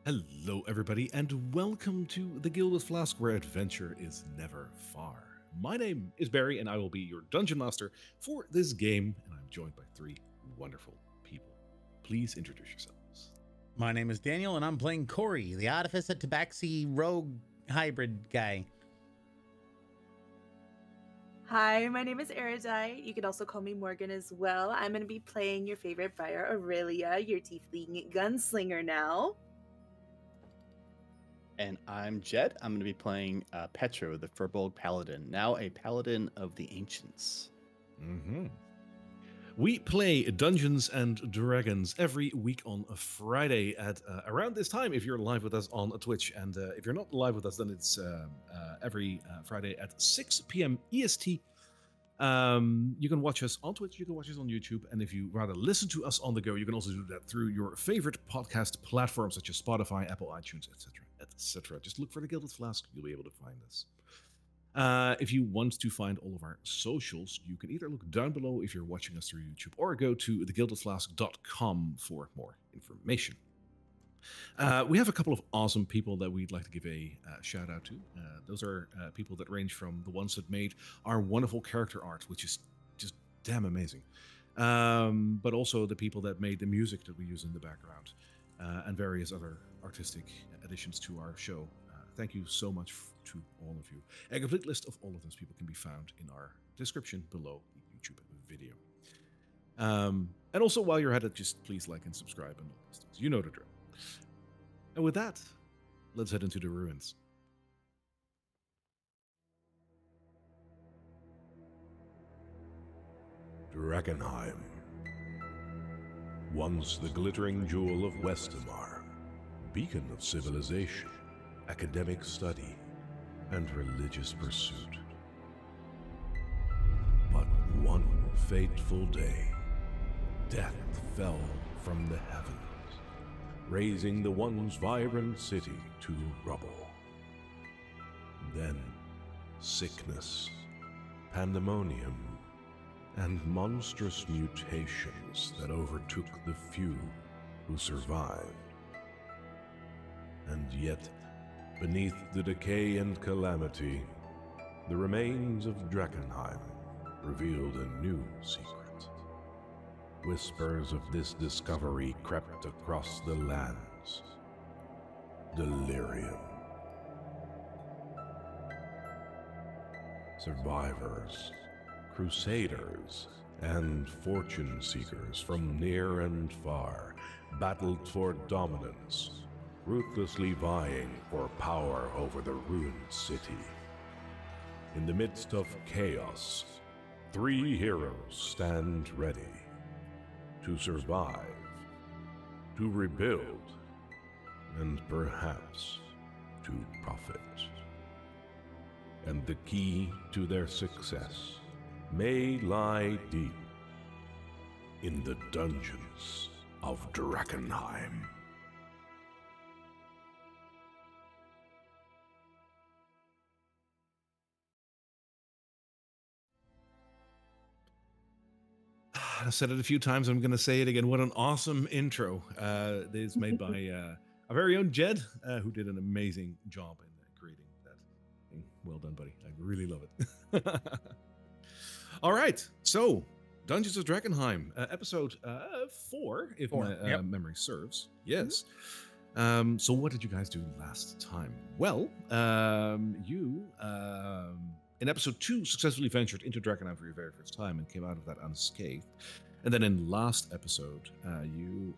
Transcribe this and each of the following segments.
Hello, everybody, and welcome to the Gilded Flask, where adventure is never far. My name is Barry, and I will be your dungeon master for this game, and I'm joined by three wonderful people. Please introduce yourselves. My name is Daniel, and I'm playing Corey, the Artifice at Tabaxi rogue hybrid guy. Hi, my name is Erudite. You can also call me Morgan as well. I'm going to be playing your favorite buyer, Aurelia, your tiefling gunslinger now. And I'm Jed. I'm going to be playing Petro, the Furbolg Paladin, now a Paladin of the Ancients. We play Dungeons and Dragons every week on a Friday at around this time if you're live with us on Twitch. And if you're not live with us, then it's every Friday at 6 p.m. EST. You can watch us on Twitch, you can watch us on YouTube, and if you rather listen to us on the go, you can also do that through your favorite podcast platforms such as Spotify, Apple, iTunes, etc., etc. Just look for the Gilded Flask, you'll be able to find us. If you want to find all of our socials, you can either look down below if you're watching us through YouTube, or go to thegildedflask.com for more information. We have a couple of awesome people that we'd like to give a shout out to. Those are people that range from the ones that made our wonderful character art, which is just damn amazing, but also the people that made the music that we use in the background, and various other artistic additions to our show. Thank you so much to all of you. A complete list of all of those people can be found in our description below the YouTube video. And also, while you're at it, just please like and subscribe and all those things. You know the drill. And with that, let's head into the ruins. Drakkenheim. Once the glittering jewel of Westamar, beacon of civilization, academic study, and religious pursuit. But one fateful day, death fell from the heavens, razing the once vibrant city to rubble. Then, sickness, pandemonium, and monstrous mutations that overtook the few who survived. And yet, beneath the decay and calamity, the remains of Drakkenheim revealed a new secret. Whispers of this discovery crept across the lands. Delirium. Survivors, crusaders, and fortune seekers from near and far battled for dominance, ruthlessly vying for power over the ruined city. In the midst of chaos, three heroes stand ready to survive, to rebuild, and perhaps to profit. And the key to their success may lie deep in the dungeons of Drakkenheim. I've said it a few times, I'm going to say it again. What an awesome intro. This is made by our very own Jed, who did an amazing job in creating that thing. Well done, buddy. I really love it. All right, so Dungeons of Drakkenheim, episode 4, if my memory serves. Yes. So what did you guys do last time? Well, you in episode 2 successfully ventured into Drakkenheim for your very first time and came out of that unscathed. And then in last episode, you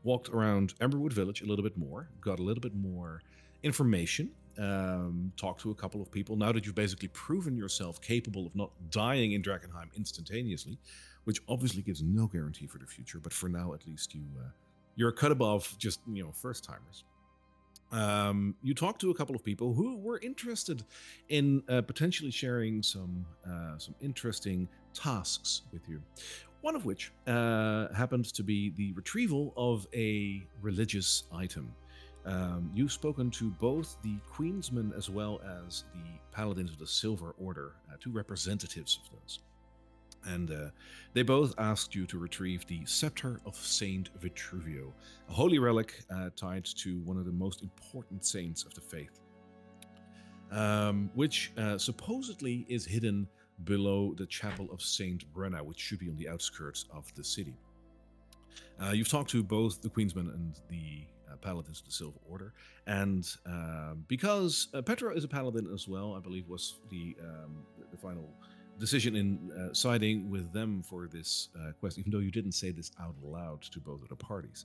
walked around Emberwood Village a little bit more, got a little bit more information, talked to a couple of people. Now that you've basically proven yourself capable of not dying in Drakkenheim instantaneously, which obviously gives no guarantee for the future, but for now at least you're a cut above just, first timers. You talked to a couple of people who were interested in potentially sharing some interesting tasks with you. One of which happened to be the retrieval of a religious item. You've spoken to both the Queensmen as well as the Paladins of the Silver Order, two representatives of those. And they both asked you to retrieve the Scepter of Saint Vitruvio, a holy relic tied to one of the most important saints of the faith, which supposedly is hidden below the Chapel of Saint Brenna, which should be on the outskirts of the city. You've talked to both the Queensmen and the Paladins of the Silver Order, and because Petra is a Paladin as well, I believe was the final decision in siding with them for this quest, even though you didn't say this out loud to both of the parties.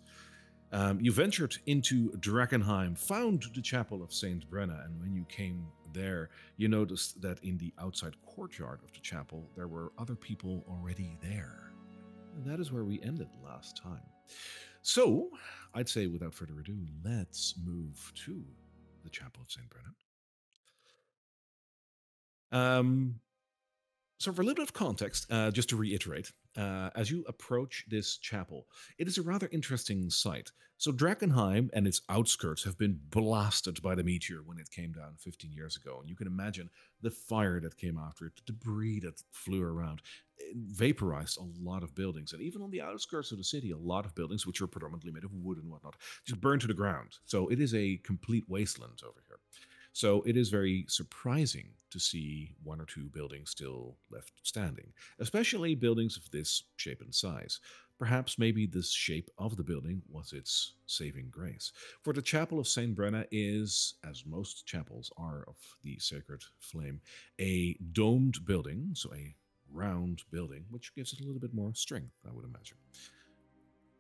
You ventured into Drakkenheim, found the Chapel of Saint Brenna, and when you came there, you noticed that in the outside courtyard of the chapel, there were other people already there. And that is where we ended last time. So, I'd say without further ado, let's move to the Chapel of Saint Brenna. So for a little bit of context, just to reiterate, as you approach this chapel, it is a rather interesting sight. So Drakkenheim and its outskirts have been blasted by the meteor when it came down 15 years ago. And you can imagine the fire that came after it, the debris that flew around. It vaporized a lot of buildings. And even on the outskirts of the city, a lot of buildings, which are predominantly made of wood and whatnot, just burned to the ground. So it is a complete wasteland over here. So it is very surprising to see one or two buildings still left standing, especially buildings of this shape and size. Perhaps maybe this shape of the building was its saving grace. For the Chapel of Saint Brenna is, as most chapels are of the Sacred Flame, a domed building, so a round building, which gives it a little bit more strength, I would imagine.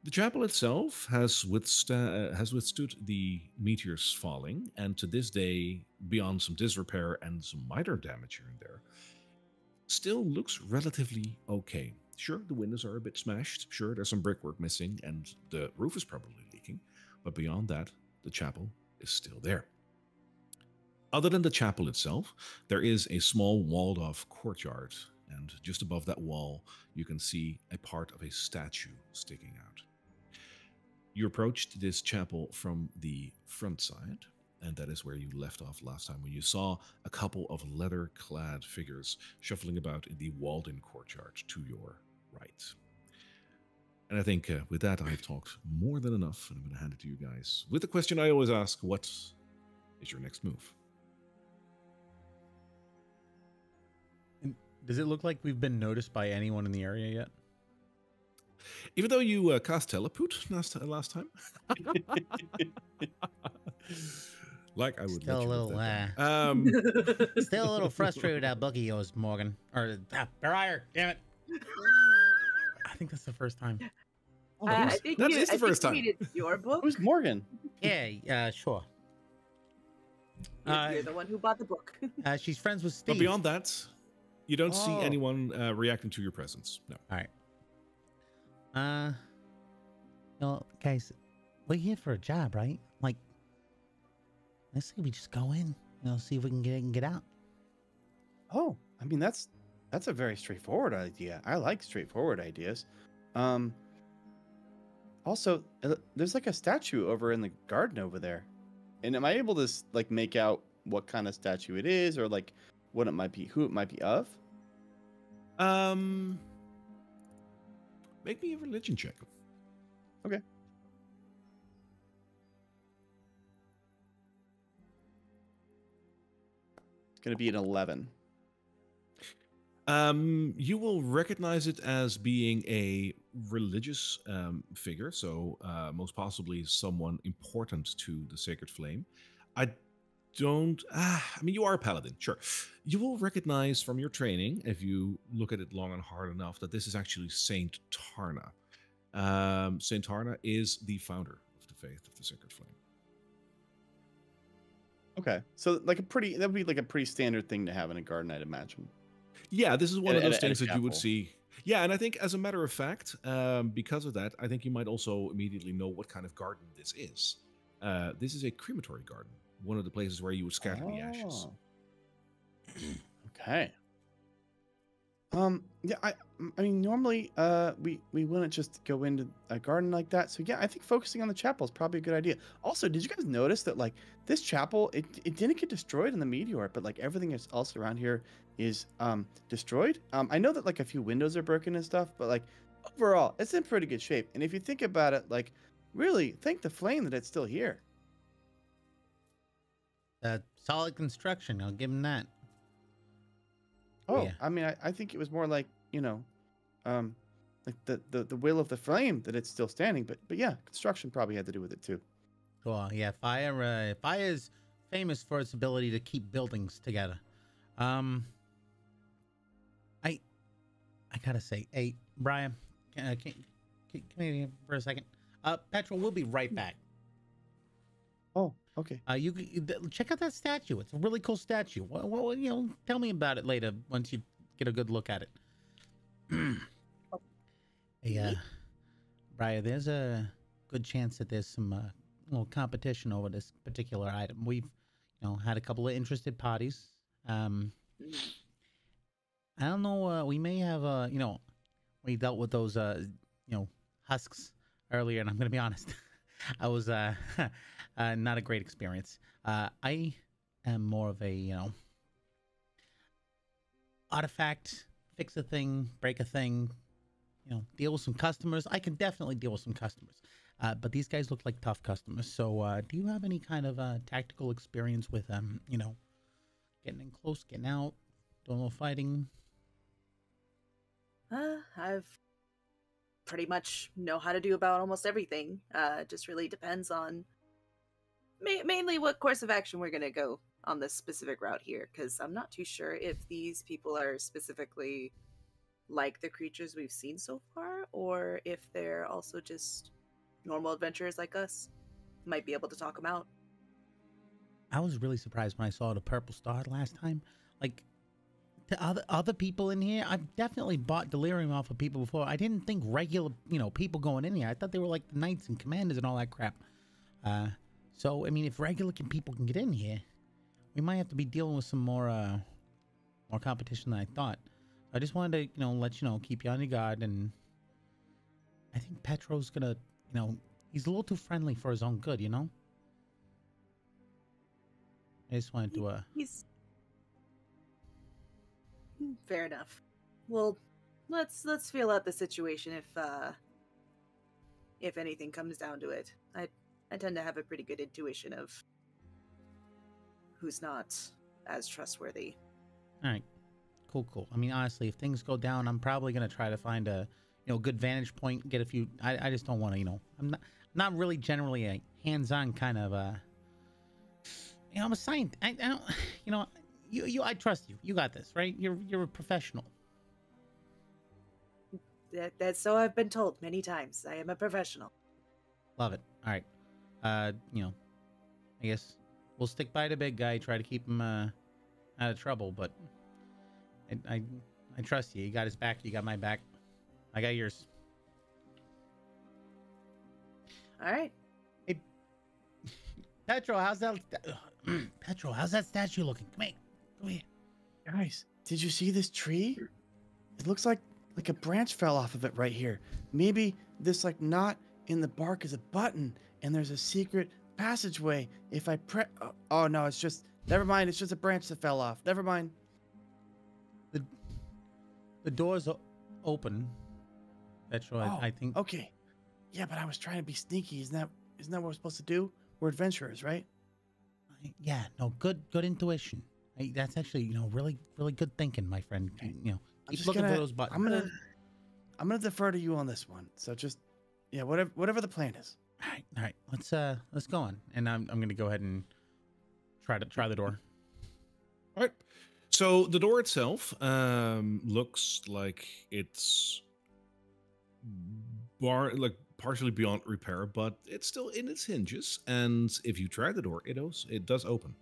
The chapel itself has withstood the meteors falling, and to this day, beyond some disrepair and some minor damage here and there, still looks relatively okay. Sure, the windows are a bit smashed, sure, there's some brickwork missing, and the roof is probably leaking, but beyond that, the chapel is still there. Other than the chapel itself, there is a small walled-off courtyard, and just above that wall, you can see a part of a statue sticking out. You approached this chapel from the front side, and that is where you left off last time when you saw a couple of leather-clad figures shuffling about in the walled-in courtyard to your right. And I think with that, I've talked more than enough, and I'm going to hand it to you guys with the question I always ask: what is your next move? And does it look like we've been noticed by anyone in the area yet? Even though you cast teleport last time, like I would Still let a you little, live that down. still a little frustrated with that book of yours, Morgan. Or Briar, damn it! I think that's the first time. I think that you, is the I first think time. you read your book. Who's Morgan? Yeah, sure. You're the one who bought the book. She's friends with Steve. But beyond that, you don't see Oh. anyone reacting to your presence. No. All right. Guys, we're here for a job, right? Like, let's say we just go in, see if we can get in and get out. Oh, I mean that's a very straightforward idea. I like straightforward ideas. Also, there's like a statue over in the garden over there, and am I able to like make out what kind of statue it is, or like what it might be, who it might be of? Make me a religion check. Okay. It's gonna be an 11. You will recognize it as being a religious figure, so most possibly someone important to the Sacred Flame. I mean, you are a paladin, sure. You will recognize from your training, if you look at it long and hard enough, that this is actually Saint Tarna. Saint Tarna is the founder of the faith of the Sacred Flame. Okay, so like that would be like a pretty standard thing to have in a garden, I'd imagine. Yeah, this is one of those things that you would chapel. see. Yeah, and I think as a matter of fact, because of that, I think you might also immediately know what kind of garden this is. This is a crematory garden, one of the places where you would scatter the ashes. Okay. Yeah, I mean, normally, we wouldn't just go into a garden like that. So yeah, I think focusing on the chapel is probably a good idea. Also, did you guys notice that like this chapel, it didn't get destroyed in the meteor, but like everything else around here is destroyed. I know that like a few windows are broken and stuff, but like overall, it's in pretty good shape. And if you think about it, like really, thank the flame that it's still here. Solid construction. I'll give him that. Oh, Yeah. I mean, I think it was more like, you know, like the will of the flame that it's still standing. But yeah, construction probably had to do with it too. Cool. Yeah, fire is famous for its ability to keep buildings together. I gotta say, hey, Brian, can come here for a second. Petrol, we'll be right back. Oh, okay. Check out that statue. It's a really cool statue. Well, you know, tell me about it later once you get a good look at it. Hey, Brian, there's a good chance that there's some little competition over this particular item. We've, you know, had a couple of interested parties. I don't know. We may have, you know, we dealt with those, you know, husks earlier, and I'm gonna be honest. I was not a great experience. I am more of a, you know, artifact, fix a thing, break a thing, you know, deal with some customers. I can definitely deal with some customers. But these guys look like tough customers. So do you have any kind of tactical experience with, you know, getting in close, getting out, doing a little fighting? I've pretty much know how to do about almost everything. It just really depends on mainly what course of action we're going to go on this specific route here, because I'm not too sure if these people are specifically like the creatures we've seen so far, or if they're also just normal adventurers like us. Might be able to talk them out. I was really surprised when I saw the purple star last time. Like, to other people in here, I've definitely bought delirium off of people before. I didn't think regular, you know, people going in here. I thought they were like the knights and commanders and all that crap. So I mean, if regular people can get in here, we might have to be dealing with some more competition than I thought. I just wanted to, you know, let you know, keep you on your guard. And I think Petro's gonna, you know, he's a little too friendly for his own good, you know. I just wanted to He's fair enough. Well, let's feel out the situation if anything comes down to it. I tend to have a pretty good intuition of who's not as trustworthy. All right, cool. I mean, honestly, if things go down, I'm probably gonna try to find a, you know, good vantage point, get a few. I just don't want to, you know, I'm not really generally a hands-on kind of you know, I'm a scientist. I don't, you know, I trust you. You got this, right? You're a professional. That's so I've been told many times. I am a professional. Love it. All right. You know, I guess we'll stick by the big guy, try to keep him out of trouble, but I trust you. You got his back, you got my back. I got yours. All right. Hey, Petro, how's that Petro, how's that statue looking? Come here. Guys, did you see this tree? It looks like a branch fell off of it right here. Maybe this like knot in the bark is a button, and there's a secret passageway. If I press, oh no, it's just, never mind. It's just a branch that fell off. Never mind. The door's open. Petro, I think. Okay. Yeah, but I was trying to be sneaky. Isn't that what we're supposed to do? We're adventurers, right? Yeah, no, good intuition. That's actually, you know, really good thinking, my friend. Okay. You know, keep looking for those buttons. I'm gonna defer to you on this one. So just, yeah, whatever the plan is. All right. Let's go on, and I'm gonna go ahead and try the door. All right. So the door itself looks like it's partially beyond repair, but it's still in its hinges. And if you try the door, it does open.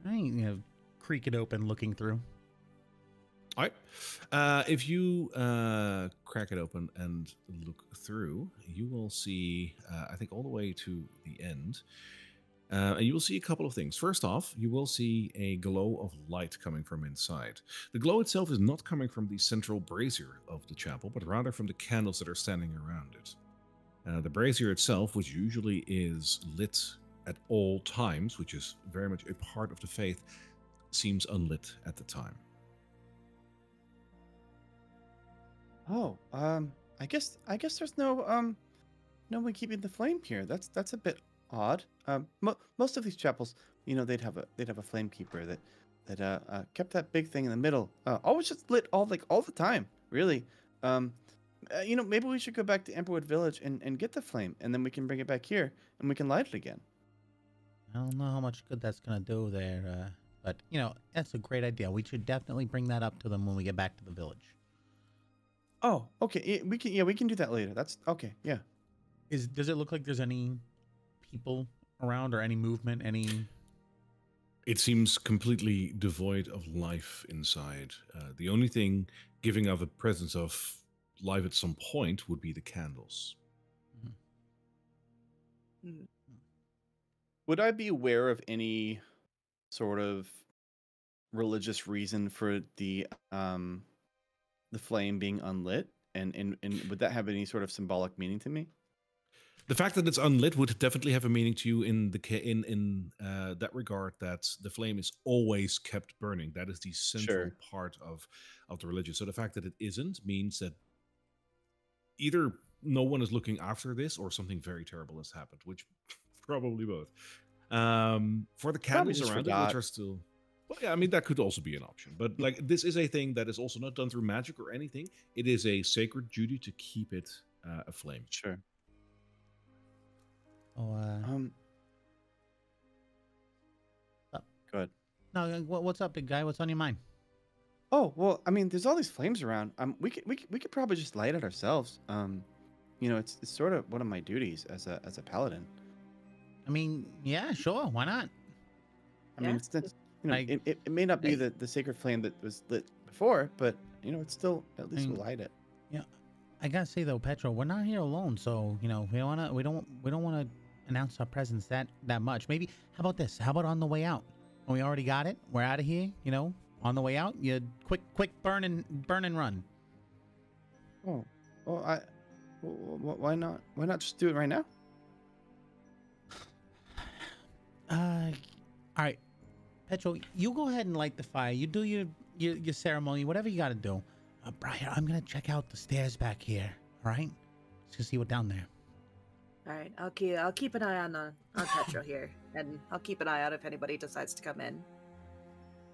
All right, you know, creak it open, looking through. All right. If you crack it open and look through, you will see, I think all the way to the end, And you will see a couple of things. First off, you will see a glow of light coming from inside. The glow itself is not coming from the central brazier of the chapel, but rather from the candles that are standing around it. The brazier itself, which usually is lit at all times, which is very much a part of the faith, seems unlit at the time. Oh, I guess there's no one keeping the flame here. That's a bit odd. Most of these chapels, they'd have a flame keeper that kept that big thing in the middle, always just lit all the time. Really, maybe we should go back to Amberwood Village and get the flame, and then we can bring it back here and we can light it again. I don't know how much good that's gonna do there, but that's a great idea. We should definitely bring that up to them when we get back to the village. Oh, okay. We can do that later. That's okay. Yeah. Does it look like there's any people around or any movement? It seems completely devoid of life inside. The only thing giving off a presence of life at some point would be the candles. Mm. Would I be aware of any sort of religious reason for the flame being unlit, and would that have any sort of symbolic meaning to me? The fact that it's unlit would definitely have a meaning to you in that regard. That the flame is always kept burning. That is the central part of the religion. So the fact that it isn't means that either no one is looking after this, or something very terrible has happened, which probably both. For the candles around it, which are still, well, yeah, I mean that could also be an option. But like, this is a thing that is also not done through magic or anything. It is a sacred duty to keep it aflame. Sure. Oh, Go ahead. No, what's up, big guy? What's on your mind? Oh, well, I mean, there's all these flames around. We could probably just light it ourselves. It's sort of one of my duties as a paladin. I mean, yeah, sure. Why not? I mean, it may not be the sacred flame that was lit before, but it's still, at least we'll light it. Yeah, I gotta say though, Petro, we're not here alone, so we don't want to announce our presence that much. Maybe how about this? How about on the way out? When we already got it, we're out of here. On the way out, you quick burn and run. Oh, well, why not? Why not just do it right now? All right, Petro, you go ahead and light the fire. You do your ceremony, whatever you got to do. Briar, I'm gonna check out the stairs back here. All right, just see what's down there. All right, I'll keep an eye on Petro here, and I'll keep an eye out if anybody decides to come in.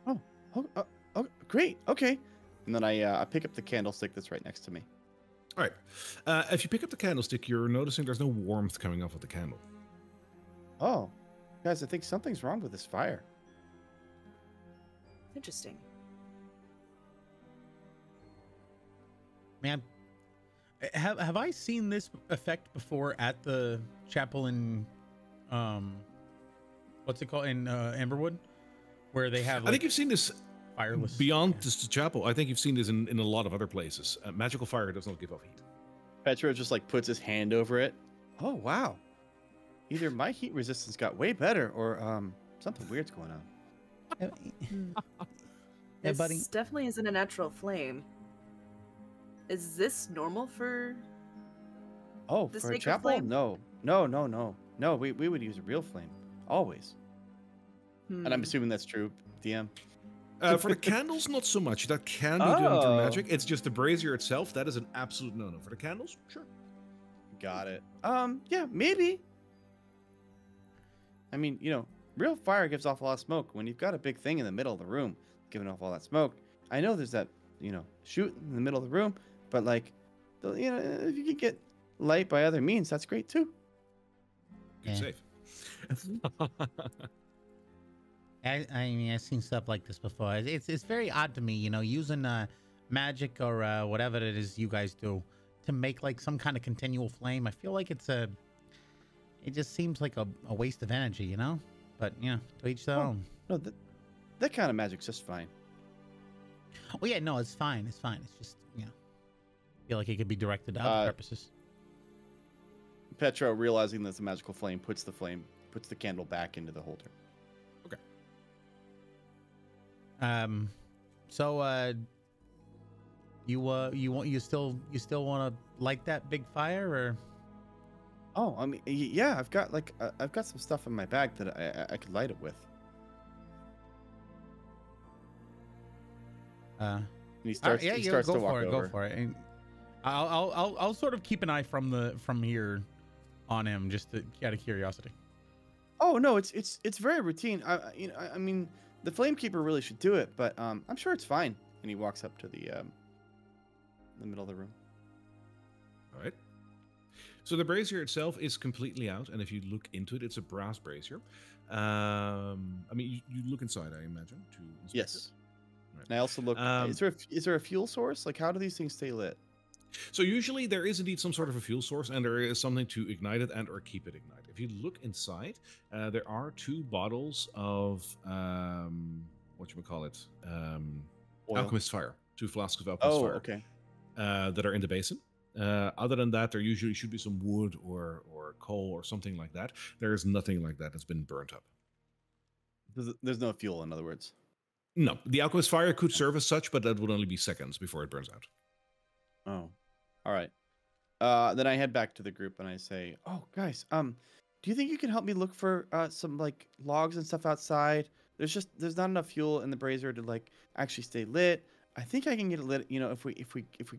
Oh, great. Okay. And then I pick up the candlestick that's right next to me. All right. If you pick up the candlestick, you're noticing there's no warmth coming off of the candle. Oh, guys, I think something's wrong with this fire. Interesting. Man, have I seen this effect before at the chapel in what's it called, in Amberwood, where they have, like, I think you've seen this fireless beyond just the chapel. I think you've seen this in a lot of other places. Magical fire does not give off heat. Petro just puts his hand over it. Oh, wow. Either my heat resistance got way better, or something weird's going on. Hey, buddy. This definitely isn't a natural flame. Is this normal for? Oh, the for a sacred chapel? flame? No. We would use a real flame, always. And I'm assuming that's true, DM. For the candles, not so much. That can be done through magic. It's just the brazier itself. That is an absolute no-no. For the candles, sure. Got it. Yeah, maybe. I mean, real fire gives off a lot of smoke. When you've got a big thing in the middle of the room giving off all that smoke, I know there's that, shoot in the middle of the room, but if you could get light by other means, that's great too. Good save. I mean, I've seen stuff like this before. It's very odd to me, using magic or whatever it is you guys do to make like some kind of continual flame. I feel like it just seems like a waste of energy, But to each their own. No, that kind of magic's just fine. Oh yeah, no, it's fine. It's fine. It's just I feel like it could be directed to other purposes. Petro, realizing that it's a magical flame, puts the flame puts the candle back into the holder. Okay. So you still want to light that big fire, or? Oh, I mean, yeah, I've got some stuff in my bag that I could light it with. And he starts to walk over. Go for it. And I'll sort of keep an eye from here on him, just out of curiosity. Oh no, it's very routine. I mean, the Flamekeeper really should do it, but I'm sure it's fine. And he walks up to the middle of the room. All right. So the brazier itself is completely out, and if you look into it, it's a brass brazier. I mean, you look inside, I imagine. Yes. Right. And I also look. Is there a fuel source? Like, how do these things stay lit? So usually there is indeed some sort of a fuel source, and there is something to ignite it and or keep it ignited. If you look inside, there are 2 bottles of alchemist fire, 2 flasks of alchemist fire. Oh, okay. That are in the basin. Other than that, there usually should be some wood or coal or something like that. There is nothing like that that's been burnt up. There's no fuel, in other words. No, the alchemist fire could serve as such, but that would only be seconds before it burns out. Oh, all right. Then I head back to the group and I say, "Oh, guys, do you think you can help me look for some like logs and stuff outside? There's not enough fuel in the brazier to like actually stay lit. I think I can get it lit. You know, if we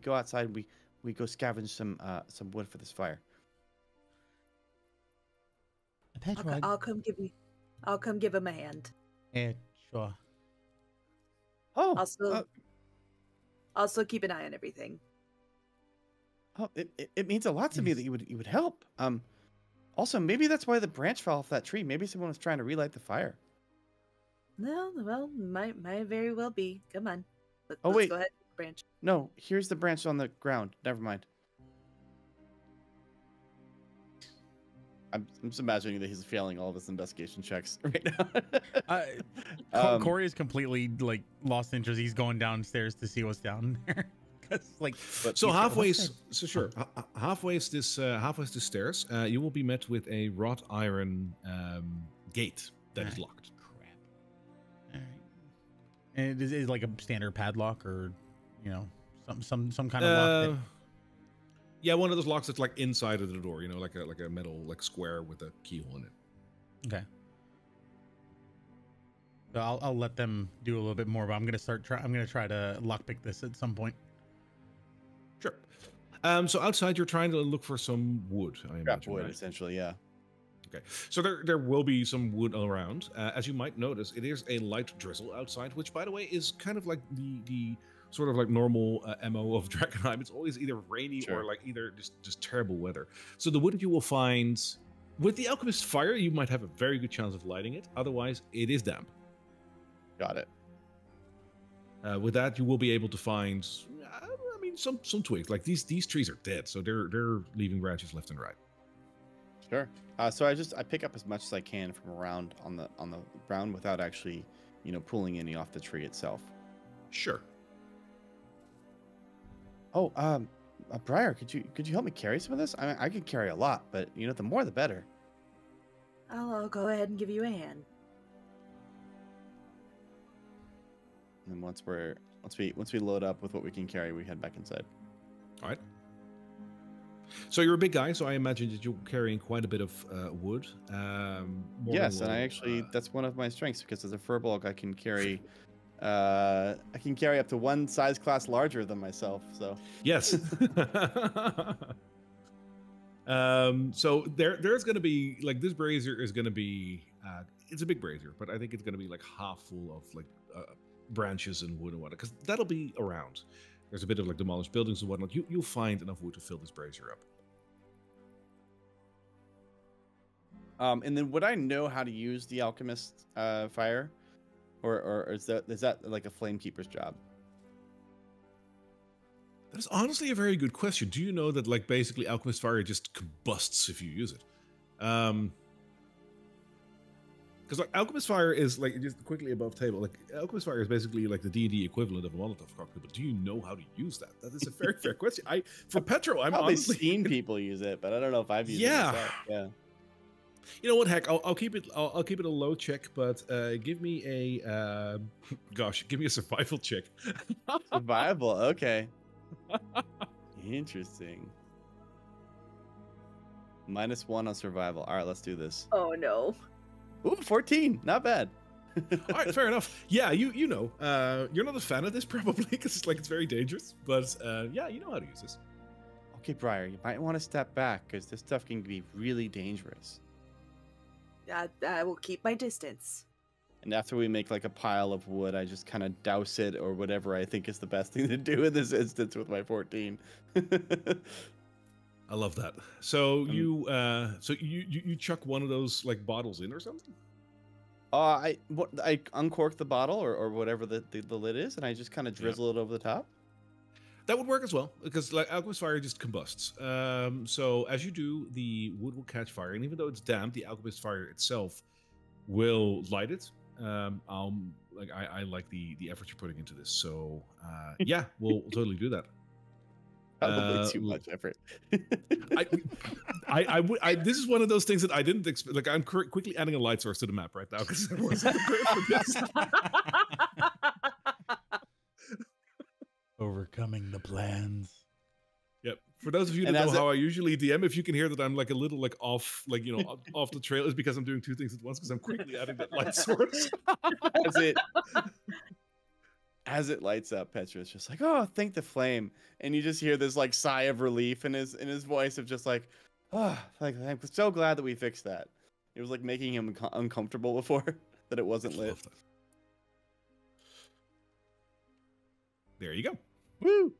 go outside, and we go scavenge some wood for this fire." Petra, I'll come give him a hand. Yeah, sure. Oh, Also keep an eye on everything. Oh, it means a lot to me that you would help. Also, maybe that's why the branch fell off that tree. Maybe someone was trying to relight the fire. No, well, might very well be. Come on. Let's wait. go ahead, branch. No, here's the branch on the ground. Never mind. I'm just imagining that he's failing all of his investigation checks right now. Corey is completely like lost interest. He's going downstairs to see what's down there. So halfway to the stairs, you will be met with a wrought iron gate that is locked. Crap. All right. And it is like a standard padlock, or some kind of lock. Yeah, one of those locks that's like inside of the door, like a metal like square with a keyhole in it. Okay. So I'll let them do a little bit more, but I'm gonna try to lockpick this at some point. Sure. So outside, you're trying to look for some wood. I imagine, wood, right? Essentially, yeah. Okay. So there will be some wood around. As you might notice, it is a light drizzle outside, which, by the way, is kind of like the sort of like normal MO of Drakkenheim. It's always either rainy or like either just terrible weather. So the wood that you will find with the alchemist fire, you might have a very good chance of lighting it. Otherwise, it is damp. Got it. With that, you will be able to find, some twigs. Like these trees are dead, so they're leaving branches left and right. Sure. So I pick up as much as I can from around on the ground without actually, pulling any off the tree itself. Sure. Oh, Briar, could you help me carry some of this? I mean, I could carry a lot, but the more the better. I'll go ahead and give you a hand. And then once we load up with what we can carry, we head back inside. All right. So you're a big guy, so I imagine that you're carrying quite a bit of wood. Yes, and I actually that's one of my strengths, because as a furbolg I can carry up to one size class larger than myself. So yes. So there's going to be like this brazier is going to be it's a big brazier, but I think it's going to be like half full of like branches and wood and whatnot, because that'll be around. There's a bit of like demolished buildings and whatnot. You'll find enough wood to fill this brazier up. And then would I know how to use the alchemist fire, or is that like a flamekeeper's job? That is honestly a very good question. Do you know that like basically alchemist fire just combusts if you use it? Because like alchemist fire is like just quickly above table. Like alchemist fire is basically like the D&D equivalent of a Molotov cocktail. But do you know how to use that? That is a very fair question. For Petro, I'm probably honestly seen people use it, but I don't know if I've used it myself. Yeah. You know what? Heck, I'll keep it. I'll keep it a low check, but give me a give me a survival check. Survival. Okay. Interesting. -1 on survival. All right, let's do this. Oh no. Ooh, 14. Not bad. All right, fair enough. Yeah, you know, you're not a fan of this probably because it's very dangerous. But yeah, you know how to use this. Okay, Briar, you might want to step back because this stuff can be really dangerous. I will keep my distance. And after we make like a pile of wood, I just kind of douse it or whatever I think is the best thing to do in this instance with my 14. I love that. So you chuck one of those like bottles in or something? I uncork the bottle or whatever the lid is, and I just kind of drizzle it over the top. That would work as well, because like alchemist fire just combusts. So as you do, the wood will catch fire, and even though it's damp, the alchemist fire itself will light it. I like the effort you're putting into this. So yeah, we'll totally do that. Probably too much effort. This is one of those things that I didn't expect. Like I'm quickly adding a light source to the map right now because I wasn't prepared for this. Overcoming the plans. Yep. For those of you that know how I usually DM, if you can hear that I'm like a little like off, like off the trail, is because I'm doing two things at once because I'm quickly adding that light source. As it lights up, Petra's just like, "Oh, thank the flame," and you just hear this like sigh of relief in his voice of just like, "Oh, like I'm so glad that we fixed that." It was like making him uncomfortable before that it wasn't lit. There you go. Woo!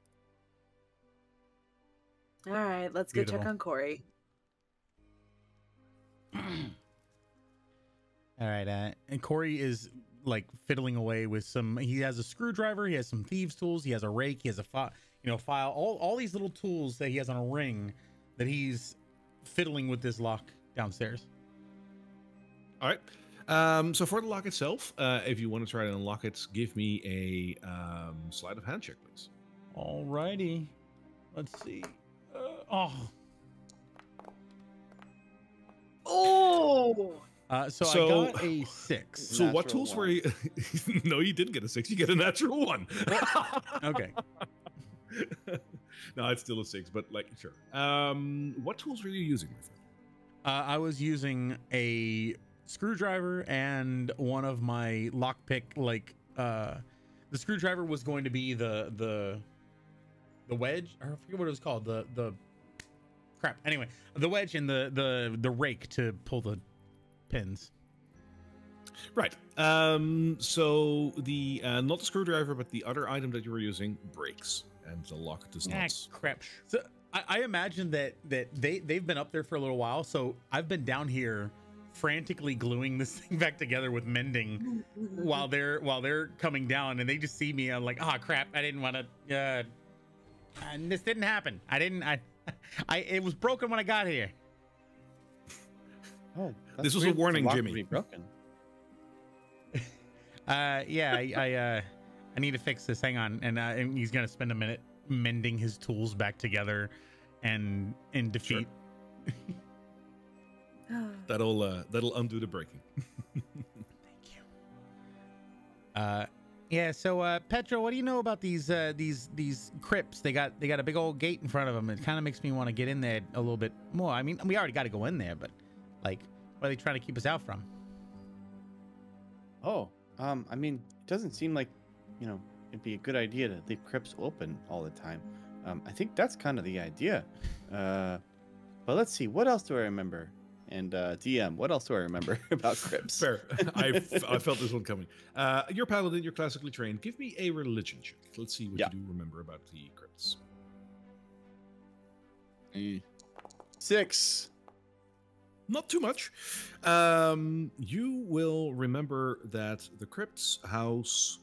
All right, let's go check on Corey. All right, and Corey is like fiddling away with some. He has a screwdriver, he has some thieves' tools, he has a rake, he has a file, all these little tools that he has on a ring that he's fiddling with this lock downstairs. All right. So for the lock itself, if you want to try to unlock it, give me a sleight of hand check, please. Alrighty. Let's see. Oh! So I got a 6. So natural what tools were you? No, you didn't get a 6. You get a natural 1. Okay. No, it's still a 6, but like, sure. What tools were you using, my friend? I was using a screwdriver and one of my lockpick. Like, the screwdriver was going to be the wedge. Or I forget what it was called. The crap. Anyway, the wedge and the rake to pull the pins. Right. So the not the screwdriver, but the other item that you were using breaks, and the lock does not. Crap. So I imagine that they've been up there for a little while. So I've been down here frantically gluing this thing back together with mending while they're coming down, and they just see me. I'm like, oh crap! I didn't want to. This didn't happen. It was broken when I got here. Oh, this was a warning, Jimmy. Broken. Yeah, I need to fix this. Hang on, and he's gonna spend a minute mending his tools back together, and in defeat. Sure. That'll undo the breaking. Thank you. Yeah. So, Petro, what do you know about these crypts? They got a big old gate in front of them. It kind of makes me want to get in there a little bit more. I mean, we already got to go in there, but like, what are they trying to keep us out from? Oh, I mean, it doesn't seem like, it'd be a good idea to leave crypts open all the time. I think that's kind of the idea. But let's see, what else do I remember? And DM, what else do I remember about crypts? Fair. I felt this one coming. You're paladin, you're classically trained. Give me a religion check. Let's see what you do remember about the crypts. 6. Not too much. You will remember that the crypts house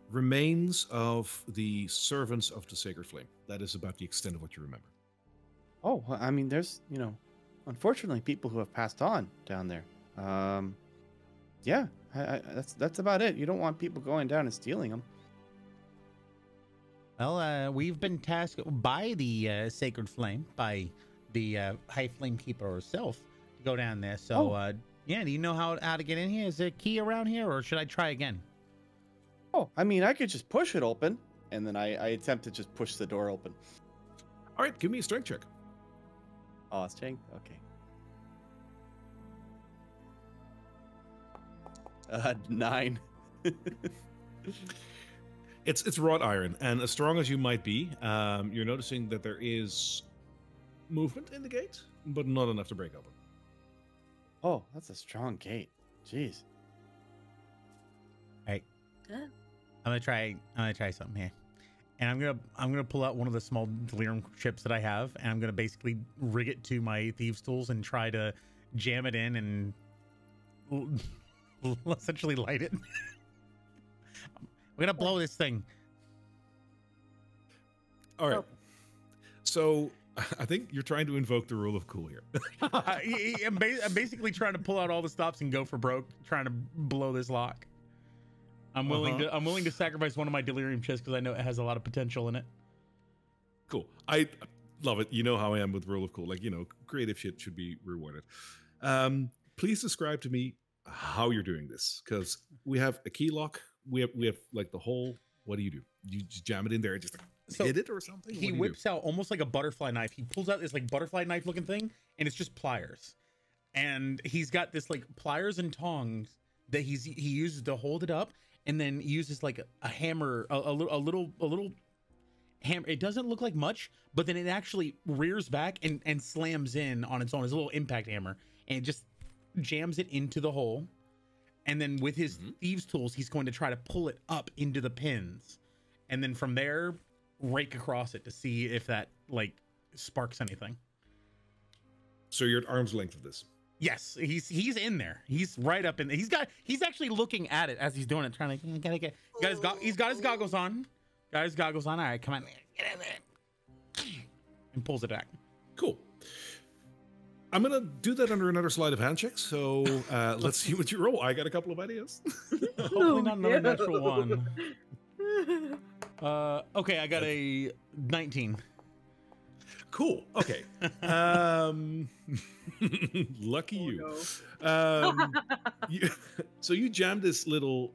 remains of the servants of the sacred flame. That is about the extent of what you remember. Oh, well, I mean, there's, unfortunately, people who have passed on down there. Yeah, that's about it. You don't want people going down and stealing them. Well, we've been tasked by the sacred flame, by High Flame Keeper herself to go down there. So, yeah, do you know how to get in here? Is there a key around here, or should I try again? Oh, I mean, I could just push it open, and then I attempt to just push the door open. All right, give me a strength check. Oh, it's changed? Okay. 9. It's wrought iron, and as strong as you might be, you're noticing that there is movement in the gate, but not enough to break open. Oh, that's a strong gate. Jeez. All right. Huh? I'm gonna try something here, and I'm gonna pull out one of the small delirium chips that I have, and I'm gonna basically rig it to my thieves' tools and try to jam it in and essentially light it. We're gonna blow this thing. All right. Oh. So I think you're trying to invoke the rule of cool here. I'm basically trying to pull out all the stops and go for broke, trying to blow this lock. I'm willing to sacrifice one of my delirium chips because I know it has a lot of potential in it. Cool. I love it. You know how I am with rule of cool. Like, creative shit should be rewarded. Please describe to me how you're doing this, because we have a key lock. We have like the whole. What do? You just jam it in there and just hit it or something? He whips out almost like a butterfly knife. He pulls out this like butterfly knife looking thing, and it's just pliers. And he's got this like pliers and tongs that he uses to hold it up, and then uses like a hammer, a little hammer. It doesn't look like much, but then it actually rears back and slams in on its own. It's a little impact hammer, and it just jams it into the hole. And then with his thieves' tools, he's going to try to pull it up into the pins, and then from there rake across it to see if that like sparks anything. So you're at arm's length of this. Yes, he's in there. He's right up in. He's actually looking at it as he's doing it, trying to get. He's got his goggles on. Got his goggles on. All right, come on, get in there, and pulls it back. Cool. I'm gonna do that under another sleight of hand check. So let's see what you roll. I got a couple of ideas. Hopefully not another natural one. Okay, I got a 19. Cool. Okay. Lucky you. No. So you jam this little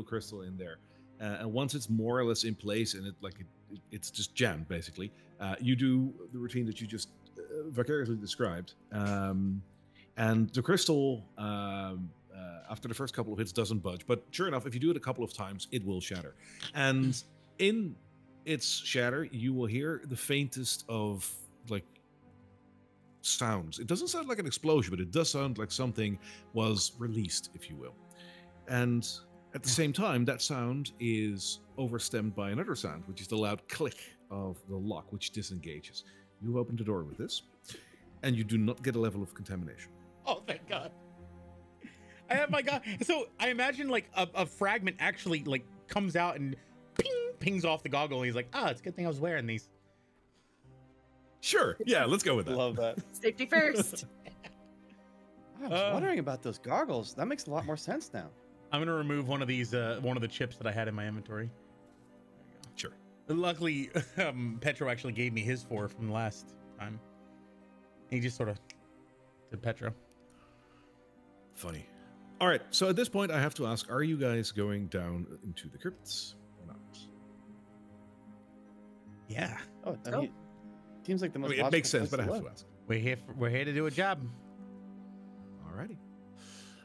crystal in there, and once it's more or less in place and it's just jammed basically, you do the routine that you just vicariously described, and the crystal after the first couple of hits doesn't budge, but sure enough, if you do it a couple of times, it will shatter. And in its shatter, you will hear the faintest of like sounds. It doesn't sound like an explosion, but it does sound like something was released, if you will. And at the same time, that sound is overstemmed by another sound, which is the loud click of the lock, which disengages. You open the door with this, and you do not get a level of contamination. Oh, thank God. I have my God. So I imagine like a fragment actually like comes out and pings off the goggle, and he's like, it's a good thing I was wearing these. Sure. Yeah, let's go with that. Love that. Safety first. I was wondering about those goggles. That makes a lot more sense now. I'm gonna remove one of these, one of the chips that I had in my inventory. Sure. Luckily, Petro actually gave me his 4 from last time. He just sort of did Petro. Funny. All right. So at this point, I have to ask: are you guys going down into the crypts or not? Yeah. Oh, I mean, it seems like the most. It makes sense, but I have live. to ask. We're here to do a job. Alrighty.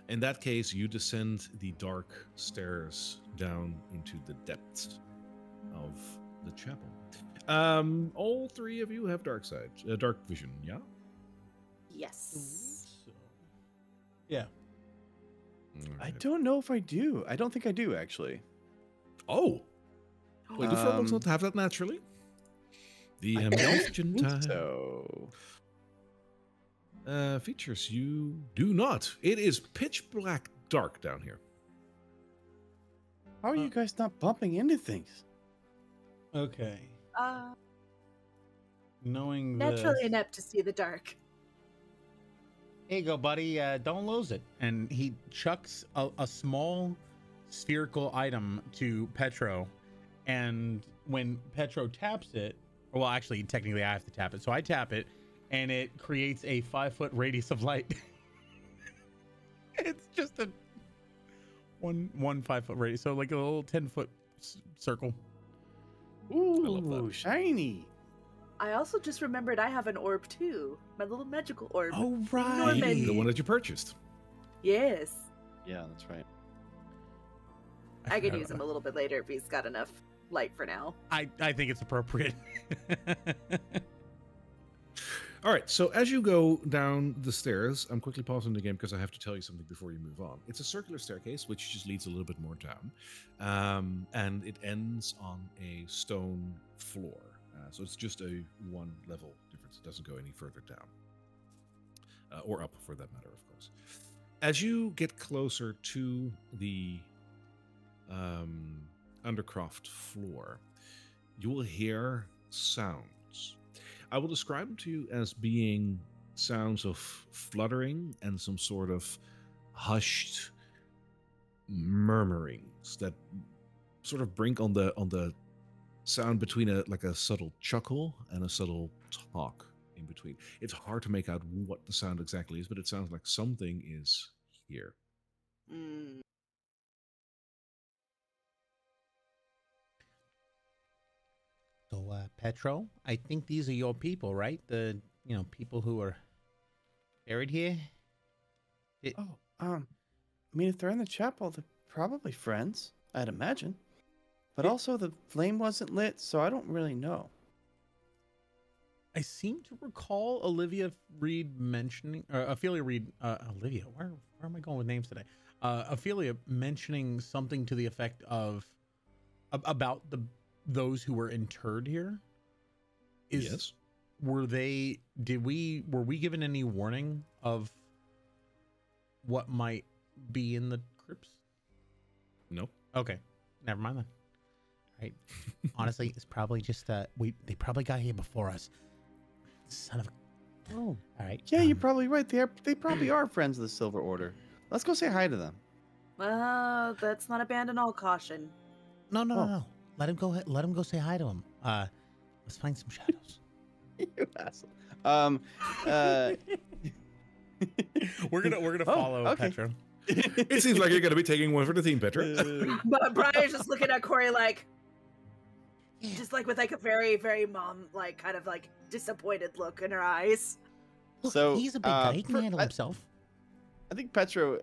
In that case, you descend the dark stairs down into the depths of the chapel. All three of you have dark vision, yeah? Yes. Yeah. I don't know if I do. I don't think I do, actually. Oh. Wait, do furbolgs not have that naturally? The Ambition time. So. Features, you do not. It is pitch black dark down here. How are you guys not bumping into things? Okay. Knowing Naturally this, inept to see the dark. here you go, buddy. Don't lose it. And he chucks a small spherical item to Petro, and when Petro taps it, well, actually, technically, I have to tap it. So I tap it, and it creates a 5-foot radius of light. It's just a one 5-foot radius, so like a little 10-foot circle. Ooh, shiny. I also just remembered I have an orb too. My little magical orb. Oh right, Norman. The one that you purchased. Yes. Yeah, that's right. I could use him a little bit later if he's got enough light for now. I think it's appropriate. All right, so as you go down the stairs, I'm quickly pausing the game because I have to tell you something before you move on. It's a circular staircase, which just leads a little bit more down, and it ends on a stone floor. So it's just a one-level difference. It doesn't go any further down, or up for that matter, of course. As you get closer to the undercroft floor, you will hear sounds. I will describe them to you as being sounds of fluttering and some sort of hushed murmurings that sort of bring on the sound between a subtle chuckle and a subtle talk in between. It's hard to make out what the sound exactly is, but it sounds like something is here. Mm. So, Petro, I think these are your people, right? The people who are buried here. I mean, if they're in the chapel, they're probably friends, I'd imagine. But also, the flame wasn't lit, so I don't really know. I seem to recall Olivia Reed mentioning, or Ophelia Reed, Olivia, where am I going with names today? Ophelia mentioning something to the effect of, about those who were interred here. Yes. Were we given any warning of what might be in the crypts? No. Okay. Never mind then. Right. Honestly, it's probably just they probably got here before us. Son of a... Oh. All right. Yeah, you're probably right. They probably are friends of the Silver Order. Let's go say hi to them. Let's not abandon all caution. No. Let him go. Let him go say hi to him. Let's find some shadows. You asshole. We're gonna follow okay. Petro. It seems like you're going to be taking one for the team, Petra. But Briar's just looking at Corey like, just like with like a very, very mom, like kind of like disappointed look in her eyes. Look, So, he's a big guy. He can handle himself. I think Petro,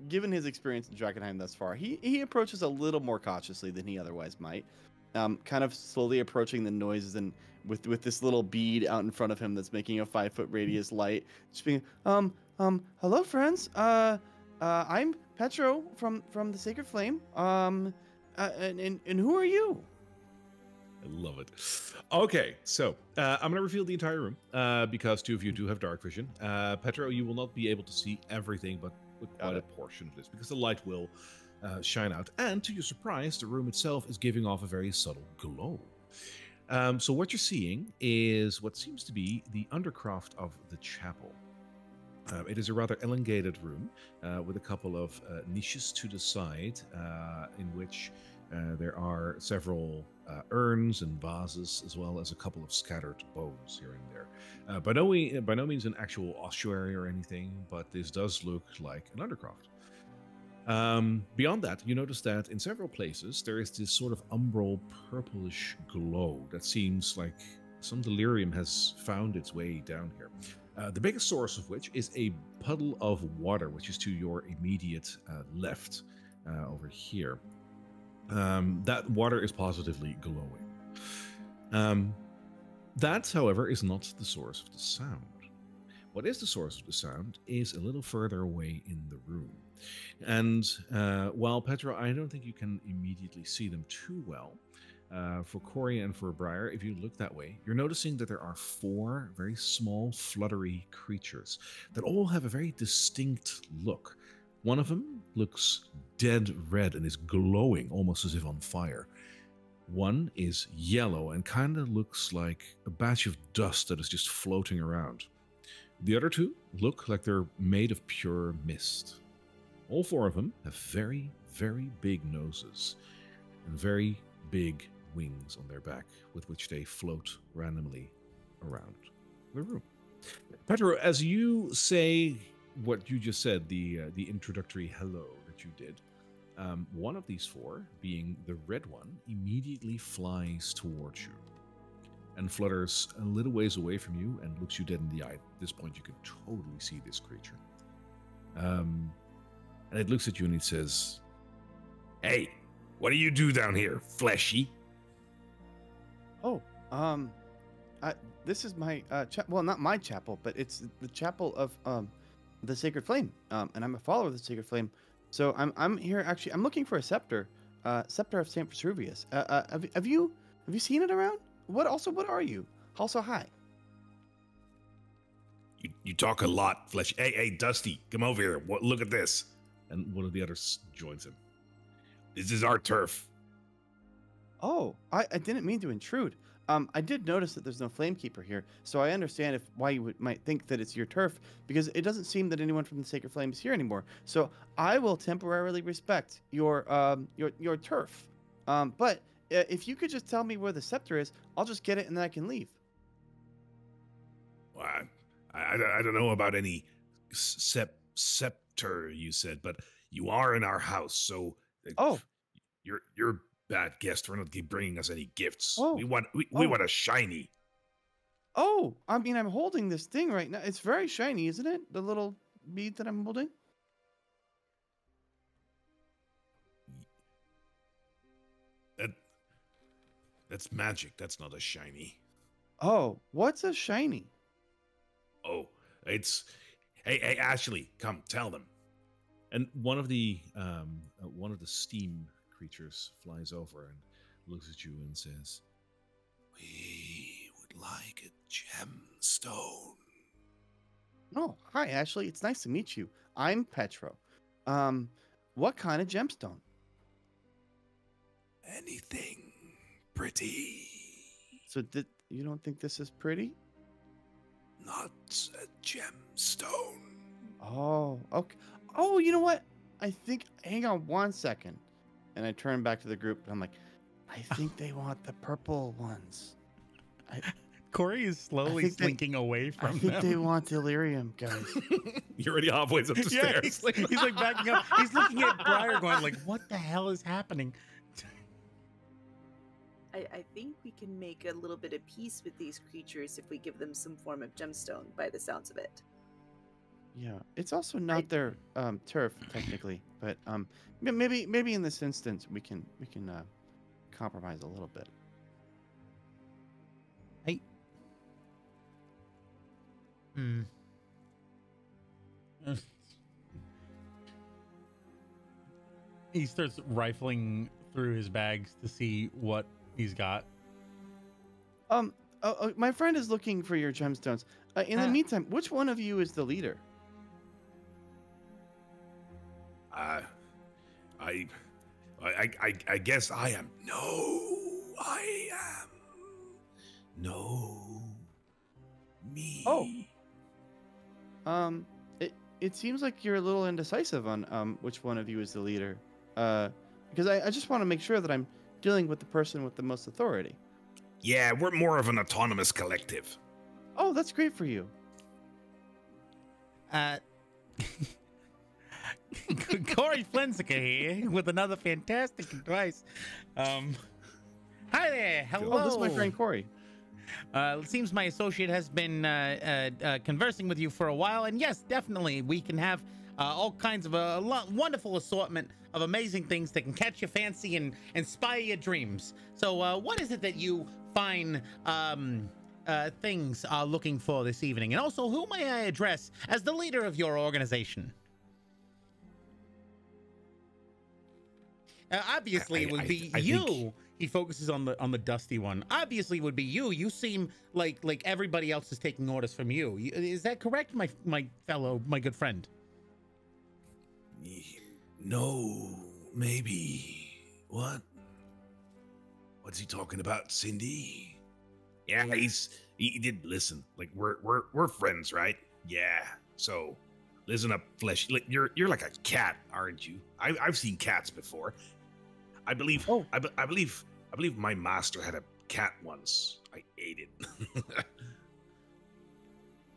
given his experience in Drakkenheim thus far, he approaches a little more cautiously than he otherwise might. Kind of slowly approaching the noises and with this little bead out in front of him that's making a 5-foot radius light. Just being, hello friends. I'm Petro from the Sacred Flame. And who are you? I love it. Okay, so I'm going to reveal the entire room because two of you do have dark vision. Petro, you will not be able to see everything, but quite a portion of this because the light will shine out. And to your surprise, the room itself is giving off a very subtle glow. So what you're seeing is what seems to be the undercroft of the chapel. It is a rather elongated room with a couple of niches to the side in which there are several urns and vases, as well as a couple of scattered bones here and there. By no means an actual ossuary or anything, but this does look like an undercroft. Beyond that, you notice that in several places there is this sort of umbral purplish glow that seems like some delirium has found its way down here. The biggest source of which is a puddle of water, which is to your immediate left over here. That water is positively glowing. That, however, is not the source of the sound. What is the source of the sound is a little further away in the room. And while Petra, I don't think you can immediately see them too well, for Corey and for Briar, if you look that way, you're noticing that there are 4 very small, fluttery creatures that all have a very distinct look. One of them looks dead red and is glowing, almost as if on fire. One is yellow and kind of looks like a batch of dust that is just floating around. The other 2 look like they're made of pure mist. All 4 of them have very, very big noses and very big wings on their back with which they float randomly around the room. Petro, as you say what you just said, the introductory hello that you did, one of these four, being the red one, immediately flies towards you and flutters a little ways away from you and looks you dead in the eye. At this point, you can totally see this creature. And it looks at you and it says, "Hey, what do you do down here, fleshy?" Oh, this is my well, not my chapel, but it's the chapel of the Sacred Flame. And I'm a follower of the Sacred Flame. So I'm here actually. I'm looking for a scepter, scepter of Saint Vesuvius. Have you seen it around? What are you? Also, hi. You talk a lot, flesh. Hey, Dusty, come over here. Look at this. And one of the others joins him. This is our turf. Oh, I didn't mean to intrude. I did notice that there's no Flamekeeper here, so I understand why you might think that it's your turf, because it doesn't seem that anyone from the Sacred Flame is here anymore. So I will temporarily respect your turf. But if you could just tell me where the scepter is, I'll just get it and then I can leave. Well, I don't know about any scepter you said, but you are in our house, so you're bad guest for not bringing us any gifts. Oh. We want a shiny. Oh, I mean, I'm holding this thing right now. It's very shiny, isn't it? The little bead that I'm holding. That's magic. That's not a shiny. Oh, what's a shiny? Oh, it's hey Ashley, come tell them. And one of the steam creatures flies over and looks at you and says, "We would like a gemstone." Oh, hi, Ashley. It's nice to meet you. I'm Petro. What kind of gemstone? Anything pretty. So you don't think this is pretty? Not a gemstone. Oh, okay. Oh, you know what? Hang on one second. And I turn back to the group and I'm like, I think they want the purple ones. Corey is slowly slinking away from I think them. they want delirium, guys. You're already halfway up the stairs. He's like backing up. He's looking at Briar going like, what the hell is happening? I think we can make a little bit of peace with these creatures if we give them some form of gemstone, by the sounds of it. Yeah, it's also not their turf technically, but maybe in this instance we can compromise a little bit. He starts rifling through his bags to see what he's got. My friend is looking for your gemstones. In the meantime, which one of you is the leader? I guess I am. No, I am. No, me. Oh. It seems like you're a little indecisive on which one of you is the leader. Because I just want to make sure that I'm dealing with the person with the most authority. Yeah, we're more of an autonomous collective. Oh, that's great for you. Corey Flensica here with another fantastic advice. Hi there. Hello. Oh, this is my friend Corey. It seems my associate has been conversing with you for a while, and yes, definitely, we can have all kinds of a wonderful assortment of amazing things that can catch your fancy and inspire your dreams. So, what is it that you fine things are looking for this evening? And also, who may I address as the leader of your organization? Obviously, it would be you. Think... He focuses on the dusty one. Obviously, it would be you. You seem like everybody else is taking orders from you. Is that correct, my good friend? No, maybe. What? What's he talking about, Cindy? Yeah, he did listen. Like we're friends, right? Yeah. So listen up, flesh. You're like a cat, aren't you? I've seen cats before. I believe. Oh, I believe my master had a cat once. I ate it.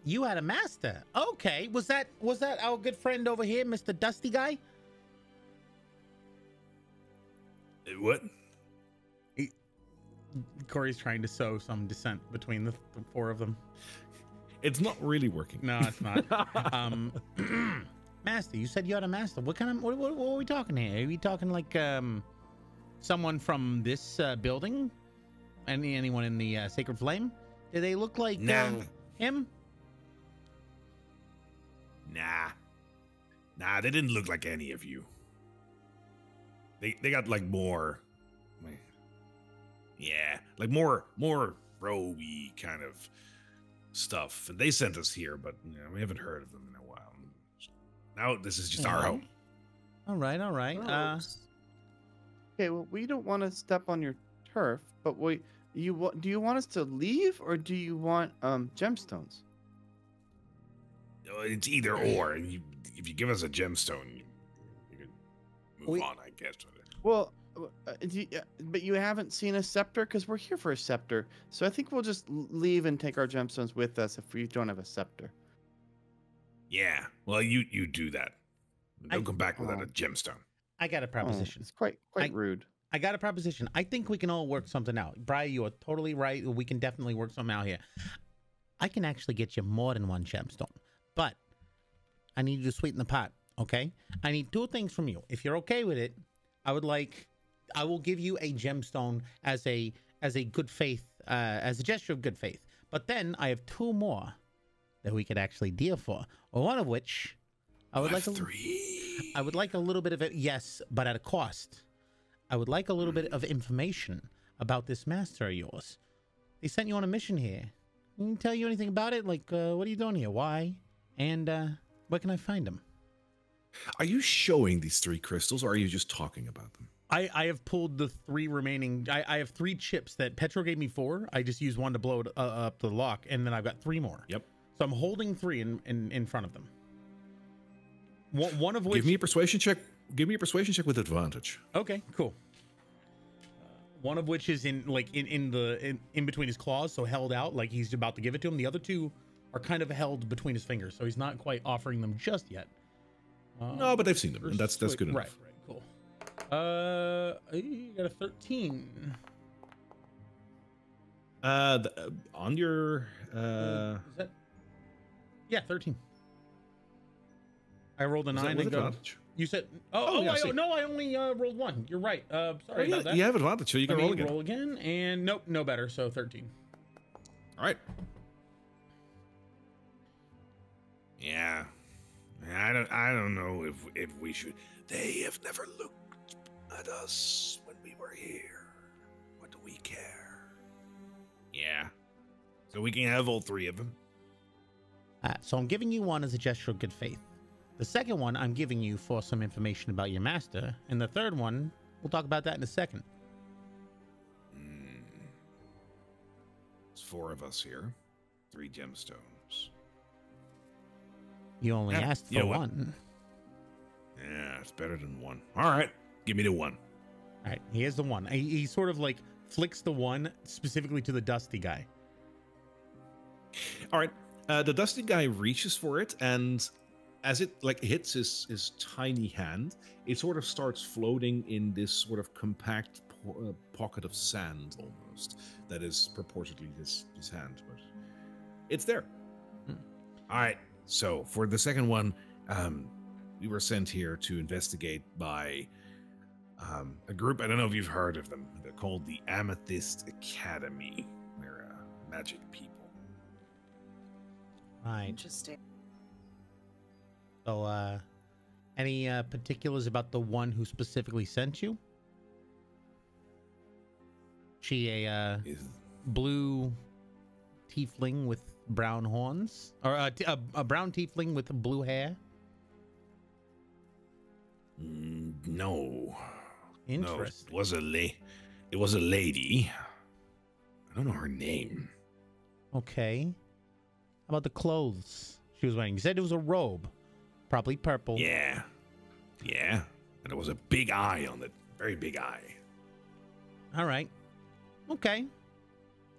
You had a master. Okay. Was that our good friend over here, Mr. Dusty guy? What? Corey's trying to sow some dissent between the four of them. It's not really working. No, it's not. Master, you said you had a master. What kind of what are we talking here? Are we talking like someone from this building? Anyone in the Sacred Flame? Do they look like him? Nah, they didn't look like any of you. They got like more, yeah, like more roby kind of stuff. And they sent us here, but we haven't heard of them in a while. Now this is just our home. All right. Okay, well, we don't want to step on your turf, but do you want us to leave, or do you want gemstones? It's either or. And if you give us a gemstone, you can move on, I guess. Well, but you haven't seen a scepter, because we're here for a scepter. So I think we'll just leave and take our gemstones with us if we don't have a scepter. Yeah, well, you do that. Don't come back without a gemstone. I got a proposition. It's quite rude. I got a proposition. I think we can all work something out. Brian, you are totally right. We can definitely work something out here. I can actually get you more than one gemstone, but I need you to sweeten the pot, okay? I need two things from you. If you're okay with it, I will give you a gemstone as a good faith, as a gesture of good faith. But then I have two more that we could actually deal for, or one of which I would like three. I would like a little bit of it, yes, but at a cost. I would like a little bit of information about this master of yours. They sent you on a mission here. Can you tell you anything about it? Like, what are you doing here? Why? And where can I find him? Are you showing these three crystals, or are you just talking about them? I have pulled the three remaining. I have 3 chips that Petro gave me 4. I just used one to blow it up the lock, and then I've got 3 more. Yep. So I'm holding 3 in front of them. One of which. Give me a persuasion check. Give me a persuasion check with advantage. Okay, cool. One of which is in between his claws, so held out, like he's about to give it to him. The other 2 are kind of held between his fingers, so he's not quite offering them just yet. No, but they've seen them, and that's good enough. Right, cool. You got a 13. On your is that? Yeah, 13. I rolled a 9 and go. Advantage? You said, I only rolled 1. You're right. Sorry about that. You have advantage, so you can roll again. And nope, no better. So 13. All right. Yeah. I don't know if we should. They have never looked at us when we were here. What do we care? Yeah. So we can have all 3 of them. So I'm giving you one as a gesture of good faith. The second one I'm giving you for some information about your master. And the third one, we'll talk about that in a second. There's 4 of us here. 3 gemstones. You only asked for 1. Yeah, it's better than 1. All right, give me the 1. All right, here's the 1. He sort of like flicks the 1 specifically to the Dusty guy. All right, the Dusty guy reaches for it, and as it like hits his tiny hand, it sort of starts floating in this sort of compact pocket of sand almost that is proportionately his hand, but it's there. All right. So for the second one, we were sent here to investigate by a group. I don't know if you've heard of them. They're called the Amethyst Academy. They're magic people. Right. Interesting. So, any particulars about the one who specifically sent you? She a blue tiefling with brown horns, or a brown tiefling with blue hair? No. Interesting. No, it was a lady. I don't know her name. Okay. How about the clothes she was wearing? You said it was a robe, probably purple. Yeah. And there was a big eye on it, very big eye. All right. Okay.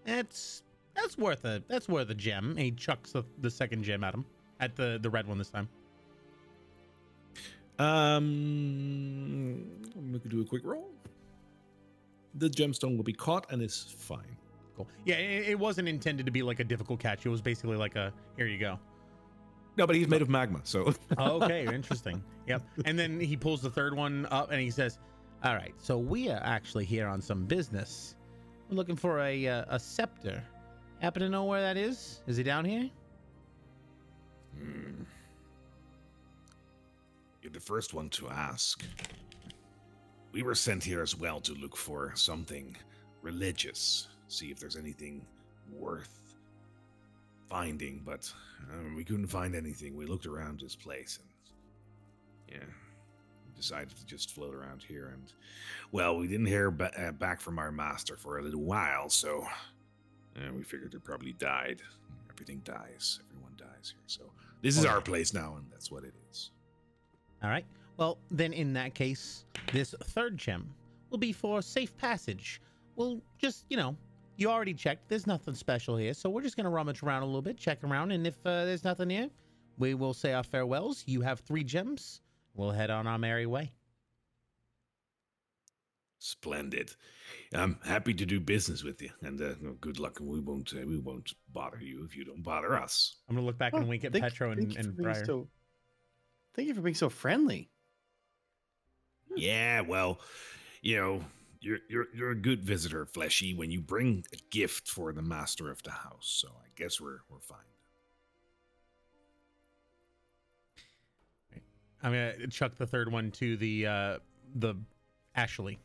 That's That's worth a gem. And he chucks the second gem at him, at the red one this time. We could do a quick roll. The gemstone will be caught and is fine. Cool. Yeah, it wasn't intended to be like a difficult catch. It was basically like a, here you go. No, but he's made of magma, so. Okay, interesting. Yep. And then he pulls the third one up and he says, all right, so we are actually here on some business. We're looking for a scepter. Happen to know where that is? Is he down here? You're the first one to ask. We were sent here as well to look for something religious, see if there's anything worth finding, but we couldn't find anything. We looked around this place and, yeah, decided to just float around here. And, well, we didn't hear back from our master for a little while, so we figured it probably died. Everything dies. Everyone dies here. So this is our place now, and that's what it is. All right. Well, then in that case, this third gem will be for safe passage. We'll just, you already checked. There's nothing special here, so we're just going to rummage around a little bit, check around, and if there's nothing here, we will say our farewells. You have 3 gems. We'll head on our merry way. Splendid. I'm happy to do business with you, and good luck. And we won't bother you if you don't bother us. I'm gonna look back and wink at Petro and Briar. Thank you for being so friendly. Yeah, well, you're a good visitor, Fleshy, when you bring a gift for the master of the house. So I guess we're fine. I'm gonna chuck the third one to the Ashley.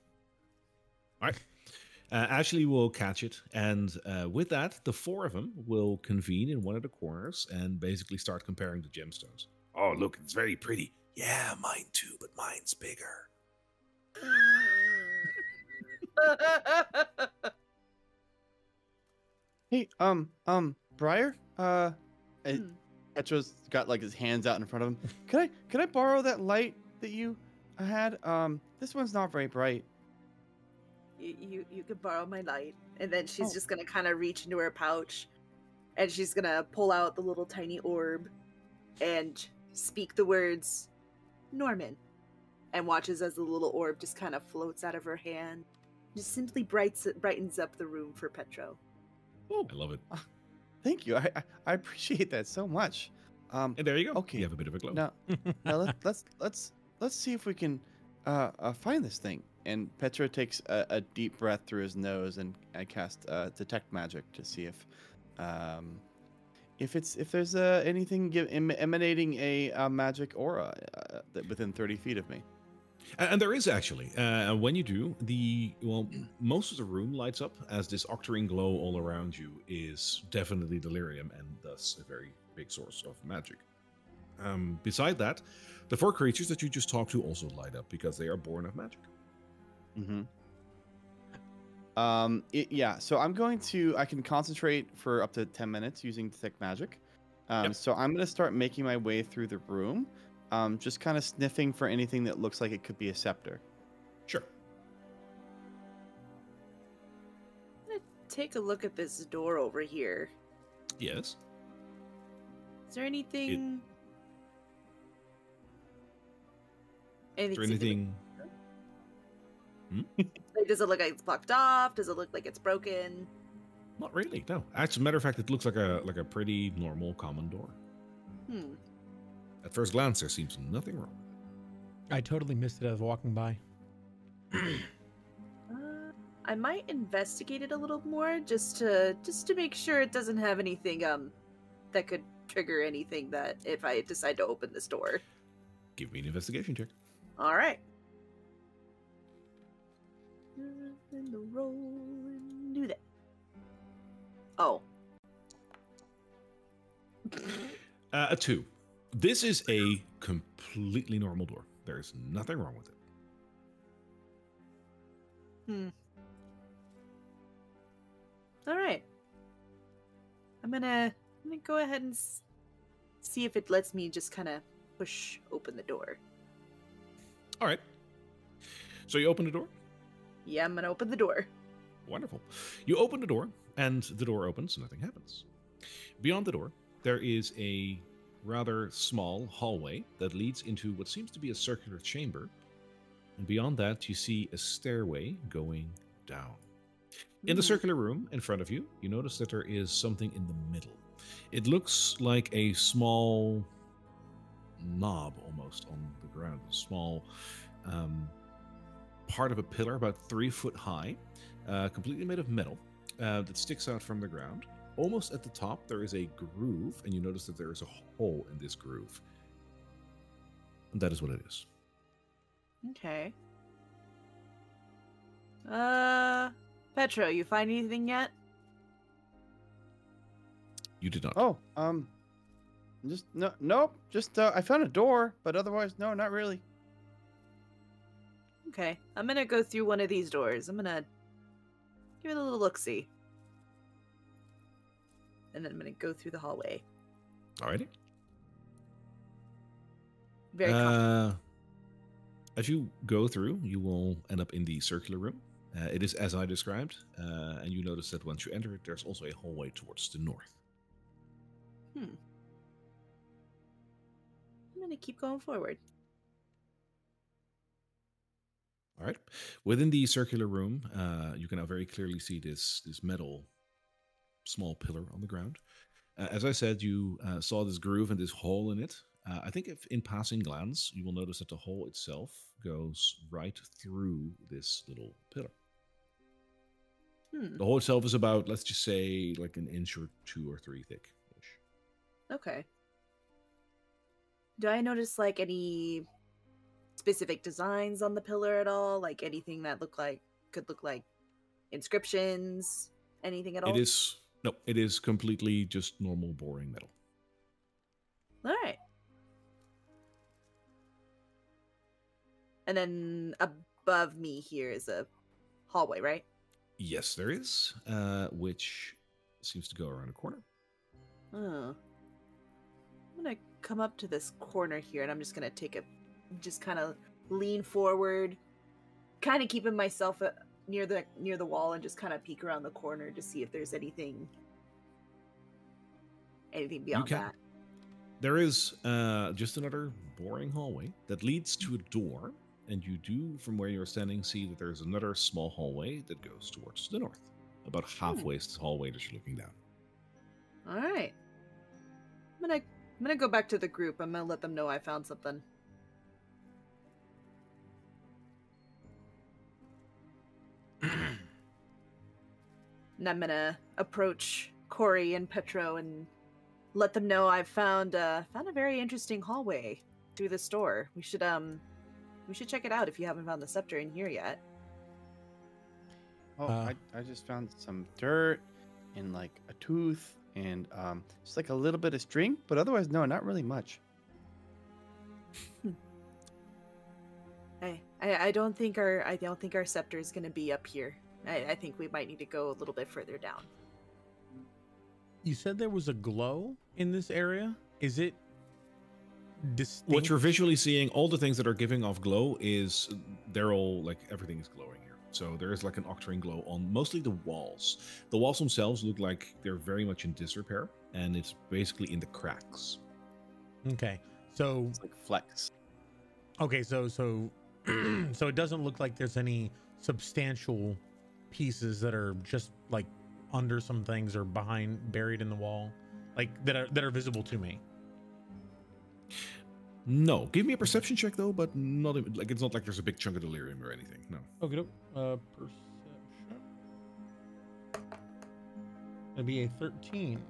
All right. Ashley will catch it, and with that, the 4 of them will convene in one of the corners and basically start comparing the gemstones. Oh, look, it's very pretty. Yeah, mine too, but mine's bigger. Hey, Briar, Petro's got like his hands out in front of him. Can I borrow that light that you had? This one's not very bright. You could borrow my light. And then she's just gonna kind of reach into her pouch, and she's gonna pull out the little tiny orb and speak the words Norman, and watches as the little orb just kind of floats out of her hand, just simply brightens up the room for Petro. Oh, I love it. Thank you. I appreciate that so much. And there you go. Okay, You have a bit of a glow. Now let's see if we can find this thing. And Petro takes a deep breath through his nose, and I cast detect magic to see if there's anything emanating a magic aura within 30 feet of me. And there is actually. When you do, most of the room lights up as this octarine glow all around you is definitely delirium, and thus a very big source of magic. Beside that, the 4 creatures that you just talked to also light up because they are born of magic. Mm-hmm. So I can concentrate for up to 10 minutes using detect magic. So I'm going to start making my way through the room, just kind of sniffing for anything that looks like it could be a scepter. Sure. I'm gonna take a look at this door over here. Yes. Is there anything? Is there anything? Like, does it look like it's blocked off? Does it look like it's broken? Not really. No. As a matter of fact, it looks like a pretty normal common door. At first glance, there seems nothing wrong. I totally missed it as walking by. I might investigate it a little more just to make sure it doesn't have anything that could trigger anything that if I decide to open this door. Give me an investigation check. All right. And the roll and do that. Oh. A 2. This is a completely normal door. There's nothing wrong with it. All right. I'm gonna go ahead and see if it lets me just kind of push open the door. All right. So you open the door? Yeah, I'm gonna open the door. Wonderful. You open the door, and the door opens, nothing happens. Beyond the door, there is a rather small hallway that leads into what seems to be a circular chamber. And beyond that, you see a stairway going down. In the circular room in front of you, you notice that there is something in the middle. It looks like a small knob almost on the ground, a small part of a pillar about 3 foot high, completely made of metal, that sticks out from the ground. Almost at the top, there is a groove, and you notice that there is a hole in this groove. And that is what it is. Okay. Petro, you find anything yet? You did not. Oh, just nope. Just I found a door, but otherwise, no, not really. Okay, I'm gonna go through one of these doors. I'm gonna give it a little look-see. And then I'm gonna go through the hallway. Alrighty. Very confident. As you go through, you will end up in the circular room. It is as I described, and you notice that once you enter it, there's also a hallway towards the north. I'm gonna keep going forward. All right. Within the circular room, you can now very clearly see this metal small pillar on the ground. As I said, you saw this groove and this hole in it. I think if in passing glance, you will notice that the hole itself goes right through this little pillar. The hole itself is about, let's just say, like an inch or 2 or 3 thick-ish. Okay. Do I notice like any specific designs on the pillar at all? Like anything that could look like inscriptions? Anything at all? It is completely just normal boring metal. All right. And then above me here is a hallway, right? Yes, there is, which seems to go around a corner. Oh. I'm gonna come up to this corner here, and I'm just gonna just kind of lean forward, kind of keeping myself near the wall, and just kind of peek around the corner to see if there's anything beyond that. There is just another boring hallway that leads to a door, and you do, from where you're standing, see that there's another small hallway that goes towards the north, about halfway this hallway that you're looking down. All right. I'm gonna go back to the group. I'm gonna let them know I found something. And I'm gonna approach Corey and Petro and let them know I've found a very interesting hallway through this door. We should check it out if you haven't found the scepter in here yet. Oh, I just found some dirt and like a tooth and just like a little bit of string, but otherwise, no, not really much. I don't think our scepter is going to be up here. I think we might need to go a little bit further down. You said there was a glow in this area. Is it distinct? What you're visually seeing, all the things that are giving off glow they're all like everything is glowing here. So there is like an octarine glow on mostly the walls. The walls themselves look like they're very much in disrepair, and it's basically in the cracks. Okay, so It's like flex. okay, so so it doesn't look like there's any substantial pieces that are just like under some things or buried in the wall, like that are visible to me. No, give me a perception check though, but not like it's not like there's a big chunk of delirium or anything. No. Okay, perception. It'd be a 13.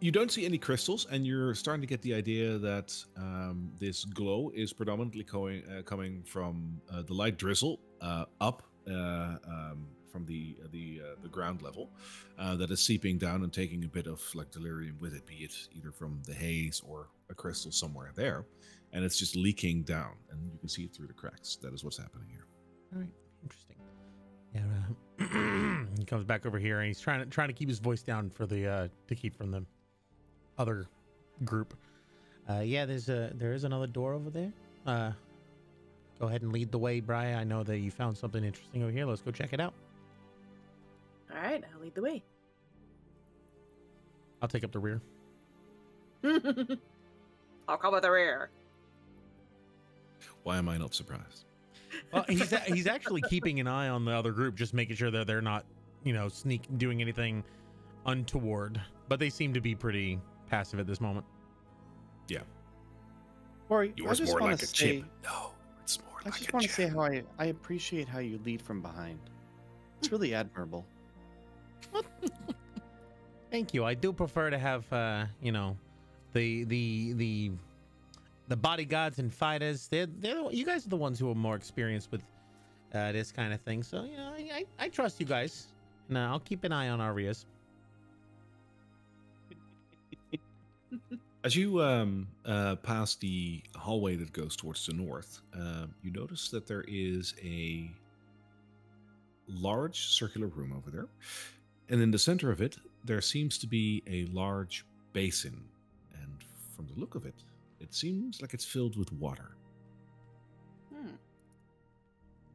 You don't see any crystals, and you're starting to get the idea that this glow is predominantly coming from the light drizzle up from the ground level that is seeping down and taking a bit of like delirium with it, be it either from the haze or a crystal somewhere there, and it's just leaking down, and you can see it through the cracks. That is what's happening here. All right, interesting. Yeah, he comes back over here and he's trying to keep his voice down for the to keep from the other group. Yeah, there is another door over there. Go ahead and lead the way, Brian. I know that you found something interesting over here. Let's go check it out. All right, I'll lead the way. I'll take up the rear. I'll come with the rear. Why am I not surprised? Well, he's actually keeping an eye on the other group, just making sure that they're not, doing anything untoward. But they seem to be pretty passive at this moment. Yeah. Corey, Yours more like a chip. No, it's more like a chip. I just want to say how I appreciate how you lead from behind. It's really admirable. Thank you. I do prefer to have, the bodyguards and fighters. You guys are the ones who are more experienced with this kind of thing. So I trust you guys. And I'll keep an eye on our rears. As you pass the hallway that goes towards the north, you notice that there is a large circular room over there. And in the center of it, there seems to be a large basin. And from the look of it, it seems like it's filled with water.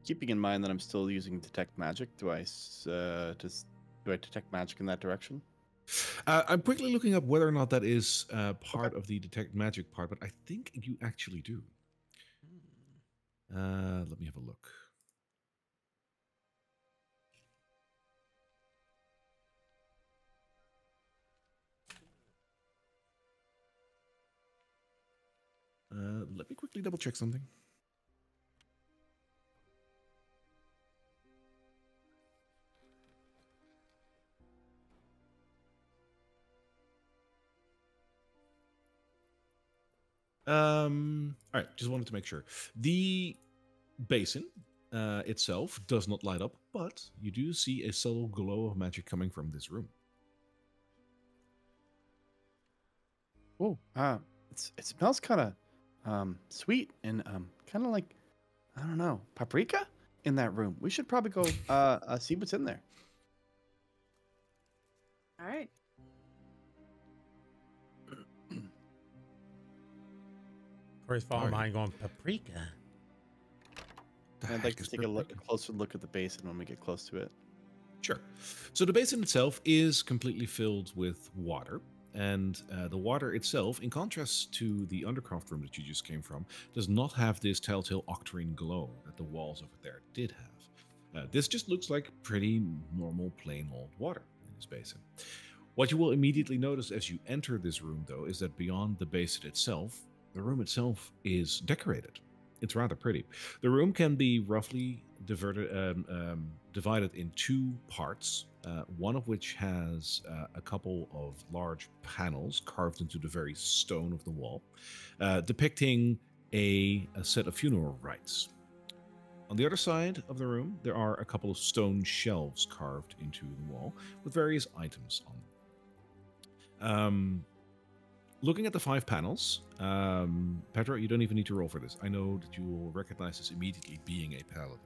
Keeping in mind that I'm still using detect magic, do I detect magic in that direction? I'm quickly looking up whether or not that is part of the detect magic part, but I think you actually do. Let me have a look. Let me quickly double check something. All right, just wanted to make sure. The basin itself does not light up, but you do see a subtle glow of magic coming from this room. Oh, it smells kind of sweet and kind of like, I don't know, paprika in that room. We should probably go see what's in there. All right. Corey's following behind going, paprika? I'd like to take a closer look at the basin when we get close to it. Sure. So the basin itself is completely filled with water. And the water itself, in contrast to the undercroft room that you just came from, does not have this telltale octarine glow that the walls over there did have. This just looks like pretty normal, plain old water in this basin. What you will immediately notice as you enter this room, though, is that beyond the basin itself, the room itself is decorated. It's rather pretty. The room can be roughly divided in two parts, one of which has a couple of large panels carved into the very stone of the wall, depicting a set of funeral rites. On the other side of the room, there are a couple of stone shelves carved into the wall with various items on them. Looking at the 5 panels, Pedro, you don't even need to roll for this. I know that you will recognize this immediately, being a paladin.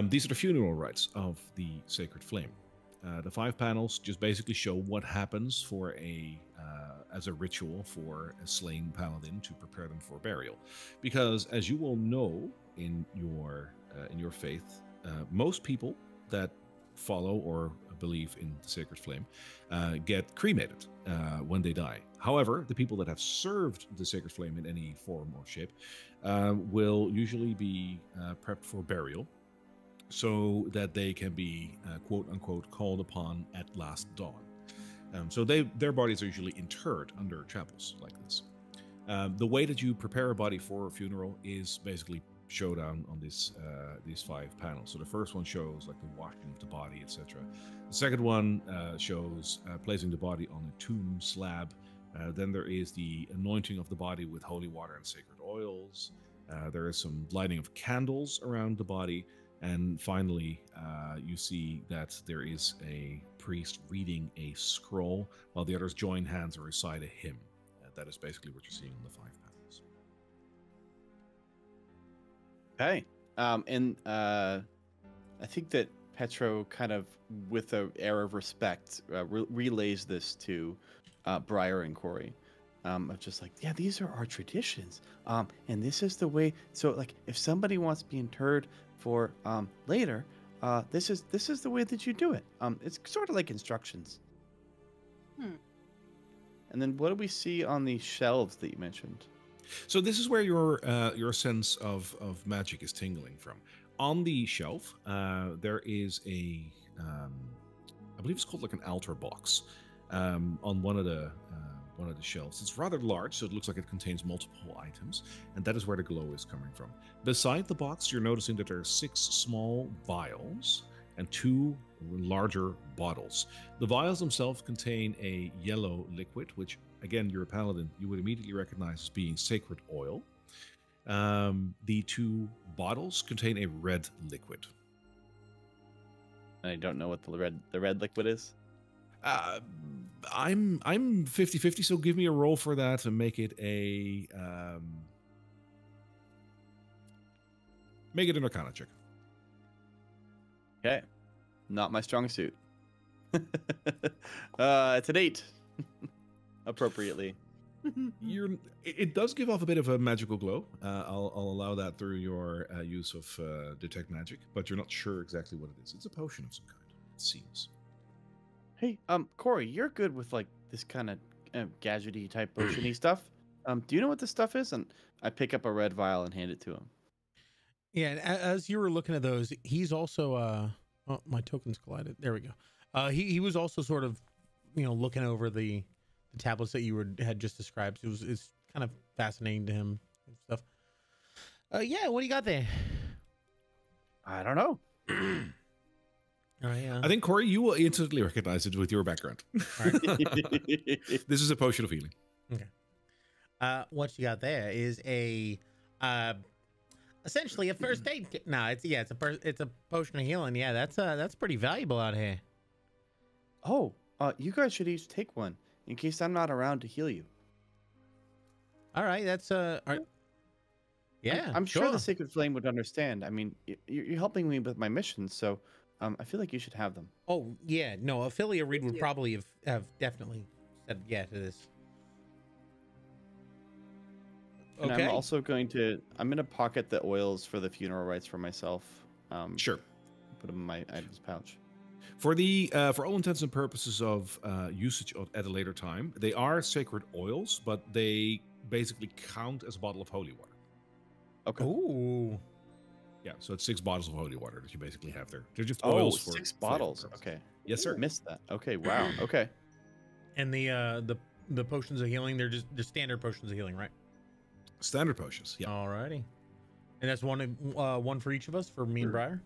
These are the funeral rites of the Sacred Flame. The 5 panels just basically show what happens for as a ritual for a slain paladin to prepare them for burial. Because as you will know in your faith, most people that follow or believe in the Sacred Flame get cremated when they die. However, the people that have served the Sacred Flame in any form or shape will usually be prepped for burial so that they can be quote-unquote called upon at last dawn. So their bodies are usually interred under chapels like this. The way that you prepare a body for a funeral is basically showdown on these 5 panels. So the first one shows like the washing of the body, etc. The second one shows placing the body on a tomb slab. Then there is the anointing of the body with holy water and sacred oils. There is some lighting of candles around the body. And finally, you see that there is a priest reading a scroll while the others join hands and recite a hymn. That is basically what you're seeing on the 5 panels. Okay. And I think that Petro kind of, with an air of respect, relays this to Briar and Corey. Of just like, yeah, these are our traditions. And this is the way. So, like, if somebody wants to be interred for later, this is the way that you do it. It's sort of like instructions. And then what do we see on the shelves that you mentioned? So this is where your sense of magic is tingling from. On the shelf, there is a, I believe it's called like an altar box, on one of the shelves. It's rather large, so it looks like it contains multiple items, and that is where the glow is coming from. Beside the box, you're noticing that there are 6 small vials and 2 larger bottles. The vials themselves contain a yellow liquid, which, again, you're a paladin, you would immediately recognize as being sacred oil. The 2 bottles contain a red liquid. I don't know what the red liquid is. I'm 50-50, so give me a roll for that and make it a make it an Arcana check. Okay, not my strong suit. It's an 8, appropriately. It does give off a bit of a magical glow. I'll allow that through your use of detect magic, but you're not sure exactly what it is. It's a potion of some kind, it seems. Hey, Corey, you're good with like this kind of gadgety type potiony stuff. Do you know what this stuff is? And I pick up a red vial and hand it to him. Yeah, and as you were looking at those, he's also oh, my tokens collided. There we go. He was also sort of, looking over the tablets that you had just described. It's kind of fascinating to him and stuff. Yeah, what do you got there? I don't know. I think, Corey, you will instantly recognize it with your background. All right. This is a potion of healing. Okay. What you got there is a essentially a first aid kit. No, it's a potion of healing. Yeah, that's pretty valuable out here. Oh, you guys should each take one in case I'm not around to heal you. All right, that's yeah. I'm sure the Sacred Flame would understand. I mean, you're helping me with my mission, so I feel like you should have them. Oh yeah, no, Ophelia Reed would probably have definitely said yeah to this. And Okay. I'm also going to pocket the oils for the funeral rites for myself. Sure. Put them in my items pouch. For all intents and purposes of usage at a later time, they are sacred oils, but they basically count as a bottle of holy water. Okay. Ooh. Yeah, so it's 6 bottles of holy water that you basically have there. They're just oils for 6 bottles. flavor. Okay. Yes, sir. Missed that. Okay. Wow. Okay. And the potions of healing, they're just standard potions of healing, right? Standard potions. Yeah. Alrighty. And that's one for each of us, for me and Briar.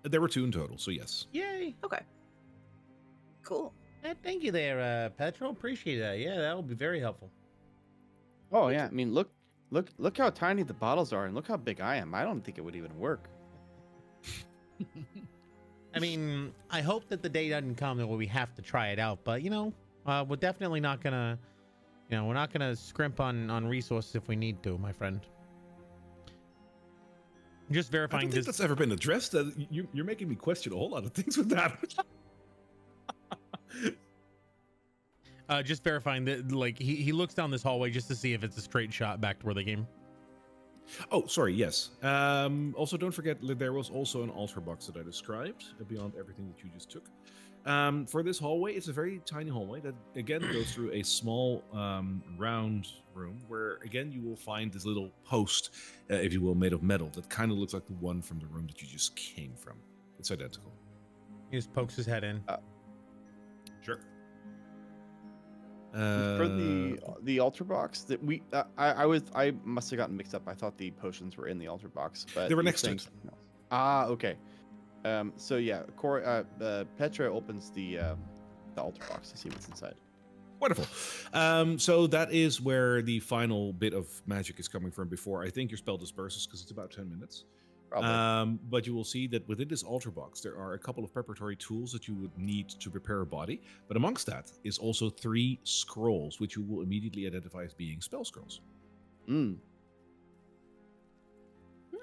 There were 2 in total, so yes. Yay. Okay. Cool. Thank you there, Petro. Appreciate that. Yeah, that'll be very helpful. Oh yeah. I mean, look how tiny the bottles are, and look how big I am. I don't think it would even work. I mean, I hope that the day doesn't come that we have to try it out, but we're definitely not gonna, we're not gonna scrimp on resources if we need to, my friend. Just I verifying don't think that's ever been addressed. You're making me question a whole lot of things with that. Just verifying that, like, he looks down this hallway just to see if it's a straight shot back to where they came. Oh, sorry, yes. Also, don't forget, there was also an altar box that I described beyond everything that you just took. For this hallway, it's a very tiny hallway that, again, goes through a small round room where, again, you will find this little post, if you will, made of metal that kind of looks like the one from the room that you just came from. It's identical. He just pokes his head in. Sure. For the altar box that we, I must have gotten mixed up. I thought the potions were in the altar box, but They were you're next to saying it. something else. Ah, okay. So yeah, Petra opens the altar box to see what's inside. Wonderful. So that is where the final bit of magic is coming from before I think your spell disperses, because it's about 10 minutes. Probably. But you will see that within this altar box, there are a couple of preparatory tools that you would need to prepare a body. But amongst that is also 3 scrolls, which you will immediately identify as being spell scrolls.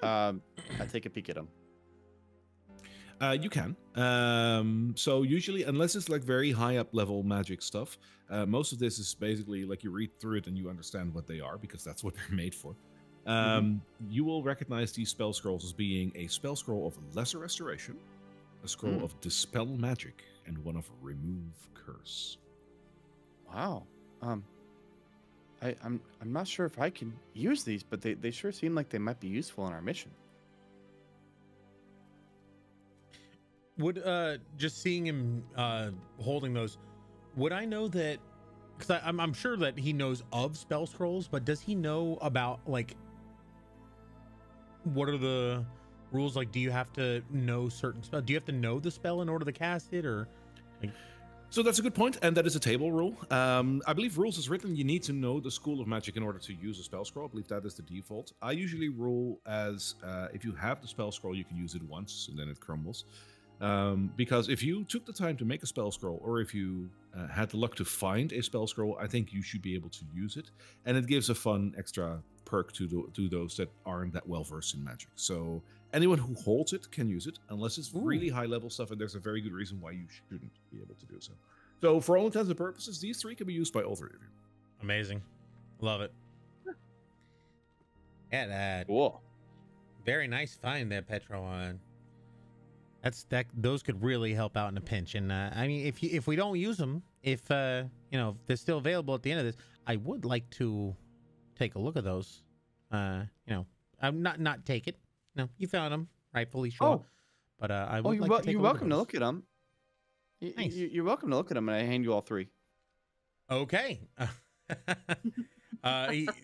I take a peek at them. You can. So usually, unless it's like very high up level magic stuff, most of this is basically like you read through it and you understand what they are, because that's what they're made for. You will recognize these spell scrolls as being a spell scroll of lesser restoration, a scroll of Dispel Magic, and one of Remove Curse. Wow. I'm not sure if I can use these, but they sure seem like they might be useful in our mission. Would just seeing him holding those, would I know that? Because I'm sure that he knows of spell scrolls, but does he know about like what are the rules? Like, do you have to know certain spell? Do you have to know the spell in order to cast it, or like? So that's a good point, and that is a table rule. I believe rules is written, you need to know the school of magic in order to use a spell scroll. I believe that is the default. I usually rule as if you have the spell scroll, you can use it once, and then it crumbles. Because if you took the time to make a spell scroll, or if you had the luck to find a spell scroll, I think you should be able to use it, and it gives a fun extra perk to those that aren't that well versed in magic. So anyone who holds it can use it, unless it's really high level stuff, and there's a very good reason why you shouldn't be able to do so. So for all intents and purposes, these three can be used by all three of you. Amazing, love it. Yeah, Cool. very nice find there, Petro. Those could really help out in a pinch. And I mean, if we don't use them, if they're still available at the end of this, I would like to take a look at those. I'm not take it. No, you found them, rightfully sure. Oh. But I would like to take you're a welcome to those. look at them. Nice. You're welcome to look at them, and I hand you all three. Okay. I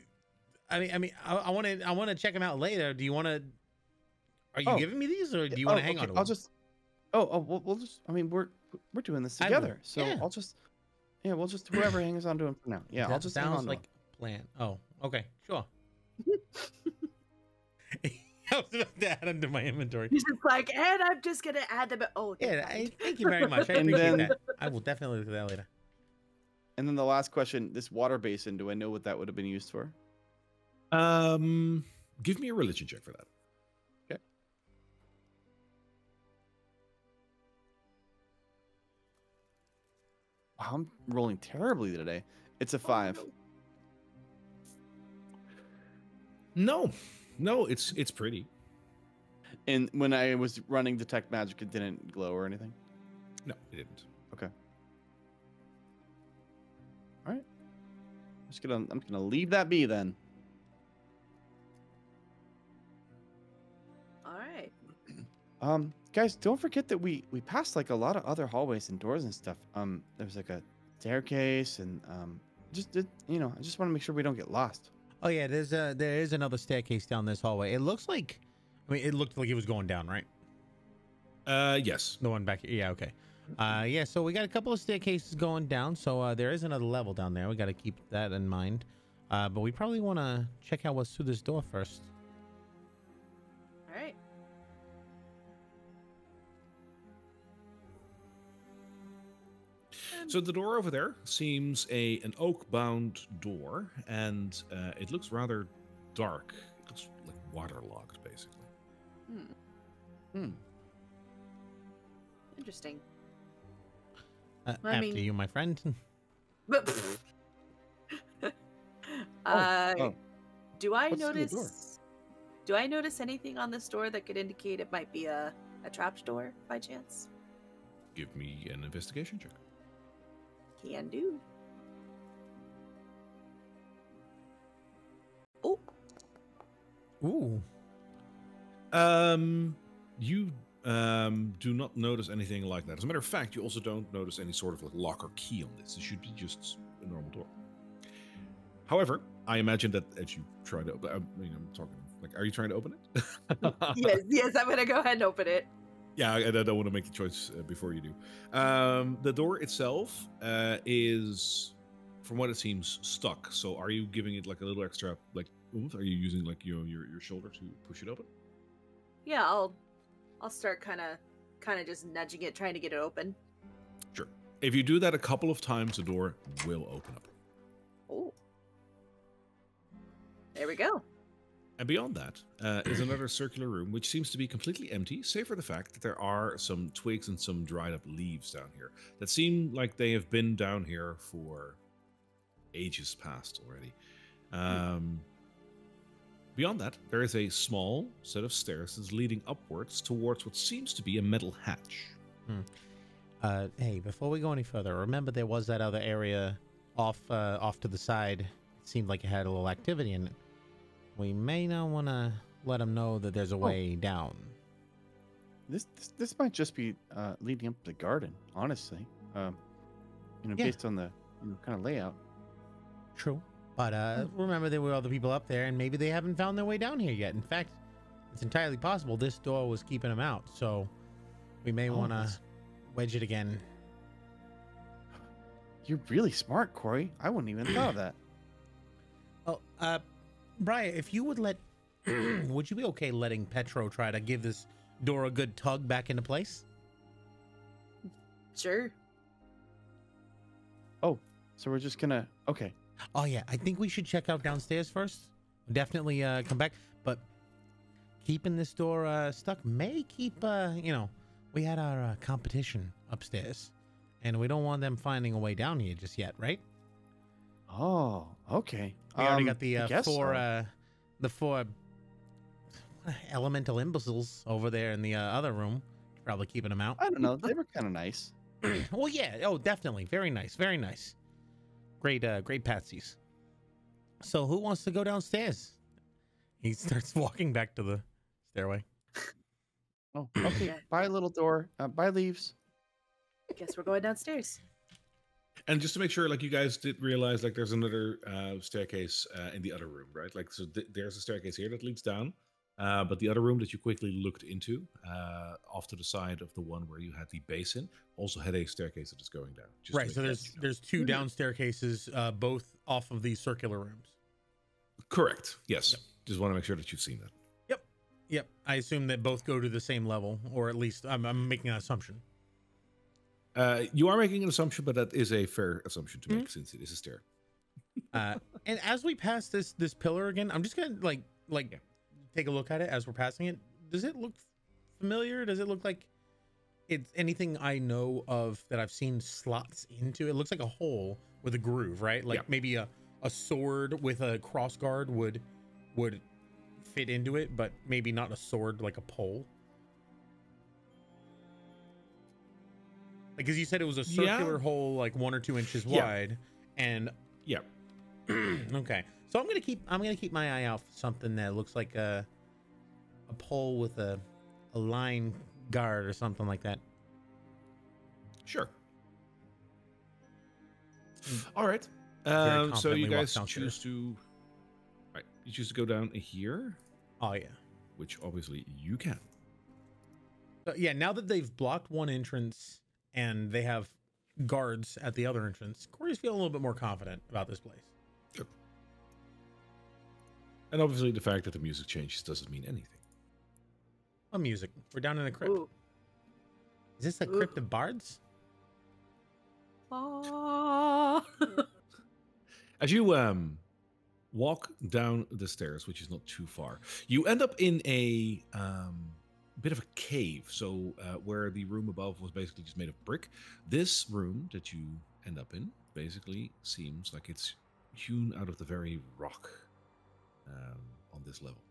want to check them out later. Do you want to? Are you giving me these, or do you want to hang on to them? I'll just. We'll just. I mean, we're doing this together, so yeah. I'll just. Yeah, we'll just whoever hangs on to them for now. Yeah, I'll just hang sounds on to like a plan. Oh, okay, sure. I was about to add them to my inventory. He's just like, and I'm just gonna add them. Oh, Yeah, thank you very much. I And appreciate then- that. I will definitely look at that later. And then the last question: this water basin. Do I know what that would have been used for? Give me a religion check for that. Wow, I'm rolling terribly today. It's a 5. No, it's pretty. And when I was running detect magic, it didn't glow or anything. No, it didn't. Okay. All right. I'm just gonna leave that be then. all right. Guys, don't forget that we passed like a lot of other hallways and doors and stuff. There's like a staircase and I just want to make sure we don't get lost. Oh yeah, there is another staircase down this hallway. It looks like, it looked like it was going down, right? Yes. The one back here. Yeah, okay. Yeah, so we got a couple of staircases going down. So there is another level down there. We got to keep that in mind. But we probably want to check out what's through this door first. All right. So the door over there seems an oak-bound door, and it looks rather dark. It looks like waterlogged, basically. Interesting. After you, my friend. But do I What's through the door? notice? Do I notice anything on this door that could indicate it might be a trapped door by chance? Give me an investigation check. Can do. Oh, Ooh. You do not notice anything like that. As a matter of fact, you also don't notice any sort of like lock or key on this. It should be just a normal door. However, I imagine that as you try to, I'm talking like, are you trying to open it? yes, I'm gonna go ahead and open it. Yeah, I don't want to make the choice before you do. The door itself is, from what it seems, stuck. So, are you giving it like a little extra, like, oomph? Are you using like your shoulder to push it open? Yeah, I'll start kind of just nudging it, trying to get it open. Sure. If you do that a couple of times, the door will open up. Oh, there we go. And beyond that is another circular room, which seems to be completely empty, save for the fact that there are some twigs and some dried up leaves down here that seem like they have been down here for ages past already. Beyond that, there is a small set of stairs that's leading upwards towards what seems to be a metal hatch. Hey, before we go any further, remember there was that other area off to the side. It seemed like it had a little activity in it. We may not want to let them know that there's a way down. This might just be leading up to the garden, honestly. Based on the kind of layout. True. But remember there were other people up there, and maybe they haven't found their way down here yet. In fact, it's entirely possible this door was keeping them out, so we may want to wedge it again. You're really smart, Corey. I wouldn't even thought of that. Well, Brian, if you would would you be okay letting Petro try to give this door a good tug back into place? Sure. Oh, so we're just gonna... Okay. Oh, yeah. I think we should check out downstairs first. Definitely come back. But keeping this door stuck may keep, we had our competition upstairs. And we don't want them finding a way down here just yet, right? Oh, okay. We already got the four elemental imbeciles over there in the other room. Probably keeping them out. I don't know. They were kind of nice. Well, yeah. Oh, definitely. Very nice. Very nice. Great patsies. So who wants to go downstairs? He starts walking back to the stairway. Oh, okay. Bye, little door. Bye, leaves. Guess we're going downstairs. And just to make sure, like, you guys did realize, like, there's another staircase in the other room, right? Like, so there's a staircase here that leads down. But the other room that you quickly looked into, off to the side of the one where you had the basin, also had a staircase that is going down. Right, so there's two down staircases, both off of these circular rooms. Correct. Yes. Yep. Just want to make sure that you've seen that. Yep. I assume that both go to the same level, or at least I'm making an assumption. You are making an assumption, but that is a fair assumption to make since it is a stair. And as we pass this pillar again, I'm just gonna take a look at it as we're passing it. Does it look familiar? Does it look like it's anything I know of that I've seen slots into? It looks like a hole with a groove, right? Like maybe a sword with a cross guard would fit into it, but maybe not a sword like a pole. Like, as you said, it was a circular hole, like 1 or 2 inches wide, and okay. So I'm gonna keep my eye out for something that looks like a pole with a line guard or something like that. Sure. All right. So you guys choose to go down here. Oh yeah. Which obviously you can. Yeah. Now that they've blocked one entrance and they have guards at the other entrance, Corey's feeling a little bit more confident about this place. Yep. And obviously the fact that the music changes doesn't mean anything. What music? We're down in a crypt. Ooh. Is this a crypt of bards? As you walk down the stairs, which is not too far, you end up in a bit of a cave. So where the room above was basically just made of brick, this room that you end up in basically seems like it's hewn out of the very rock on this level.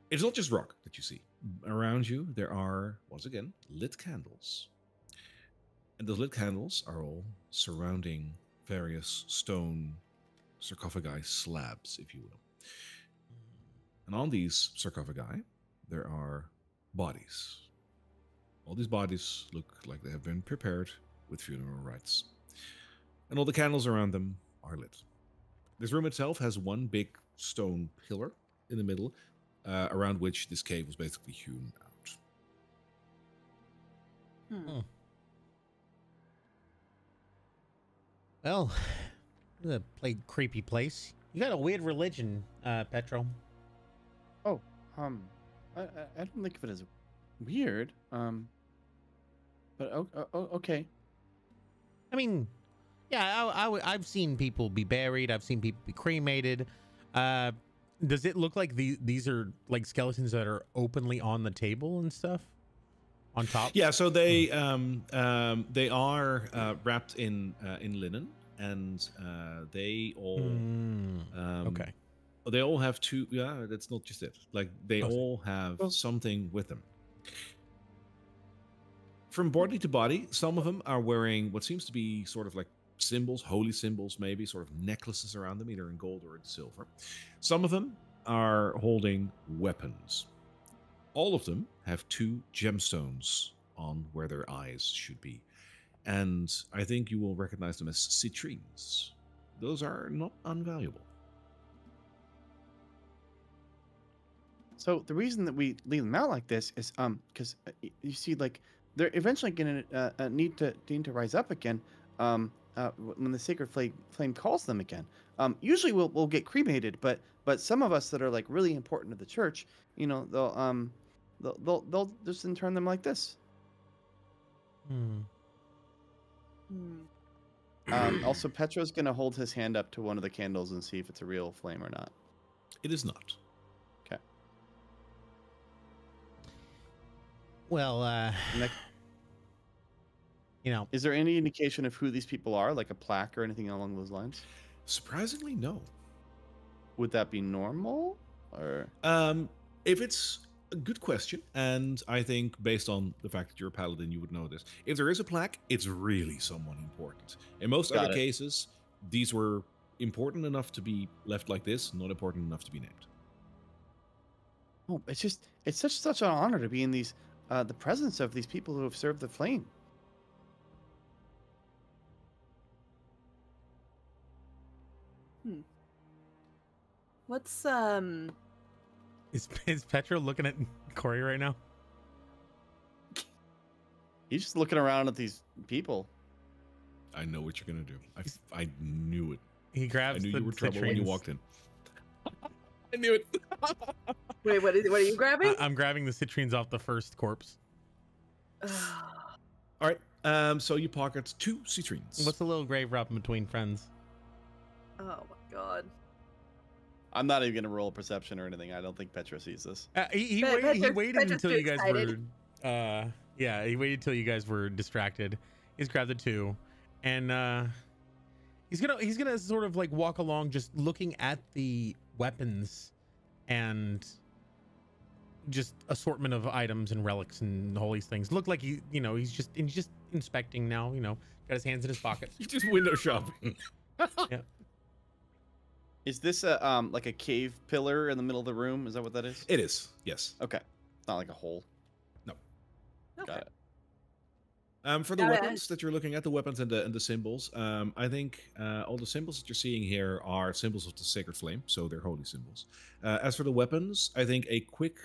It's not just rock that you see. Around you, there are, once again, lit candles. And those lit candles are all surrounding various stone sarcophagi slabs, if you will. And on these sarcophagi, there are bodies. All these bodies look like they have been prepared with funeral rites. And all the candles around them are lit. This room itself has one big stone pillar in the middle, around which this cave was basically hewn out. Well, this is a creepy place. You got a weird religion, Petro. Oh, I don't think of it as weird. But okay. I mean, yeah, I've seen people be buried. I've seen people be cremated. Does it look like these are like skeletons that are openly on the table and stuff on top? Yeah, so they are wrapped in linen, and they all okay. They all have two. Yeah, that's not just it. Like they Oh, all have Oh. something with them. From body to body, some of them are wearing what seems to be sort of like symbols, holy symbols, maybe sort of necklaces around them, either in gold or in silver. Some of them are holding weapons. All of them have 2 gemstones on where their eyes should be. And I think you will recognize them as citrines. Those are not unvaluable. So the reason that we leave them out like this is because you see, like, they're eventually going to need to rise up again when the sacred flame calls them again. Usually we'll get cremated, but some of us that are like really important to the church, you know, they'll just intern them like this. Hmm. Also, Petro's going to hold his hand up to one of the candles and see if it's a real flame or not. It is not. Okay. Well, Next, you know, is there any indication of who these people are, like a plaque or anything along those lines? Surprisingly, no. Would that be normal, or? If it's a good question, and I think based on the fact that you're a paladin, you would know this. If there is a plaque, it's really someone important. In most Got other it. cases, these were important enough to be left like this, not important enough to be named. Oh, it's such an honor to be in these the presence of these people who have served the flame. What's is Petro looking at Corey right now? He's just looking around at these people. I know what you're gonna do. I knew it. He I grabs knew the you were trouble when you citrines. walked in. I knew it. wait, what are you grabbing? I'm grabbing the citrines off the first corpse. All right. So you pocket 2 citrines. What's a little grave robber between friends? Oh my god. I'm not even gonna roll a perception or anything. I don't think Petro sees this. He Petro's waited until too you guys excited. were he waited till you guys were distracted. He's grabbed the 2, and he's gonna sort of like walk along, just looking at the weapons and just assortment of items and relics and all these things. Look like he's just inspecting now. Got his hands in his pockets. You're just window shopping. Yeah. Is this like a cave pillar in the middle of the room? Is that what that is? It is. Yes. Okay, it's not like a hole. Okay. Got it. For the Got it. weapons that you're looking at, the weapons and the symbols, I think all the symbols that you're seeing here are symbols of the sacred flame, so they're holy symbols. As for the weapons, I think a quick,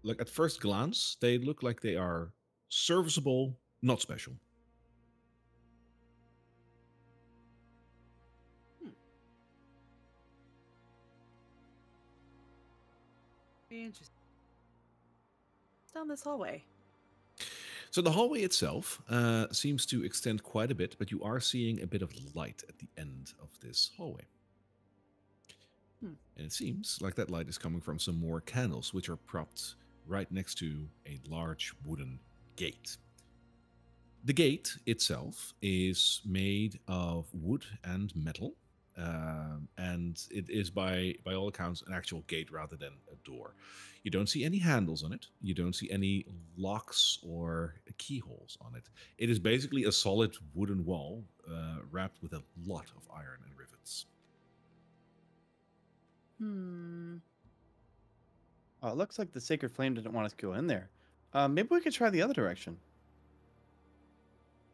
like at first glance, they look like they are serviceable, not special. Be interesting. Down this hallway. So the hallway itself seems to extend quite a bit, but you are seeing a bit of light at the end of this hallway. And it seems like that light is coming from some more candles, which are propped right next to a large wooden gate. The gate itself is made of wood and metal, and it is by all accounts an actual gate rather than a door. You don't see any handles on it. You don't see any locks or keyholes on it. It is basically a solid wooden wall wrapped with a lot of iron and rivets. It looks like the sacred flame didn't want us to go in there. Maybe we could try the other direction.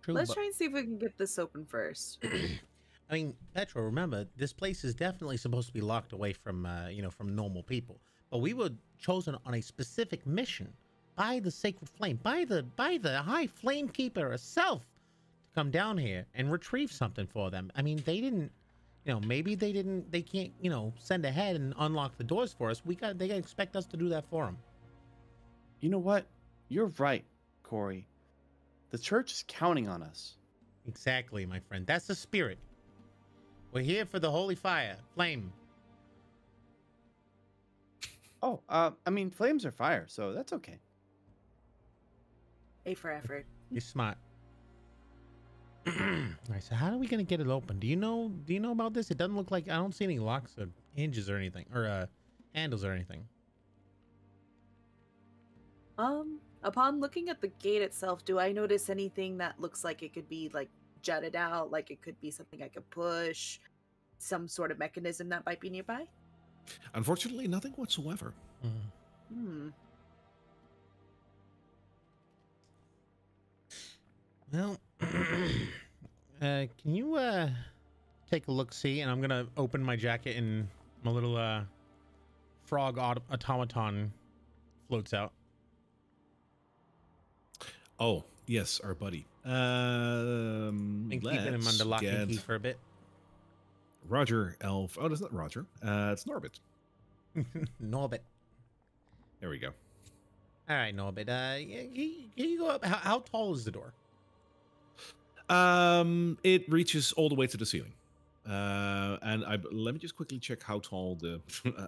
True, Let's but- try and see if we can get this open first. I mean, Petro, remember, this place is definitely supposed to be locked away from, from normal people. But we were chosen on a specific mission by the Sacred Flame, by the High Flame Keeper herself, to come down here and retrieve something for them. I mean, they didn't, maybe they can't, send ahead and unlock the doors for us. They expect us to do that for them. You know what? You're right, Corey. The church is counting on us. Exactly, my friend. That's the spirit. We're here for the holy fire, flame. Oh, I mean, flames are fire, so that's okay. A for effort. You're smart. Alright, so how are we gonna get it open? Do you know about this? It doesn't look like, I don't see any locks or hinges or anything, or handles or anything. Upon looking at the gate itself, do I notice anything that looks like it could be like jutted out, like it could be something I could push, some sort of mechanism that might be nearby? Unfortunately, nothing whatsoever. Well, can you take a look, see? And I'm gonna open my jacket, and my little frog automaton floats out. Oh, yes, our buddy. Been keeping him under lock and key for a bit. Roger Elf. Oh, it's not Roger. It's Norbit. Norbit. There we go. All right, Norbit. You go up. How tall is the door? It reaches all the way to the ceiling. And let me just quickly check how tall the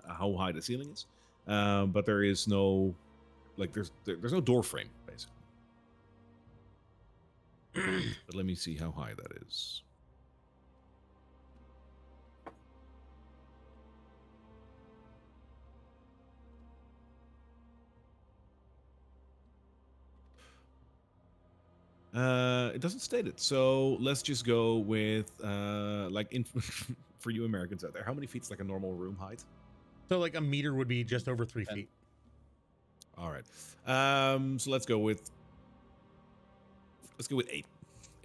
how high the ceiling is. But there is no, like, there's no door frame basically. But let me see how high that is. It doesn't state it, so let's just go with like for you Americans out there, how many feet's like a normal room height? So like a meter would be just over 3 feet. All right. So let's go with 8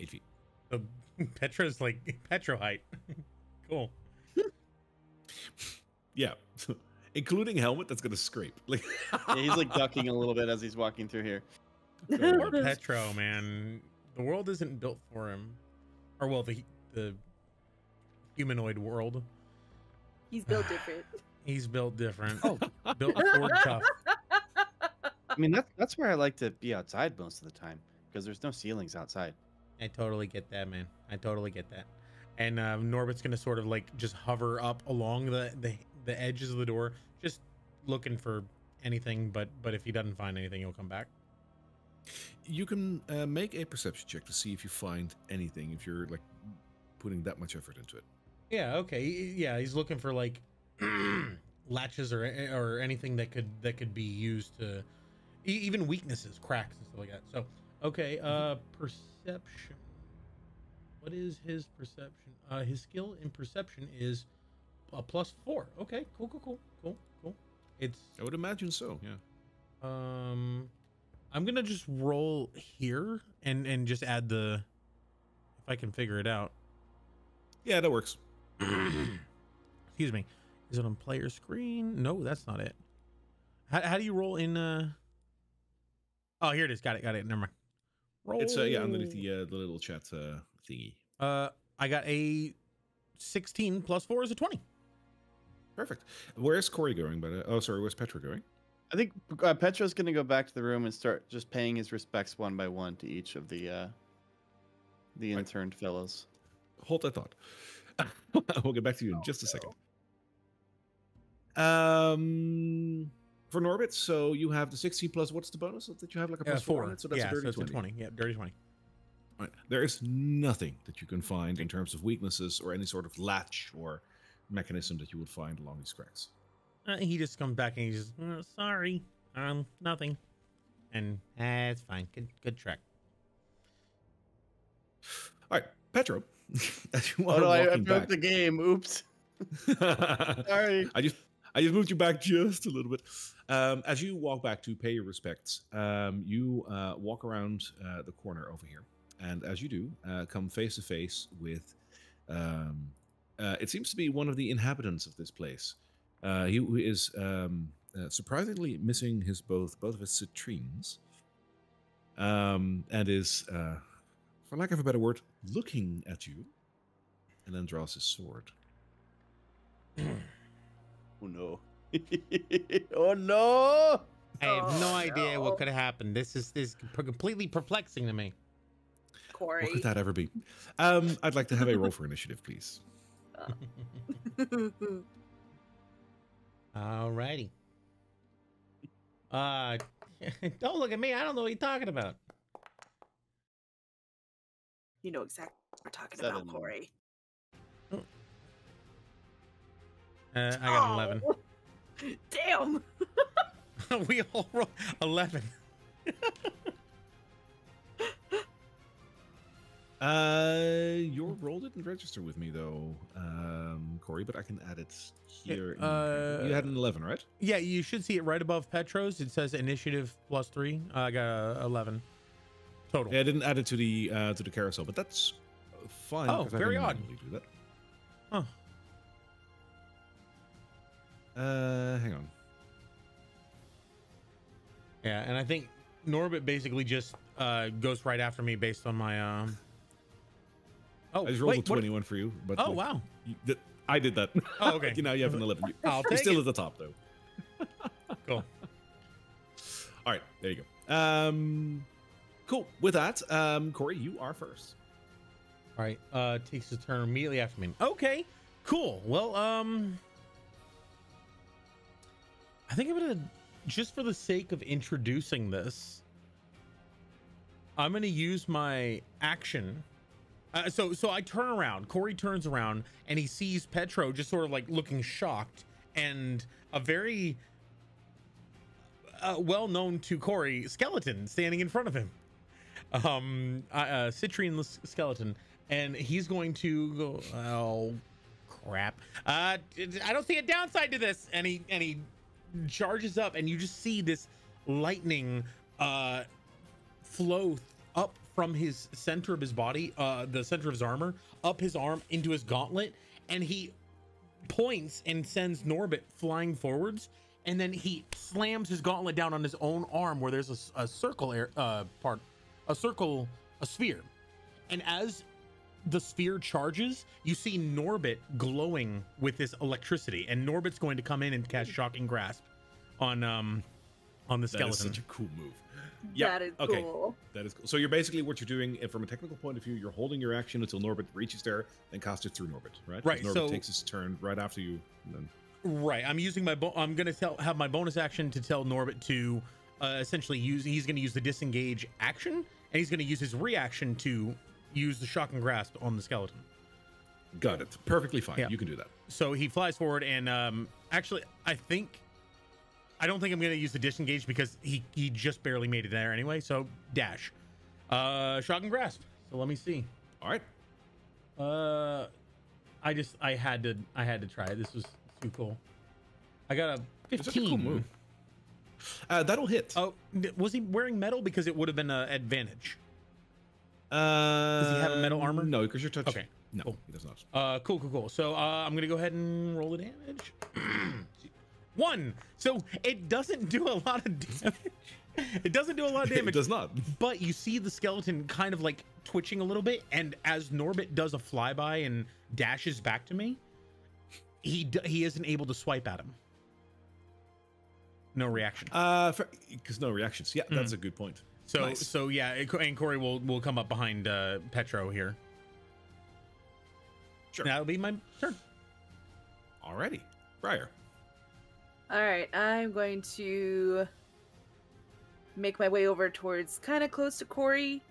feet. So Petra's like Petro height. Cool. Yeah. Including helmet, that's gonna scrape. Like Yeah, he's like ducking a little bit as he's walking through here. Poor Petro, man. The world isn't built for him. Or well, the humanoid world. He's built different. He's built different. Oh. Built Ford tough. I mean, that's where I like to be outside most of the time because there's no ceilings outside. I totally get that, man. I totally get that. And Norbit's gonna sort of like just hover up along the edges of the door, just looking for anything. But if he doesn't find anything, he'll come back. you can make a perception check to see if you find anything, if you're like putting that much effort into it. Yeah. Okay. Yeah, he's looking for like latches or anything that could be used to even weaknesses, cracks and stuff like that. So okay. Perception. What is his perception? His skill in perception is a +4. Okay, cool. It's. I would imagine so. Yeah. I'm gonna just roll here and just add the, if I can figure it out. Yeah, that works. Excuse me. Is it on player screen? No, that's not it. How do you roll in? Oh, here it is. Got it. Never mind. Roll. It's yeah, underneath the little chat thingy. I got a 16 +4 is a 20. Perfect. Where's Corey going? Where's Petra going? I think Petra's going to go back to the room and start just paying his respects one by one to each of the interned fellows. Hold that thought. We'll get back to you in just a second. For Norbit, so you have the 16 plus. What's the bonus that you have? Like a +4 on it, so that's a dirty 20. 20. Yeah, dirty 20. Right. There is nothing that you can find in terms of weaknesses or any sort of latch or mechanism that you would find along these cracks. He just comes back and he's just, sorry, nothing, and it's fine. Good track. All right, Petro. I broke the game. Oops. Sorry. I just moved you back just a little bit. As you walk back to pay your respects, you walk around the corner over here, and as you do, come face to face with. It seems to be one of the inhabitants of this place. He is surprisingly missing both of his citrines, and is, for lack of a better word, looking at you, and then draws his sword. Oh no! Oh no! I have no idea what could have happened. This is completely perplexing to me. Corey. What could that ever be? I'd like to have a roll for initiative, please. Alrighty. Don't look at me. I don't know what you're talking about. You know exactly We're talking 7. about Corey. I got an 11. Oh, damn. We all roll 11. Your roll didn't register with me though, Corey, but I can add it here. You had an 11, right? Yeah, you should see it right above Petro's. It says initiative +3. I got 11 total. Yeah, I didn't add it to the carousel, but that's fine. Oh, 'cause I very can odd. manually do that. Huh. Hang on. Yeah, and I think Norbit basically just goes right after me based on my Oh, I just rolled wait, a 21 for you, but Oh, wow. I did that. Oh, okay. Now you have an 11. I'll You're take still it. at the top though. Cool. All right, there you go. Cool. With that, Corey, you are first. All right, takes his turn immediately after me. Okay, cool. Well, I think I'm gonna, just for the sake of introducing this, I'm gonna use my action. So I turn around. Corey turns around and he sees Petro just sort of like looking shocked, and a very well-known to Corey skeleton standing in front of him. Citrine skeleton, and he's going to go, oh crap, I don't see a downside to this, and he charges up, and you just see this lightning flow up from his center of his body, the center of his armor, up his arm into his gauntlet, and he points and sends Norbit flying forwards, and then he slams his gauntlet down on his own arm where there's a sphere. And as the sphere charges, you see Norbit glowing with this electricity, and Norbit's going to come in and cast Shocking Grasp on the skeleton. That is such a cool move. Yeah. That is okay. cool. That is cool. So you're basically, what you're doing, and from a technical point of view, you're holding your action until Norbit reaches there, then cast it through Norbit, right? Right, Norbit so- takes his turn right after you. And then Right. I'm using my I'm going to have my bonus action to tell Norbit to essentially he's going to use the disengage action, and he's going to use his reaction to use the Shocking Grasp on the skeleton. got it. Perfectly fine. Yeah. You can do that. So he flies forward, and actually, I don't think I'm going to use the disengage because he just barely made it there anyway. So dash, Shocking Grasp. So let me see. All right. I had to try it. This was too cool. I got a 15. It's such a cool move. That'll hit. Oh, was he wearing metal? Because it would have been an advantage. Does he have a metal armor? No, because you're touching. Okay. No, Cool. he does not. Cool. So I'm gonna go ahead and roll the damage. 1. So it doesn't do a lot of damage. It doesn't do a lot of damage. It does not. But you see the skeleton kind of like twitching a little bit, and as Norbit does a flyby and dashes back to me, he isn't able to swipe at him. No reaction. Because no reactions. Yeah, that's a good point. So Nice. so yeah, and Corey will come up behind Petro here. Sure. That'll be my turn. Alrighty. Briar. All right, I'm going to make my way over towards kind of close to Corey,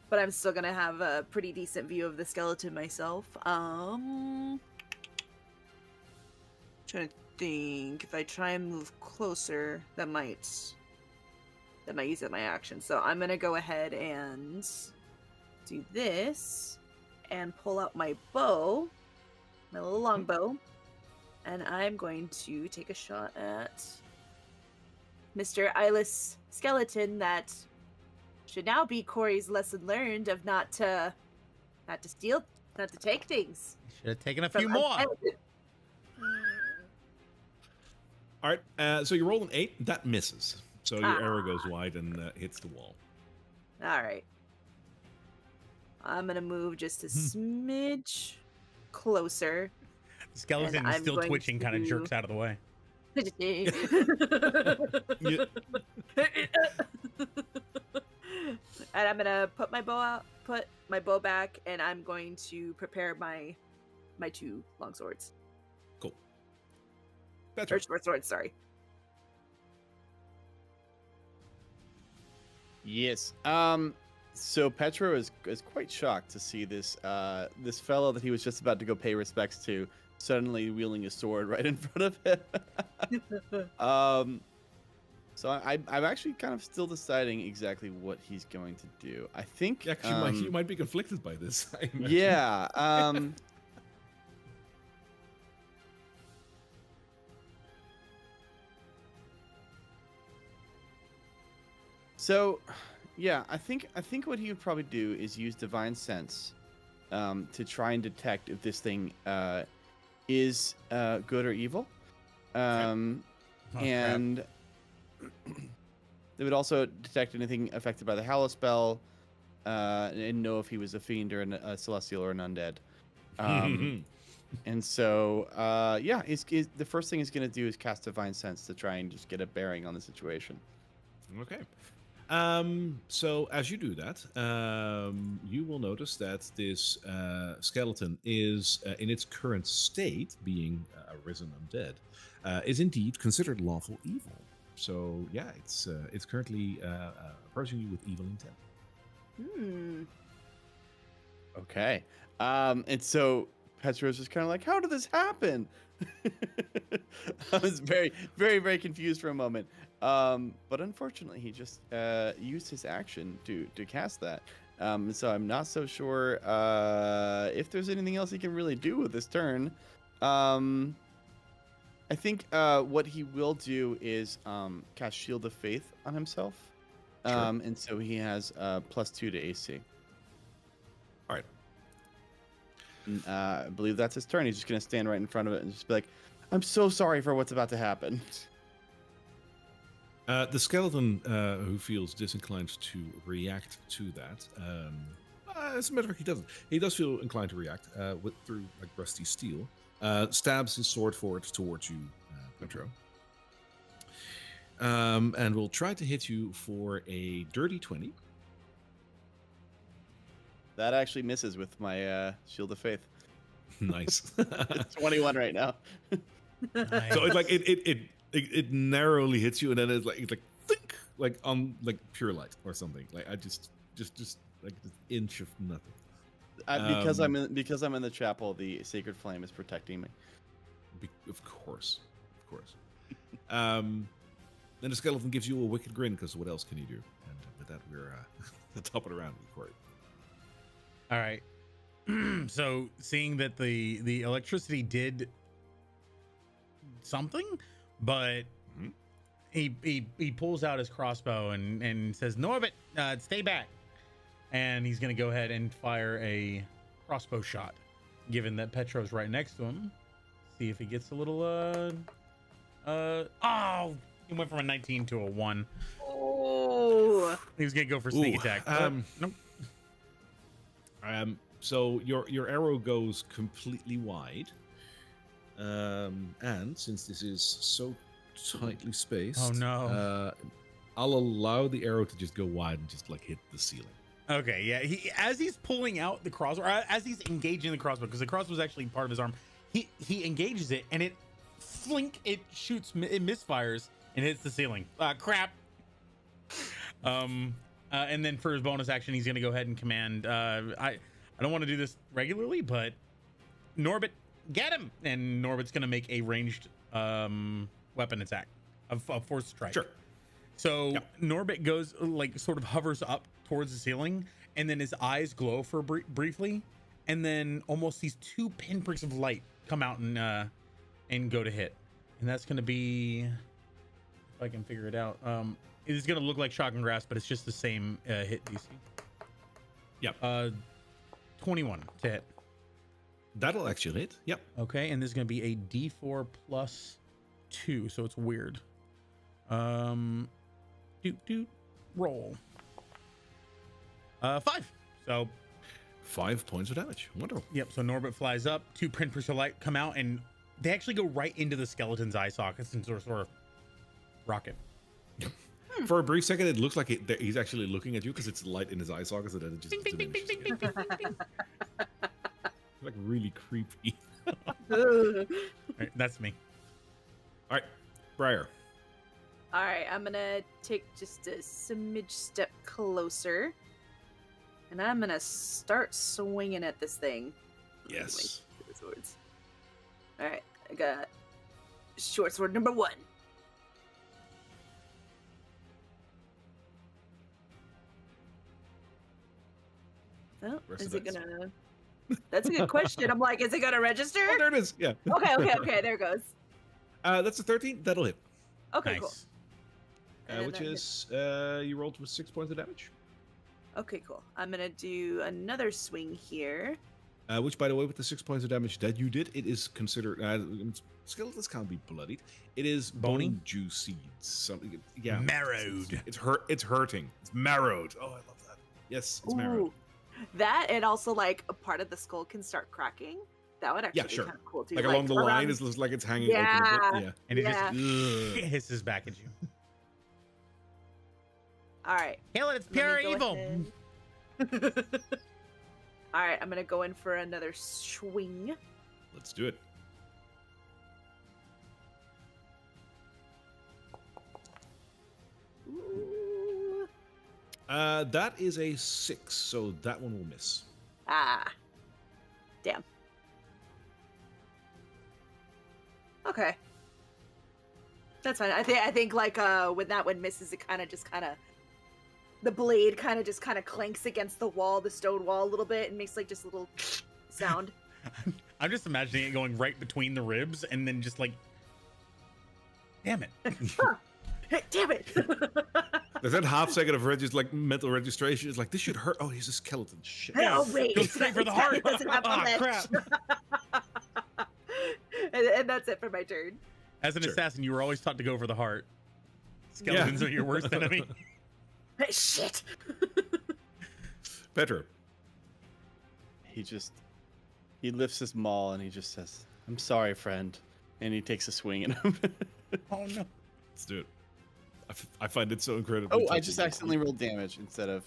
but I'm still gonna have a pretty decent view of the skeleton myself. Trying to think, if I try and move closer, that might use up my action. So I'm gonna go ahead and do this and pull out my bow, my little long bow. And I'm going to take a shot at Mr. Eyeless Skeleton. That should now be Corey's lesson learned of not to steal, not to take things. Should have taken a from few more. untenanted. All right. So you roll an 8. That misses. So your arrow goes wide and hits the wall. All right. I'm gonna move just a smidge closer. The skeleton And is I'm still going twitching, kind of to- jerks out of the way. And I'm gonna put my bow out, put my bow back, and I'm going to prepare my 2 long swords. Cool. That's Or right. short swords, sorry. Yes. So Petro is quite shocked to see this this fellow that he was just about to go pay respects to suddenly wielding a sword right in front of him. So I'm actually kind of still deciding exactly what he's going to do. I think Actually, you might be conflicted by this. I imagine. yeah. So, yeah, I think what he would probably do is use divine sense to try and detect if this thing is good or evil, and they would also detect anything affected by the Hallow spell, and know if he was a fiend or a celestial or an undead. And so, yeah, the first thing he's going to do is cast divine sense to try and just get a bearing on the situation. Okay. So as you do that, you will notice that this skeleton is, in its current state, being a risen undead, is indeed considered lawful evil. So yeah, it's currently approaching you with evil intent. Okay. And so Petro's just kind of like, how did this happen? I was very, very, very confused for a moment. But unfortunately, he just used his action to cast that. So I'm not so sure if there's anything else he can really do with this turn. I think what he will do is cast Shield of Faith on himself. Sure. And so he has +2 to AC. All right. I believe that's his turn. He's just going to stand right in front of it and just be like, I'm so sorry for what's about to happen. The skeleton, who feels disinclined to react to that, as a matter of fact, he doesn't. He does feel inclined to react through like rusty steel. Stabs his sword forward towards you, Petro, and will try to hit you for a dirty 20. That actually misses with my Shield of Faith. Nice. It's 21 right now. Nice. So it's like it narrowly hits you, and then it's like think like on like pure light or something. Like I just like an inch of nothing. Because I'm in the chapel, the sacred flame is protecting me. Of course. Then the skeleton gives you a wicked grin, because what else can you do? And with that, we're the top of the round, of course. All right. So seeing that the electricity did something, but he pulls out his crossbow and says, Norbit, stay back. And he's going to go ahead and fire a crossbow shot, given that Petro's right next to him. See if he gets a little, oh, he went from a 19 to a 1. Oh. He was going to go for sneak attack. Nope. So your arrow goes completely wide. And since this is so tightly spaced, Oh, no. I'll allow the arrow to just go wide and just like hit the ceiling. Okay, yeah. As he's pulling out the crossbow, or as he's engaging the crossbow, because the crossbow is actually part of his arm, he engages it, and it shoots, it misfires and hits the ceiling. Crap. And then for his bonus action, he's gonna go ahead and command. I don't want to do this regularly, but Norbit, get him! And Norbit's gonna make a ranged weapon attack, a force strike. Sure. So Norbit goes, like, sort of hovers up towards the ceiling, and then his eyes glow for briefly, and then almost these 2 pinpricks of light come out and go to hit. And that's going to be, if I can figure it out, it is going to look like shotgun grasp, but it's just the same hit DC. Yep. 21 to hit. That'll actually hit. Yep. Okay, and this is going to be a D4 plus 2, so it's weird. Roll. 5. So 5 points of damage. Wonderful. Yep. So Norbit flies up. 2 pinpricks of light come out, and they actually go right into the skeleton's eye sockets and sort of rocket. For a brief second, it looks like he's actually looking at you because it's light in his eye sockets, and then it just diminishes again. Like really creepy. All right, that's me. All right, Briar. All right, I'm gonna take just a smidge step closer And I'm gonna start swinging at this thing. Yes. The swords. All right, I got short sword number 1. Well, Rest is of it dice. gonna? That's a good question. I'm like, is it gonna register? Oh, there it is. Yeah. Okay. There it goes. That's a 13. That'll hit. Okay, Nice. cool. And Which then is you rolled with 6 points of damage. Okay, cool. I'm gonna do another swing here. Which, by the way, with the 6 points of damage that you did, it is considered skeletons can't be bloodied. It is Bony? bone juice seeds. Something. Yeah. Marrowed. It's hurting. It's marrowed. Oh, I love that. Yes, it's marrowed. Ooh. That and also like a part of the skull can start cracking. That would actually sure. be kind of cool too. Like along the line, around- it looks like it's hanging Yeah. open a bit. Yeah. And it Yeah. just hisses back at you. All right. Hail it, it's Let me pure go evil. ahead. All right, I'm gonna go in for another swing. Let's do it. Ooh. That is a 6, so that one will miss. Ah. Damn. Okay. That's fine. I think like when that one misses, it kind of the blade kind of clanks against the wall, the stone wall a little bit, and makes like just a little sound. I'm just imagining it going right between the ribs and then just like, damn it. Hey, damn it! There's that half second of mental registration. It's like, this should hurt. Oh, he's a skeleton. Shit. Oh wait, Go straight for the heart. It doesn't have Ah, flesh. crap. and that's it for my turn. As an Sure. assassin, you were always taught to go for the heart. Skeletons are your worst enemy. Hey, shit. Petra. He lifts his maul and he just says, "I'm sorry, friend," and he takes a swing at him. Oh no. Let's do it. I find it so incredible. Oh, I just accidentally rolled damage instead of.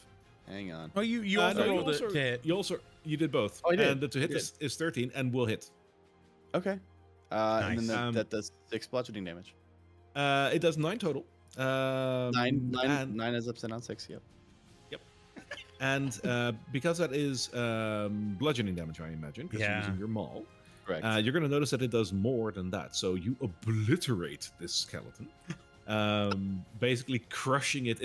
Hang on. Oh, you also No, rolled it to hit. You did both. Oh, I did. And the to hit I is 13 and will hit. Okay. And then Nice. that does 6 bludgeoning damage. It does 9 total. Nine and, is upside down 6. Yep. and because that is bludgeoning damage, I imagine, because you're Yeah. using your maul, Correct. you're going to notice that it does more than that. So you obliterate this skeleton, basically crushing it.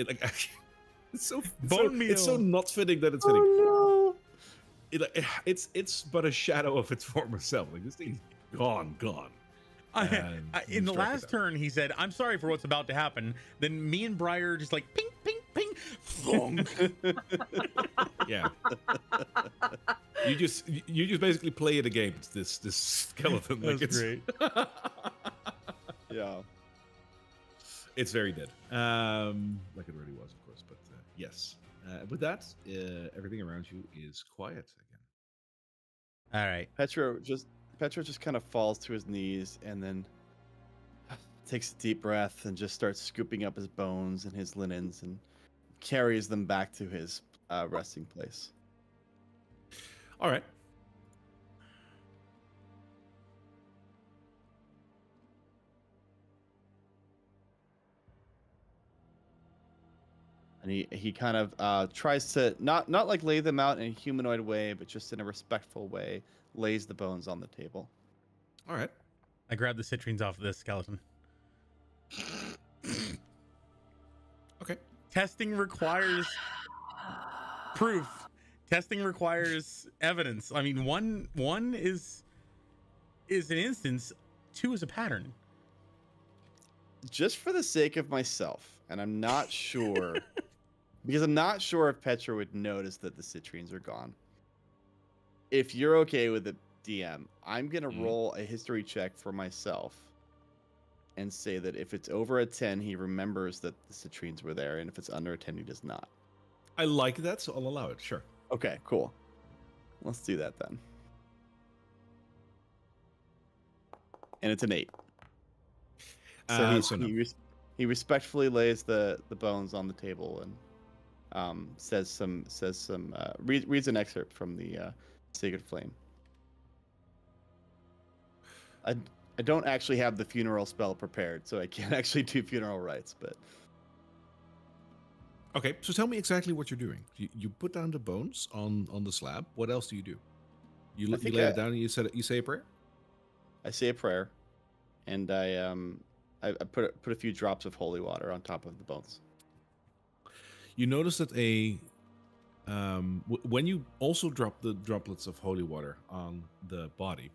It's so Bone meal. It's so not fitting that it's hitting. no. It's but a shadow of its former self. Like this thing's gone. In the Strike it last out. turn, he said, "I'm sorry for what's about to happen." Then me and Briar just like ping, ping, ping, thunk. Yeah. you just basically play it against this skeleton. Like That's it's great. Yeah. it's very dead. Like it already was, of course. But yes. With that, everything around you is quiet again. All right. Petra just kind of falls to his knees and then takes a deep breath and just starts scooping up his bones and his linens and carries them back to his resting place. All right. And he kind of tries to not like lay them out in a humanoid way, but just in a respectful way, lays the bones on the table. All right. I grabbed the citrines off of this skeleton. Okay. Testing requires proof. Testing requires evidence. I mean, one is an instance, 2 is a pattern. Just for the sake of myself, and I'm not sure, because I'm not sure if Petra would notice that the citrines are gone. If you're okay with it, DM, I'm going to roll a history check for myself and say that if it's over a 10, he remembers that the citrines were there, and if it's under a 10, he does not. I like that, so I'll allow it. Sure. Okay, cool. Let's do that then. And it's an 8. So no. he respectfully lays the bones on the table and reads an excerpt from the Sacred Flame. I don't actually have the funeral spell prepared, so I can't actually do funeral rites, but Okay, so tell me exactly what you're doing. You put down the bones on the slab. What else do? You lay it down and you say a prayer. I say a prayer, and I put a few drops of holy water on top of the bones. You notice that when you also drop the droplets of holy water on the body,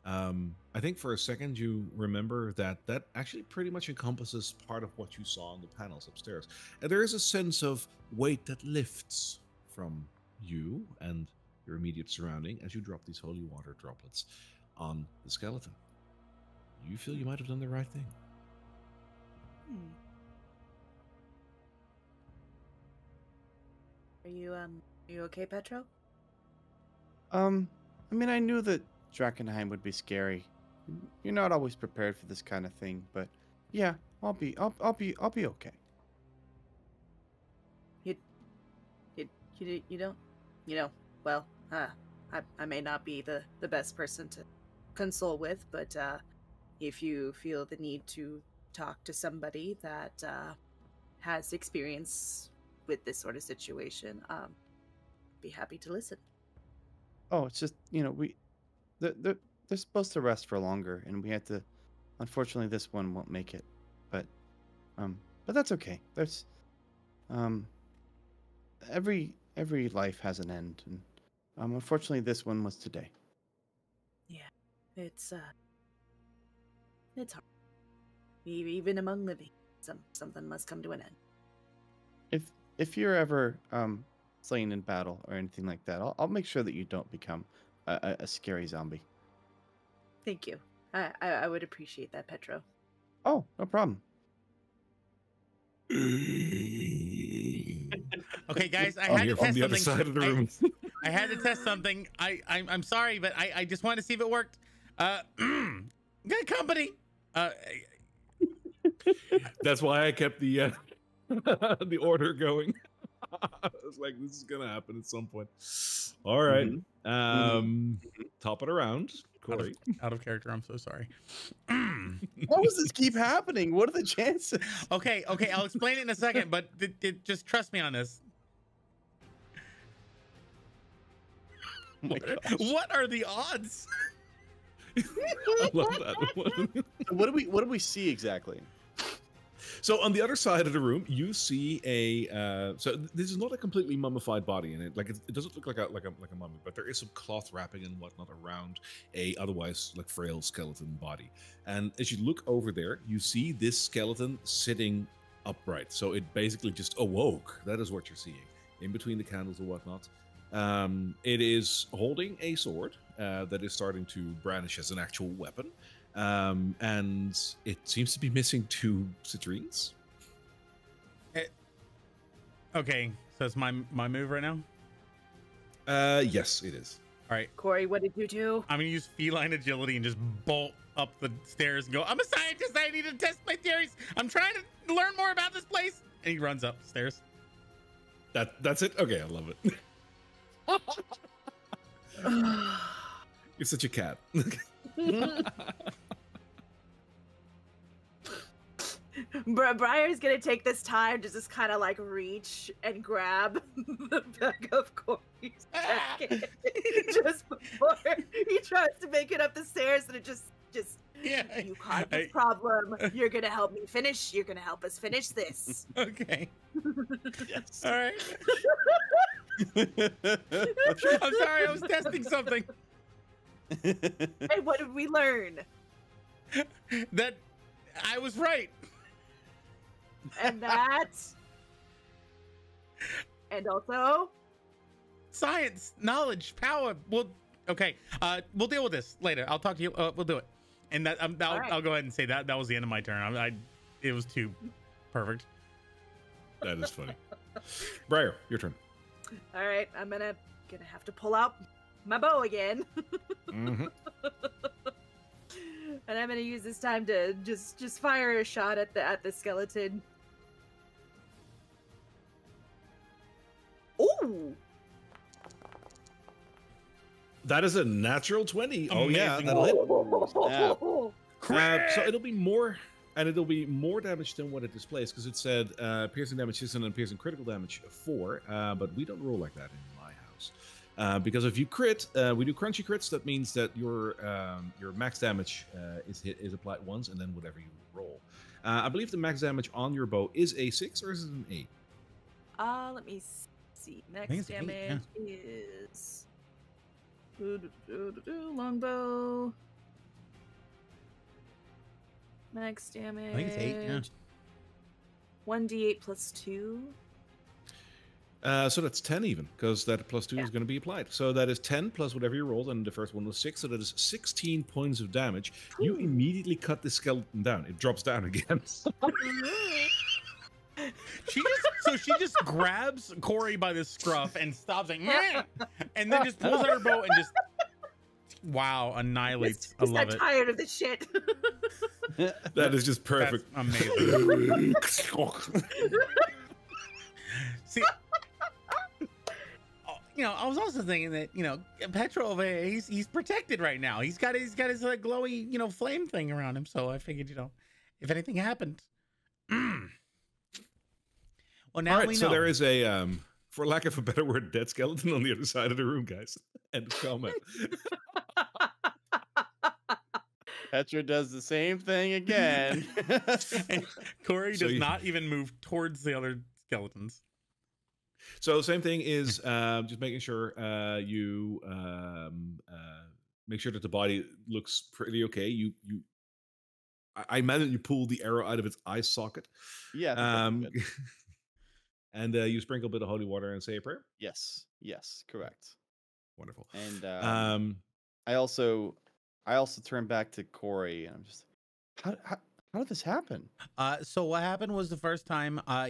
I think for a second you remember that actually pretty much encompasses part of what you saw on the panels upstairs. And there is a sense of weight that lifts from you and your immediate surrounding as you drop these holy water droplets on the skeleton. You feel you might have done the right thing. Are you okay, Petro? I mean, I knew that Drakkenheim would be scary. You're not always prepared for this kind of thing, but yeah, I'll be okay. You don't, well, I may not be the best person to console with, but if you feel the need to talk to somebody that has experience with this sort of situation, be happy to listen. Oh, it's just, they're supposed to rest for longer, and we had to. Unfortunately, this one won't make it, but that's okay. There's every life has an end, and unfortunately, this one was today. Yeah, it's hard. Even among living, something must come to an end. If you're ever slain in battle or anything like that, I'll make sure that you don't become a scary zombie. Thank you. I would appreciate that, Petro. Oh, no problem. Okay, guys, I had to test the other something. side of the room. I had to test something. I'm sorry, but I just wanted to see if it worked. Good company. That's why I kept the the order going. I was like, this is gonna happen at some point. All right. Top it around, Corey. Out of character. I'm so sorry. Why does this keep happening? What are the chances? Okay. I'll explain it in a second, but just trust me on this. Oh my gosh. What are the odds? I love that one. What do we see exactly? So on the other side of the room, you see so this is not a completely mummified body in it. Like it doesn't look like a mummy, but there is some cloth wrapping and whatnot around a otherwise like frail skeleton body. And as you look over there, you see this skeleton sitting upright. So it basically just awoke. That is what you're seeing in between the candles and whatnot. It is holding a sword that is starting to brandish as an actual weapon. And it seems to be missing 2 citrines. Okay, so it's my move right now. Yes, it is. All right, Corey, what did you do? I'm gonna use feline agility and just bolt up the stairs and go. I'm a scientist. I need to test my theories. I'm trying to learn more about this place. And he runs up stairs. That's it. Okay, I love it. You're such a cat. Briar's gonna take this time to just kind of like reach and grab the back of Corey's jacket just before he tries to make it up the stairs, and it just Yeah. you caused this problem. You're gonna help me finish. You're gonna help us finish this. Okay. Yes. All right. I'm sorry. I was testing something. And what did we learn? That I was right. And that, and also Science, knowledge, power. Well, okay. We'll deal with this later. I'll talk to you. We'll do it. And that right. I'll go ahead and say that was the end of my turn. It was too perfect. That is funny. Briar, your turn. all right, I'm gonna have to pull out my bow again. Mm-hmm. And I'm gonna use this time to just fire a shot at the skeleton. Ooh! That is a natural 20. Oh yeah, Amazing. that'll hit. Snap. So it'll be more And it'll be more damage than what it displays, because it said piercing damage 6 and then piercing critical damage 4, but we don't roll like that in my house. Because if you crit, we do crunchy crits. That means that your max damage is applied once, and then whatever you roll. I believe the max damage on your bow is a 6, or is it an 8? Let me see. think Max it's 8, damage is longbow. Max damage. I think it's 8, yeah. 1d8 plus 2. So that's 10 even, because that plus 2 is going to be applied. So that is 10 plus whatever you rolled, and the first one was 6, so that is 16 points of damage. You immediately cut the skeleton down. It drops down again. She just grabs Corey by the scruff and stops like, "Meh," and then just pulls out her bow and just annihilates. I love it. Tired of this shit. That is just perfect. That's amazing. See, I was also thinking that Petro over here, he's protected right now. He's got his like glowy flame thing around him. So I figured if anything happened. Well, now we know. So there is a, for lack of a better word, dead skeleton on the other side of the room, guys. End of comment. Petra does the same thing again. And Corey does not even move towards the other skeletons. So same thing is just making sure you make sure that the body looks pretty okay. I imagine you pull the arrow out of its eye socket. Yeah. And you sprinkle a bit of holy water and say a prayer. Yes, correct. Wonderful. And I also turn back to Corey, and I'm just, how did this happen? So what happened was the first time, I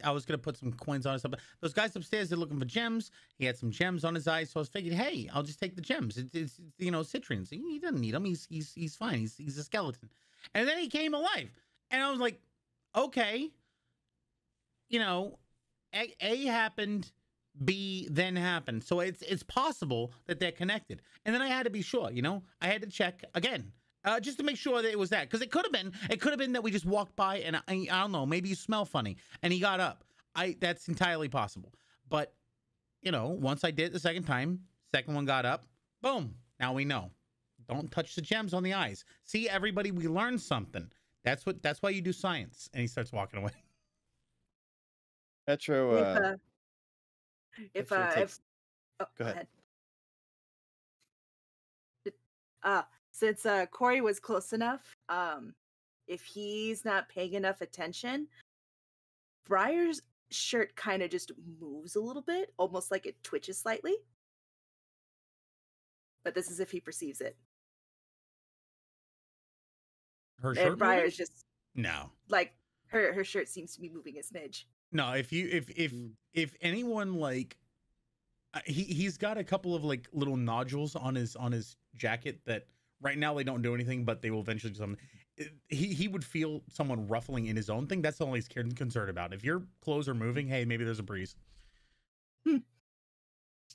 was gonna put some coins on his stuff. Those guys upstairs, they're looking for gems. He had some gems on his eyes, so I was thinking, hey, I'll just take the gems. It's citrines. He doesn't need them. He's fine. He's a skeleton. And then he came alive, and I was like, okay. A happened, B then happened. So it's possible that they're connected. And then I had to be sure, I had to check again, just to make sure that it was that. Because it could have been that we just walked by and I don't know, maybe you smell funny and he got up. That's entirely possible. But, once I did it the second time, second one got up, boom, now we know. Don't touch the gems on the eyes. See, everybody, we learned something. That's why you do science. And he starts walking away. Petro, Go ahead. Since Corey was close enough, if he's not paying enough attention, Briar's shirt kind of just moves a little bit, almost like it twitches slightly. But this is if he perceives it. Her shirt. Briar's just like her shirt seems to be moving a smidge. No, if anyone like he's got a couple of like little nodules on his jacket that right now they don't do anything, but they will eventually do something. He would feel someone ruffling in his own thing. That's the only scared and concerned about. If your clothes are moving, hey, maybe there's a breeze.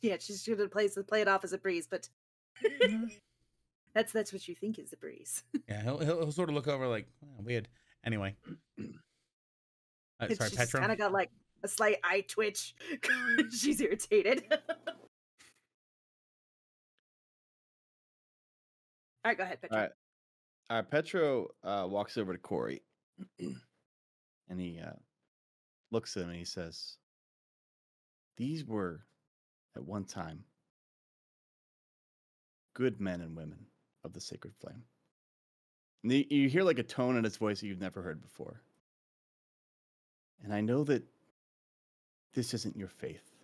Yeah, she's gonna play it off as a breeze, but that's what you think is the breeze. Yeah, he'll sort of look over like, oh, weird. Anyway. Sorry, Petra. Kind of got like a slight eye twitch. She's irritated. All right, go ahead, Petra. All right. Petro walks over to Corey, and he looks at him and he says, "These were, at one time, good men and women of the sacred flame." And you hear like a tone in his voice that you've never heard before. And I know that this isn't your faith.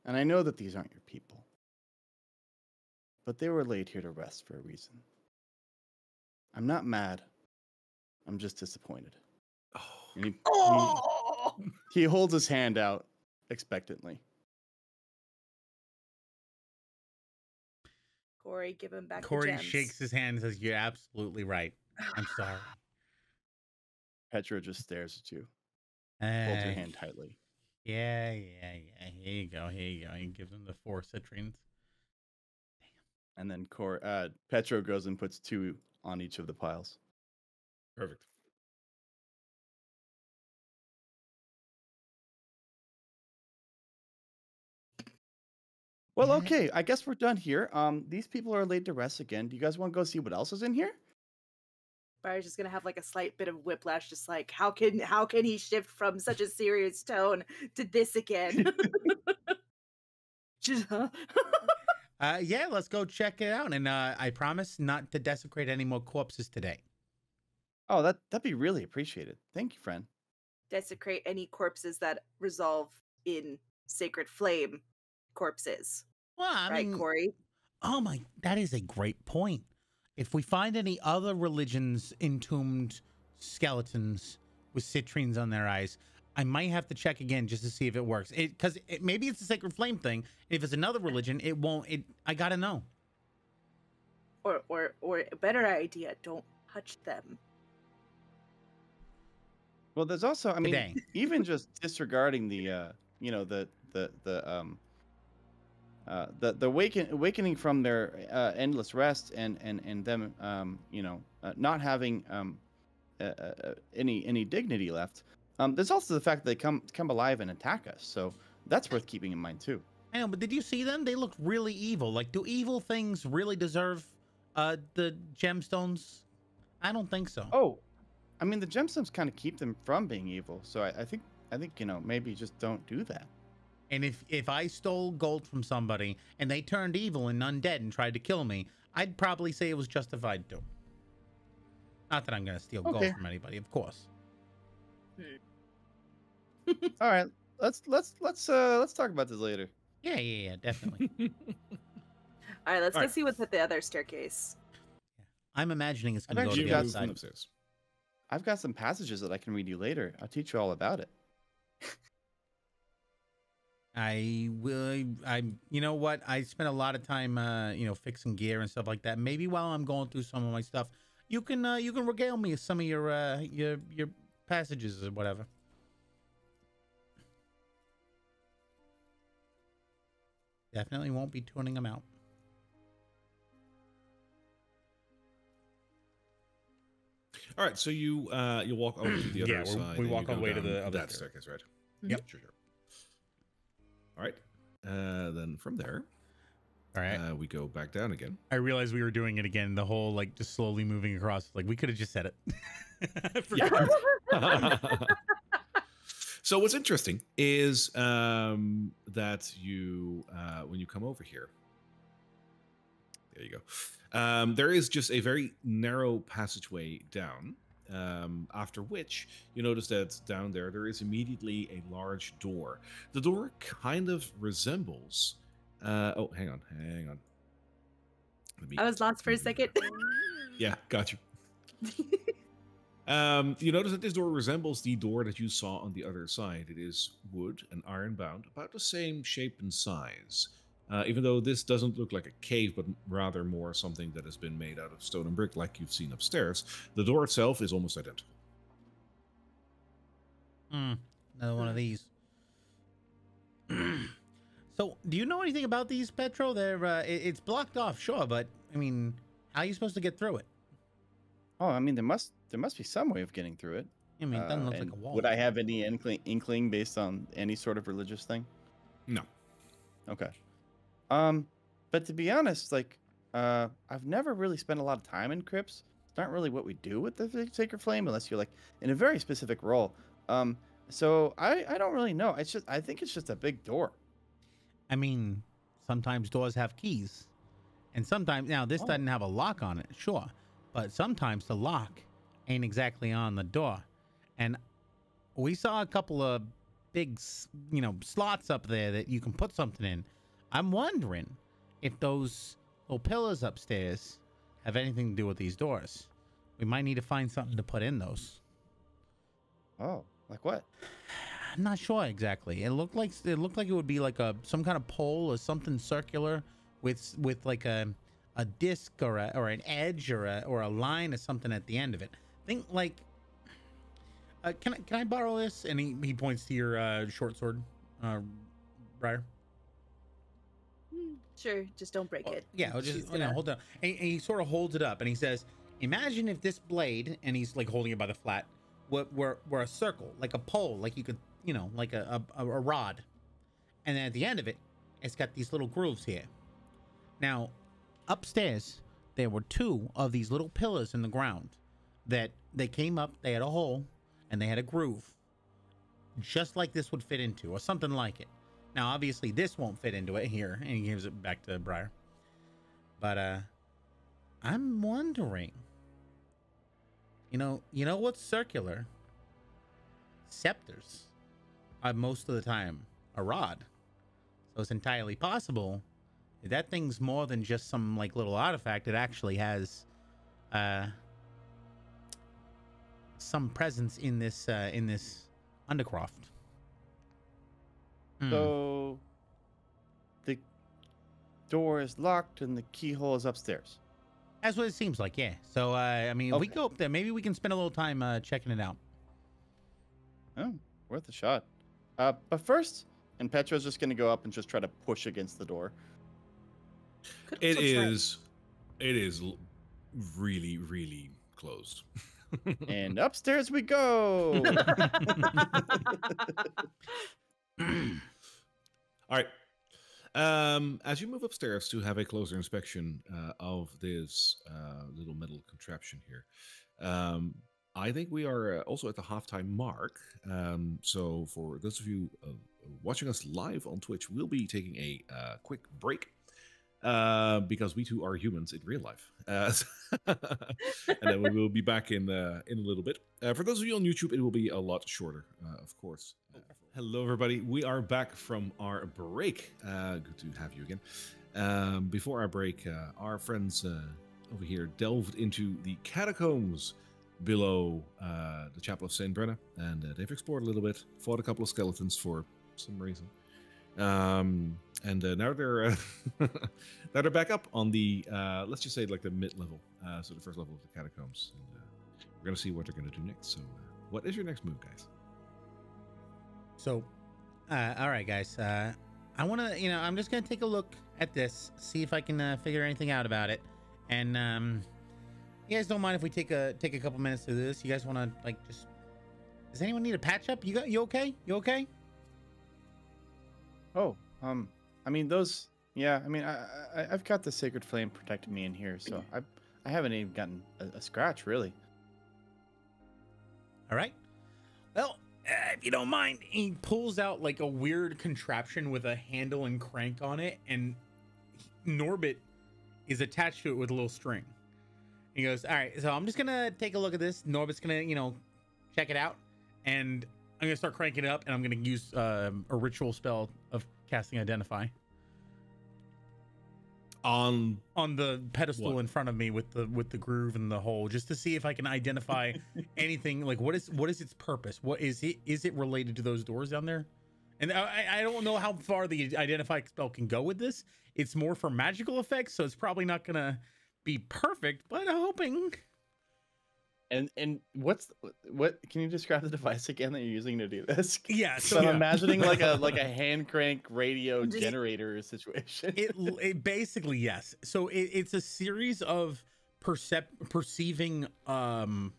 And I know that these aren't your people. But they were laid here to rest for a reason. I'm not mad. I'm just disappointed. And he holds his hand out expectantly. Corey, give him back Corey the gems. shakes his hand and says, "You're absolutely right. I'm sorry." Petra just stares at you. Holds her hand tightly. Yeah. Here you go. He gives him the 4 citrines. And then Petro goes and puts 2 on each of the piles. Perfect. Well, okay. I guess we're done here. These people are laid to rest again. Do you guys want to go see what else is in here? Briar's just gonna have like a slight bit of whiplash, just like how can he shift from such a serious tone to this again? Just, Yeah, let's go check it out. And I promise not to desecrate any more corpses today. Oh, that'd be really appreciated. Thank you, friend. desecrate any corpses that resolve in sacred flame corpses. Well, I Right, mean, Corey? oh my, that is a great point. If we find any other religions entombed skeletons with citrines on their eyes, I might have to check again just to see if it works. Because maybe it's a sacred flame thing. If it's another religion, it won't. I gotta know. Or a better idea, don't touch them. Well, there's also, I mean, Today. even just disregarding the, awakening from their endless rest and them, not having any dignity left. There's also the fact that they come alive and attack us. So that's worth keeping in mind too. I know, but did you see them? They look really evil. Like, do evil things really deserve the gemstones? I don't think so. Oh, I mean, the gemstones kind of keep them from being evil. So I think maybe just don't do that. And if I stole gold from somebody and they turned evil and undead and tried to kill me, I'd probably say it was justified too. Not that I'm gonna steal gold from anybody, of course. All right, let's talk about this later. Yeah, definitely. All right, let's All go right. see what's at the other staircase. I'm imagining it's gonna I've go to actually the got other some side. Upstairs. I've got some passages that I can read you later. I'll teach you all about it. I will. You know what? I spent a lot of time, fixing gear and stuff like that. Maybe while I'm going through some of my stuff, you can regale me with some of your passages or whatever. Definitely won't be tuning them out. All right, so you walk over to the other Yeah, side. we and walk you go all the way to down the other that stair. staircase, right? Yep. Sure. All right. Then from there, All right. we go back down again. I realized we were doing it again. The whole like just slowly moving across. Like we could have just said it. I forgot. So what's interesting is that you, when you come over here, there you go. There is just a very narrow passageway down. After which you notice that down there is immediately a large door. The door kind of resembles. Oh, hang on. Let me- I was lost for a second. Yeah, got you. You notice that this door resembles the door that you saw on the other side. It is wood and iron bound, about the same shape and size. Even though this doesn't look like a cave, but rather more something that has been made out of stone and brick like you've seen upstairs, the door itself is almost identical. Another one of these. So, do you know anything about these, Petro? It's blocked off, sure, but I mean, how are you supposed to get through it? Oh, I mean, there must be some way of getting through it. I mean, it doesn't look like And a wall. would I have any inkling based on any sort of religious thing? No. Okay. But to be honest, like, I've never really spent a lot of time in crypts. It's not really what we do with the sacred flame, unless you're like in a very specific role. So I don't really know. I think it's just a big door. I mean, sometimes doors have keys, and sometimes this doesn't have a lock on it, sure, but sometimes the lock ain't exactly on the door, and we saw a couple of big, slots up there that you can put something in. I'm wondering if those little pillars upstairs have anything to do with these doors. We might need to find something to put in those. Oh, like what? I'm not sure exactly. It looked like it would be like some kind of pole or something circular with like a disc or an edge or a line or something at the end of it. Think like can I borrow this? And he points to your short sword, Briar. Sure, just don't break it. Yeah, I'll just She's gonna- hold on. And he sort of holds it up and he says, Imagine if this blade, and he's like holding it by the flat, were a circle, like a pole, like you could, you know, like a rod. And then at the end of it, it's got these little grooves here. Now, upstairs, there were 2 of these little pillars in the ground that they came up, they had a hole, and they had a groove. Just like this would fit into, or something like it. Now, obviously, this won't fit into it here, and he gives it back to Briar. But, I'm wondering, you know what's circular? Scepters are most of the time a rod. So it's entirely possible that thing's more than just some like little artifact. It actually has some presence in this undercroft. So the door is locked and the keyhole is upstairs. That's what it seems like, yeah. So I mean, if we Okay. go up there, maybe we can spend a little time checking it out. Oh, worth a shot. But first, and Petra's just gonna go up and just try to push against the door. Could It also try- is. It is really, really closed. And upstairs we go. All right. As you move upstairs to have a closer inspection of this little metal contraption here, I think we are also at the halftime mark. So for those of you watching us live on Twitch, we'll be taking a quick break because we too are humans in real life. And then we will be back in a little bit. For those of you on YouTube, it will be a lot shorter, of course. Hello, everybody. We are back from our break. Good to have you again. Before our break, our friends over here delved into the catacombs below the Chapel of St. Brenna, and they've explored a little bit, fought a couple of skeletons for some reason. And now they're now they're back up on the let's just say like the mid-level, so the first level of the catacombs. And, we're gonna see what they're gonna do next. So, what is your next move, guys? So, all right, guys. I want to, I'm just gonna take a look at this, see if I can figure anything out about it. And you guys don't mind if we take a couple minutes to do this? You guys want to like just? Does anyone need a patch up? You okay? You okay? Oh, I mean those. Yeah, I mean I've got the sacred flame protecting me in here, so I haven't even gotten a scratch really. All right. Well, if you don't mind, he pulls out like a weird contraption with a handle and crank on it, and Norbit is attached to it with a little string. He goes, all right, so I'm just gonna take a look at this. Norbit's gonna, check it out, and I'm gonna start cranking it up, and I'm gonna use a ritual spell of casting Identify On on the pedestal What? in front of me with the groove and the hole, just to see if I can identify anything. Like, what is its purpose? What is it? Is it related to those doors down there? And I don't know how far the Identify spell can go with this. It's more for magical effects, so it's probably not gonna be perfect, but I'm hoping. And what can you describe the device again that you're using to do this? Yeah, So so I'm yeah. imagining like a hand crank radio Just- generator situation. It basically, yes. So it's a series of perceiving foci.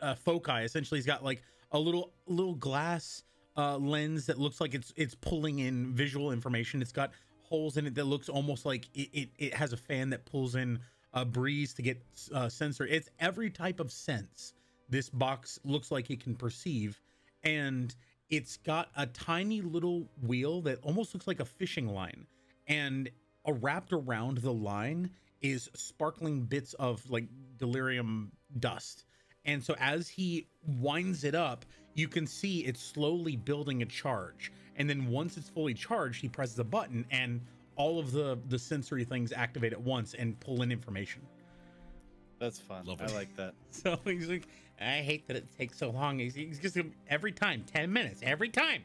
Essentially, he's got like a little glass lens that looks like it's pulling in visual information. It's got holes in it that looks almost like it has a fan that pulls in a breeze to get sensor. It's every type of sense this box looks like it can perceive, and it's got a tiny little wheel that almost looks like a fishing line, and wrapped around the line is sparkling bits of like delirium dust. And so as he winds it up, you can see it's slowly building a charge, and then once it's fully charged, he presses a button and all of the sensory things activate at once and pull in information. That's fun. Love I it. like that. So he's like, I hate that it takes so long. He's just every time 10 minutes every time.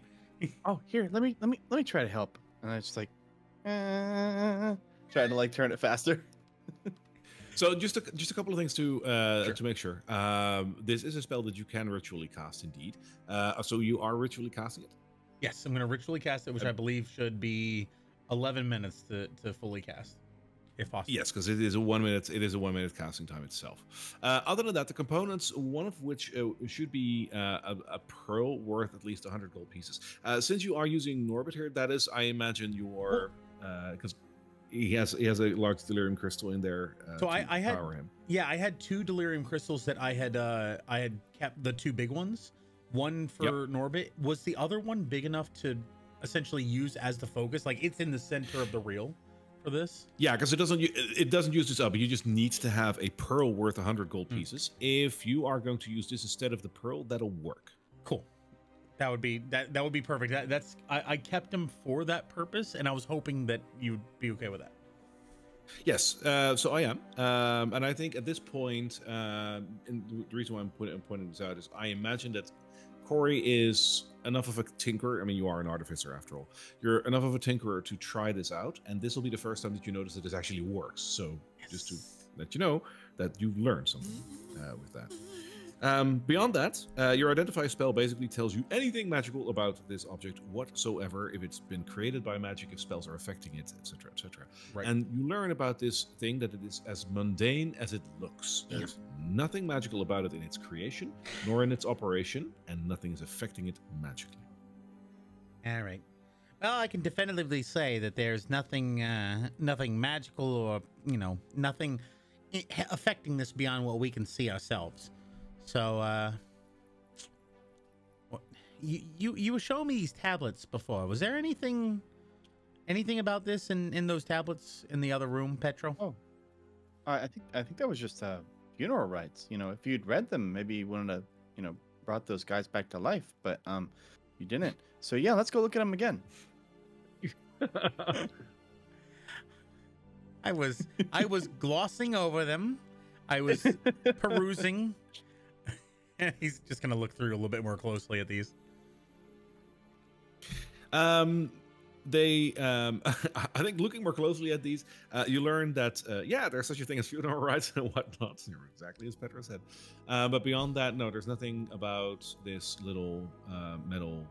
Oh, here, let me try to help. And I just like trying to like turn it faster. So just a couple of things to make sure. This is a spell that you can ritually cast, indeed. So you are ritually casting it. Yes, I'm going to ritually cast it, which I believe should be 11 minutes to fully cast. if possible. Yes, because it is a 1 minute. It is a 1 minute casting time itself. Other than that, the components, one of which should be a pearl worth at least 100 gold pieces. Since you are using Norbit here, that is, I imagine your because he has a large delirium crystal in there. So I had power him. Yeah, I had 2 delirium crystals that I had kept, the 2 big ones. One for Norbit. Was the other one big enough to essentially use as the focus? Like it's in the center of the reel for this? Yeah, because it doesn't use this up. You just need to have a pearl worth 100 gold pieces. If you are going to use this instead of the pearl, that'll work. Cool. That would be perfect. I kept them for that purpose, and I was hoping that you'd be okay with that. Yes, so I am, and I think at this point, and the reason why I'm pointing this out is I imagine that Corey is enough of a tinkerer. I mean, you are an artificer after all. You're enough of a tinkerer to try this out, and this will be the first time that you notice that this actually works. So just to let you know that you learned something with that. Beyond that, your identify spell basically tells you anything magical about this object whatsoever, if it's been created by magic, if spells are affecting it, etc., etc. Right. And you learn about this thing that it is as mundane as it looks. There's nothing magical about it in its creation, nor in its operation, and nothing is affecting it magically. All right. Well, I can definitively say that there's nothing magical or, nothing affecting this beyond what we can see ourselves. So, you were showing me these tablets before. Was there anything about this in those tablets in the other room, Petro? Oh, I think that was just funeral rites. If you'd read them, maybe you wouldn't have, brought those guys back to life. But you didn't. So yeah, let's go look at them again. I was glossing over them. I was perusing. He's just gonna look through a little bit more closely at these. I think looking more closely at these, you learn that there's such a thing as funeral rites and whatnot. Exactly as Petra said. But beyond that, no, there's nothing about this little metal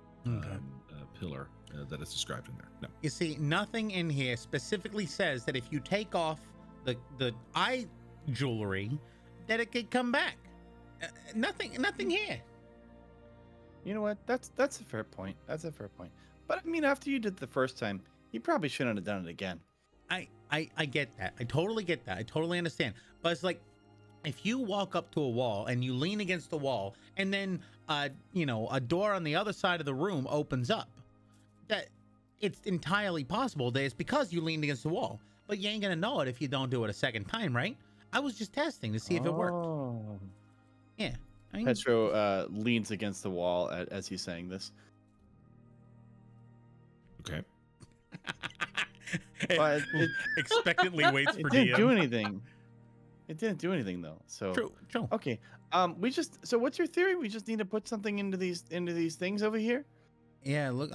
pillar that is described in there. No. You see, nothing in here specifically says that if you take off the eye jewelry, that it could come back. Nothing here. You know what? That's a fair point. That's a fair point. But I mean, after you did the first time, you probably shouldn't have done it again. I get that. I totally get that. I totally understand. But it's like, if you walk up to a wall and you lean against the wall, and then a door on the other side of the room opens up, that it's entirely possible that it's because you leaned against the wall. But you ain't gonna know it if you don't do it a second time, right? I was just testing to see if it worked. Yeah. Petro leans against the wall as he's saying this. Okay. But Expectantly waits for it didn't DM. do anything. It didn't do anything though. So True. okay. So what's your theory? We just need to put something into these things over here. Yeah. Look,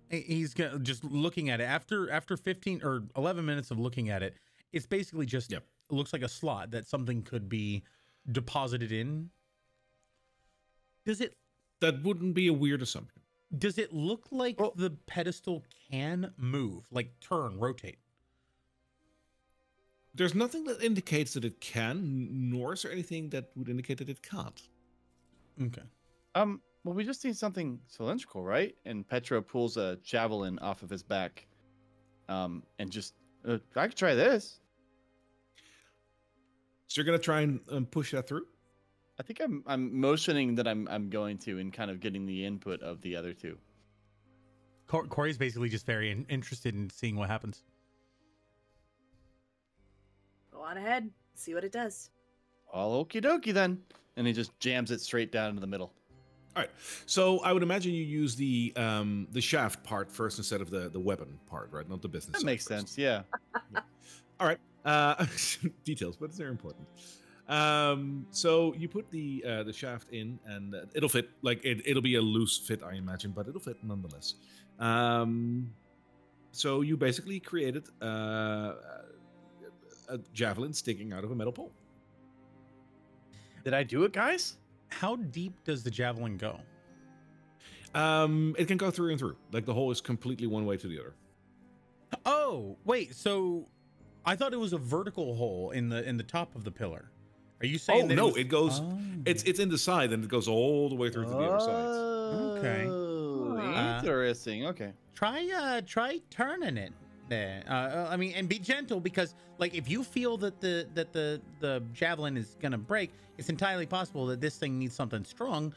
He's just looking at it after 15 or 11 minutes of looking at it. It's basically just it looks like a slot that something could be deposited in. That wouldn't be a weird assumption. Does it look like the pedestal can move, like turn, rotate? There's nothing that indicates that it can, nor is there anything that would indicate that it can't. Okay. Well, we just need something cylindrical, right? And Petro pulls a javelin off of his back. And just I could try this. So you're gonna try and push that through? I think I'm motioning that I'm going to, and kind of getting the input of the other two. Corey's basically just very interested in seeing what happens. Go on ahead, see what it does. All okie dokie then. And he just jams it straight down into the middle. All right. So I would imagine you use the shaft part first instead of the weapon part, right? Not the business. That makes sense. Yeah. All right. Details, but they're important. So you put the shaft in, and it'll fit. Like it'll be a loose fit, I imagine, but it'll fit nonetheless. So you basically created a javelin sticking out of a metal pole. Did I do it, guys? How deep does the javelin go? It can go through and through. Like the hole is completely one way to the other. Oh, wait. So I thought it was a vertical hole in the top of the pillar. Are you saying? Oh that no, was... it goes. Oh. It's in the side, and it goes all the way through to the other sides. Okay. Interesting. Okay. Try turning it there. I mean, and be gentle, because like if you feel that the javelin is gonna break, it's entirely possible that this thing needs something strong.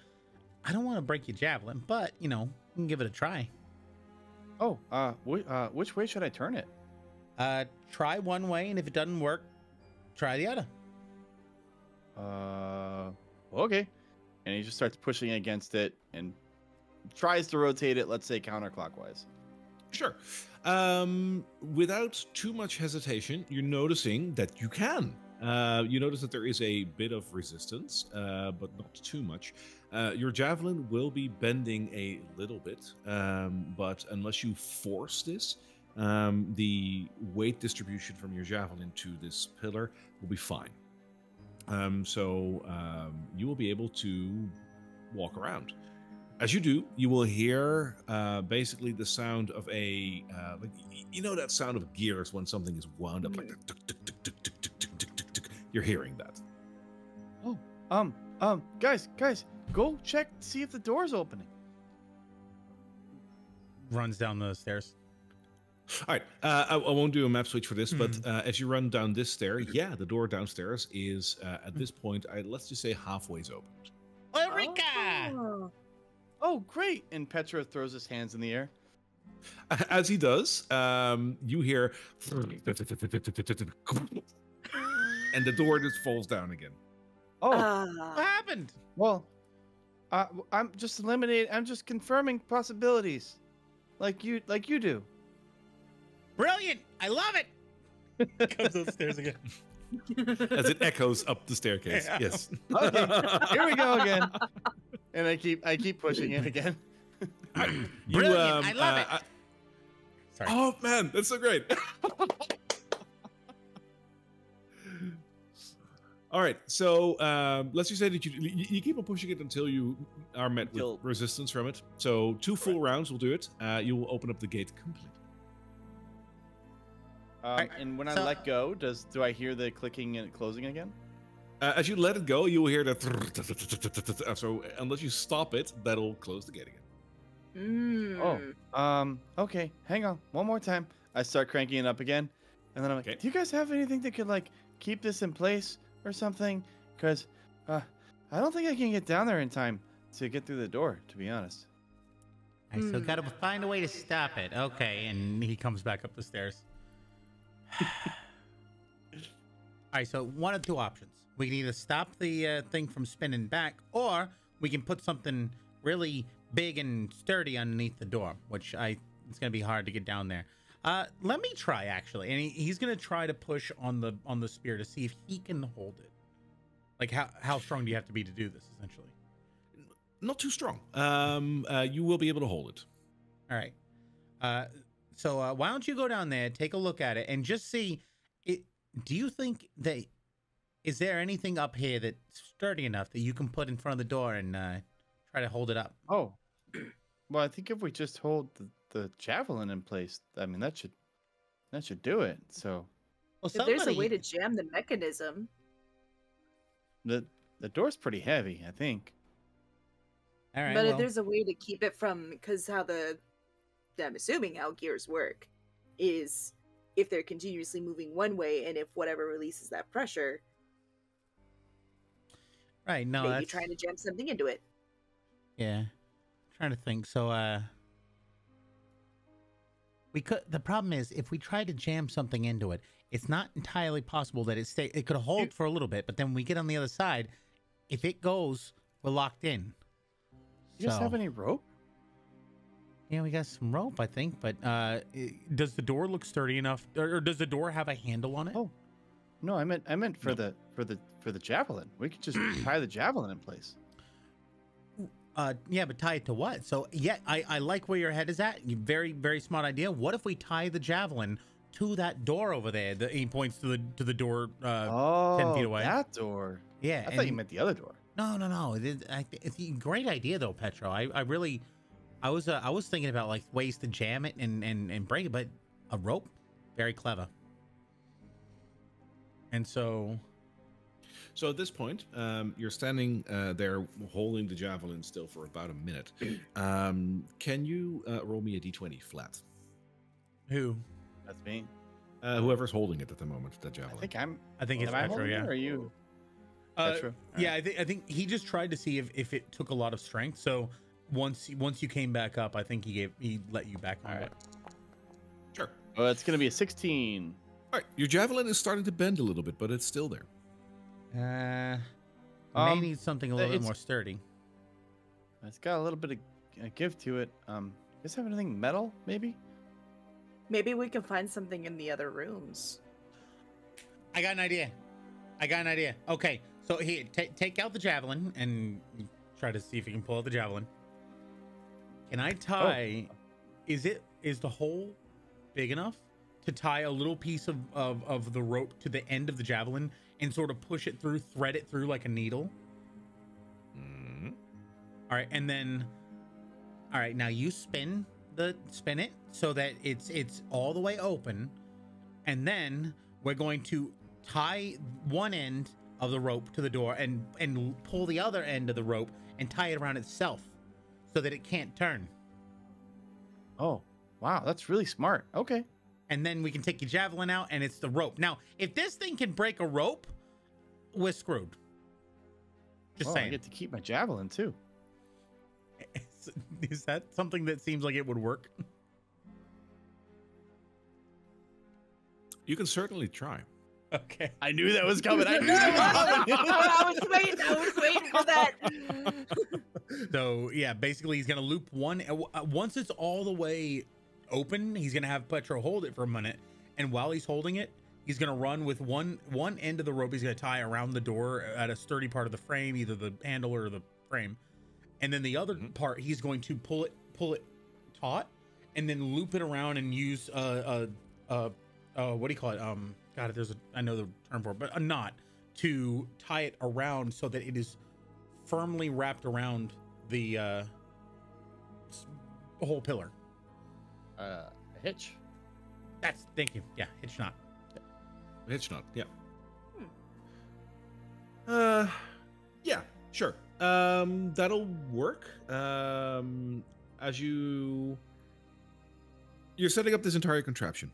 I don't want to break your javelin, but you know, you can give it a try. Oh, which way should I turn it? Try one way, and if it doesn't work, try the other. Okay. And he just starts pushing against it and tries to rotate it, let's say counterclockwise. Sure. Without too much hesitation, you're noticing that you can. You notice that there is a bit of resistance, but not too much. Your javelin will be bending a little bit, but unless you force this, the weight distribution from your javelin to this pillar will be fine. So you will be able to walk around. As you do, you will hear basically the sound of a like, you know that sound of gears when something is wound up, like tuk, tuk, tuk, tuk, tuk, tuk, tuk, tuk, tuk, tuk. You're hearing that. Oh, guys, go check, see if the door's opening. Runs down the stairs. All right, I won't do a map switch for this, but as you run down this stair, yeah, the door downstairs is at this point, let's just say halfway opened. Eureka! Oh, great! And Petra throws his hands in the air. As he does, you hear, and the door just falls down again. Oh, What happened? well, I'm just confirming possibilities, like you do. Brilliant! I love it. Comes upstairs again. As it echoes up the staircase. Yeah. Yes. Okay, here we go again. And I keep pushing it again. Brilliant! I love it. Sorry. Oh man, that's so great. All right, so let's just say that you keep on pushing it until you are met with resistance from it. So 2 full rounds will do it. You will open up the gate completely. And when I let go, do I hear the clicking and closing again? As you let it go, you will hear that. So unless you stop it, that'll close the gate again. Okay, hang on, one more time. I start cranking it up again, and then I'm like, do you guys have anything that could like keep this in place or something? Because I don't think I can get down there in time to get through the door, to be honest. I still gotta find a way to stop it. Okay, and he comes back up the stairs. All right, so one of 2 options. We can either stop the thing from spinning back, or we can put something really big and sturdy underneath the door, which it's gonna be hard to get down there. Let me try, actually, and he's gonna try to push on the spear to see if he can hold it. Like how strong do you have to be to do this, essentially? Not too strong. You will be able to hold it. All right. So why don't you go down there, take a look at it, and just see it. Do you think is there anything up here that's sturdy enough that you can put in front of the door and try to hold it up? Oh, well, I think if we just hold the javelin in place, I mean that should do it. So, well, if there's a way to jam the mechanism, the door's pretty heavy, I think. All right, but if there's a way to keep it from, because I'm assuming how gears work is if they're continuously moving one way, and if whatever releases that pressure, right? No, maybe trying to jam something into it. Yeah, I'm trying to think. So we could. The problem is if we try to jam something into it, it's not entirely possible that it could hold for a little bit, but then when we get on the other side, if it goes, we're locked in. You guys have any rope? Yeah, we got some rope, I think, but does the door look sturdy enough, or does the door have a handle on it? Oh, no, I meant for the javelin. We could just tie the javelin in place. Yeah, but tie it to what? So yeah, I like where your head is at. Very, very smart idea. What if we tie the javelin to that door over there? He points to the door 10 feet away. That door. Yeah, I thought you meant the other door. No. It's a great idea though, Petro. I was thinking about like ways to jam it and break it, but a rope, very clever. And so So at this point, you're standing there holding the javelin still for about a minute. Can you roll me a d20 flat? who? That's me. Whoever's holding it at the moment, that javelin. I think it's Am I Petro, holding it, yeah. or are you? Uh, Petro? yeah, I think he just tried to see if it took a lot of strength. So once you came back up, I think he let you back on All right. it. Sure. Oh, it's gonna be a 16. All right, your javelin is starting to bend a little bit, but it's still there. May need something a little bit it's- more sturdy. It's got a little bit of give to it. You guys have anything metal, maybe? Maybe we can find something in the other rooms. I got an idea. Okay, so here, take out the javelin and try to see if you can pull out the javelin. Can I tie? Is the hole big enough to tie a little piece of the rope to the end of the javelin and sort of push it through, thread it through like a needle? Mm-hmm. All right, and then, all right, now you spin it so that it's all the way open, and then we're going to tie one end of the rope to the door and pull the other end of the rope and tie it around itself so that it can't turn. Oh, wow, that's really smart. Okay. And then we can take your javelin out and it's the rope. Now, if this thing can break a rope, we're screwed. Just I saying. get to keep my javelin too. Is that something that seems like it would work? You can certainly try. Okay. I knew that was coming. I knew that was coming. I was waiting for that. So yeah, basically he's gonna loop one. Once it's all the way open, he's gonna have Petro hold it for a minute, and while he's holding it, he's gonna run with one end of the rope. He's gonna tie around the door at a sturdy part of the frame, either the handle or the frame, and then the other part he's going to pull it taut, and then loop it around and use what do you call it? God, I know the term for it, but a knot to tie it around so that it is firmly wrapped around the whole pillar. A hitch. Thank you. Yeah, hitch knot. Hitch knot, yeah. Yeah, sure. That'll work. As you're setting up this entire contraption.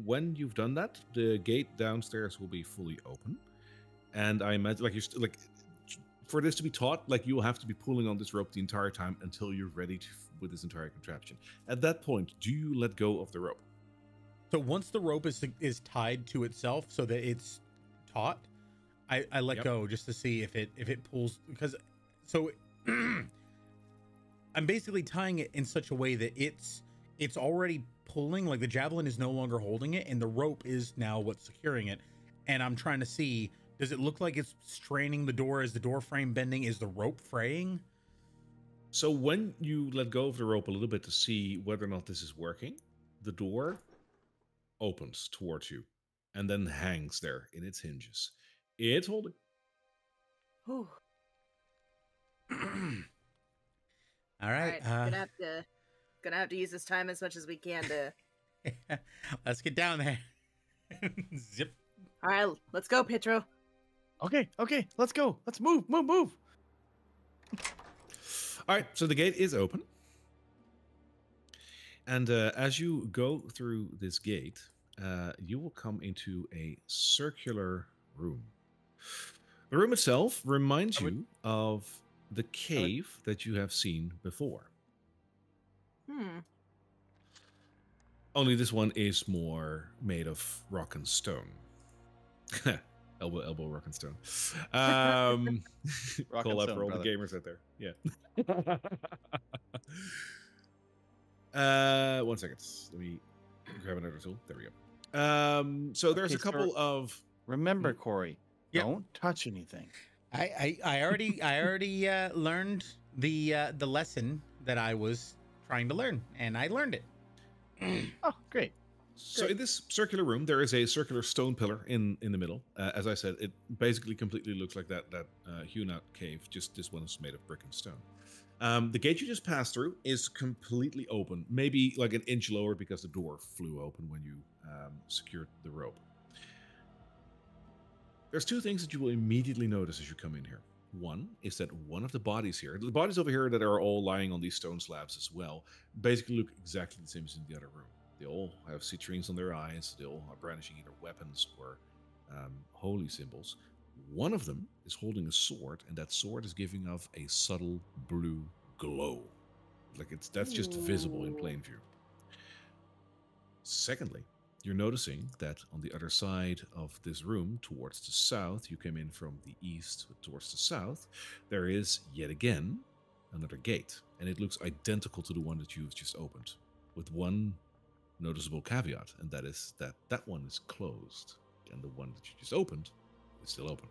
When you've done that, the gate downstairs will be fully open, and I imagine, like for this to be taut, like you will have to be pulling on this rope the entire time until you're ready with this entire contraption. At that point, do you let go of the rope? So once the rope is tied to itself so that it's taut, I let go just to see if it pulls, because I'm basically tying it in such a way that it's already pulling, like the javelin is no longer holding it and the rope is now what's securing it, and I'm trying to see, does it look like it's straining the door? Is the door frame bending? Is the rope fraying? So when you let go of the rope a little bit to see whether or not this is working, the door opens towards you and then hangs there in its hinges. It's holding. Whew. All right. Gonna have to use this time as much as we can to. Let's get down there. Zip. All right, let's go, Petro. Okay, let's go. Let's move. All right, so the gate is open. And as you go through this gate, you will come into a circular room. The room itself reminds you of the cave that you have seen before. Only this one is more made of rock and stone. elbow, rock and stone. Rock Call and out stone, for all brother. the gamers out there. Yeah. 1 second. Let me grab another tool. There we go. So there's Okay, a couple of. Remember, Corey, Yep. don't touch anything. I already learned the lesson that I was trying to learn, and I learned it. Oh, great. So in this circular room, there is a circular stone pillar in the middle. As I said, it basically completely looks like that hewn out cave. Just this one is made of brick and stone. The gate you just passed through is completely open, maybe like an inch lower because the door flew open when you secured the rope. There's two things that you will immediately notice as you come in here. One is that one of the bodies here, the bodies over here that are all lying on these stone slabs as well, basically look exactly the same as in the other room. They all have citrines on their eyes. They all are brandishing either weapons or holy symbols. One of them is holding a sword, and that sword is giving off a subtle blue glow. That's just visible in plain view. Secondly, you're noticing that on the other side of this room, towards the south, you came in from the east towards the south, there is yet again another gate, and it looks identical to the one that you've just opened, with one noticeable caveat, and that is that one is closed, and the one that you just opened is still open.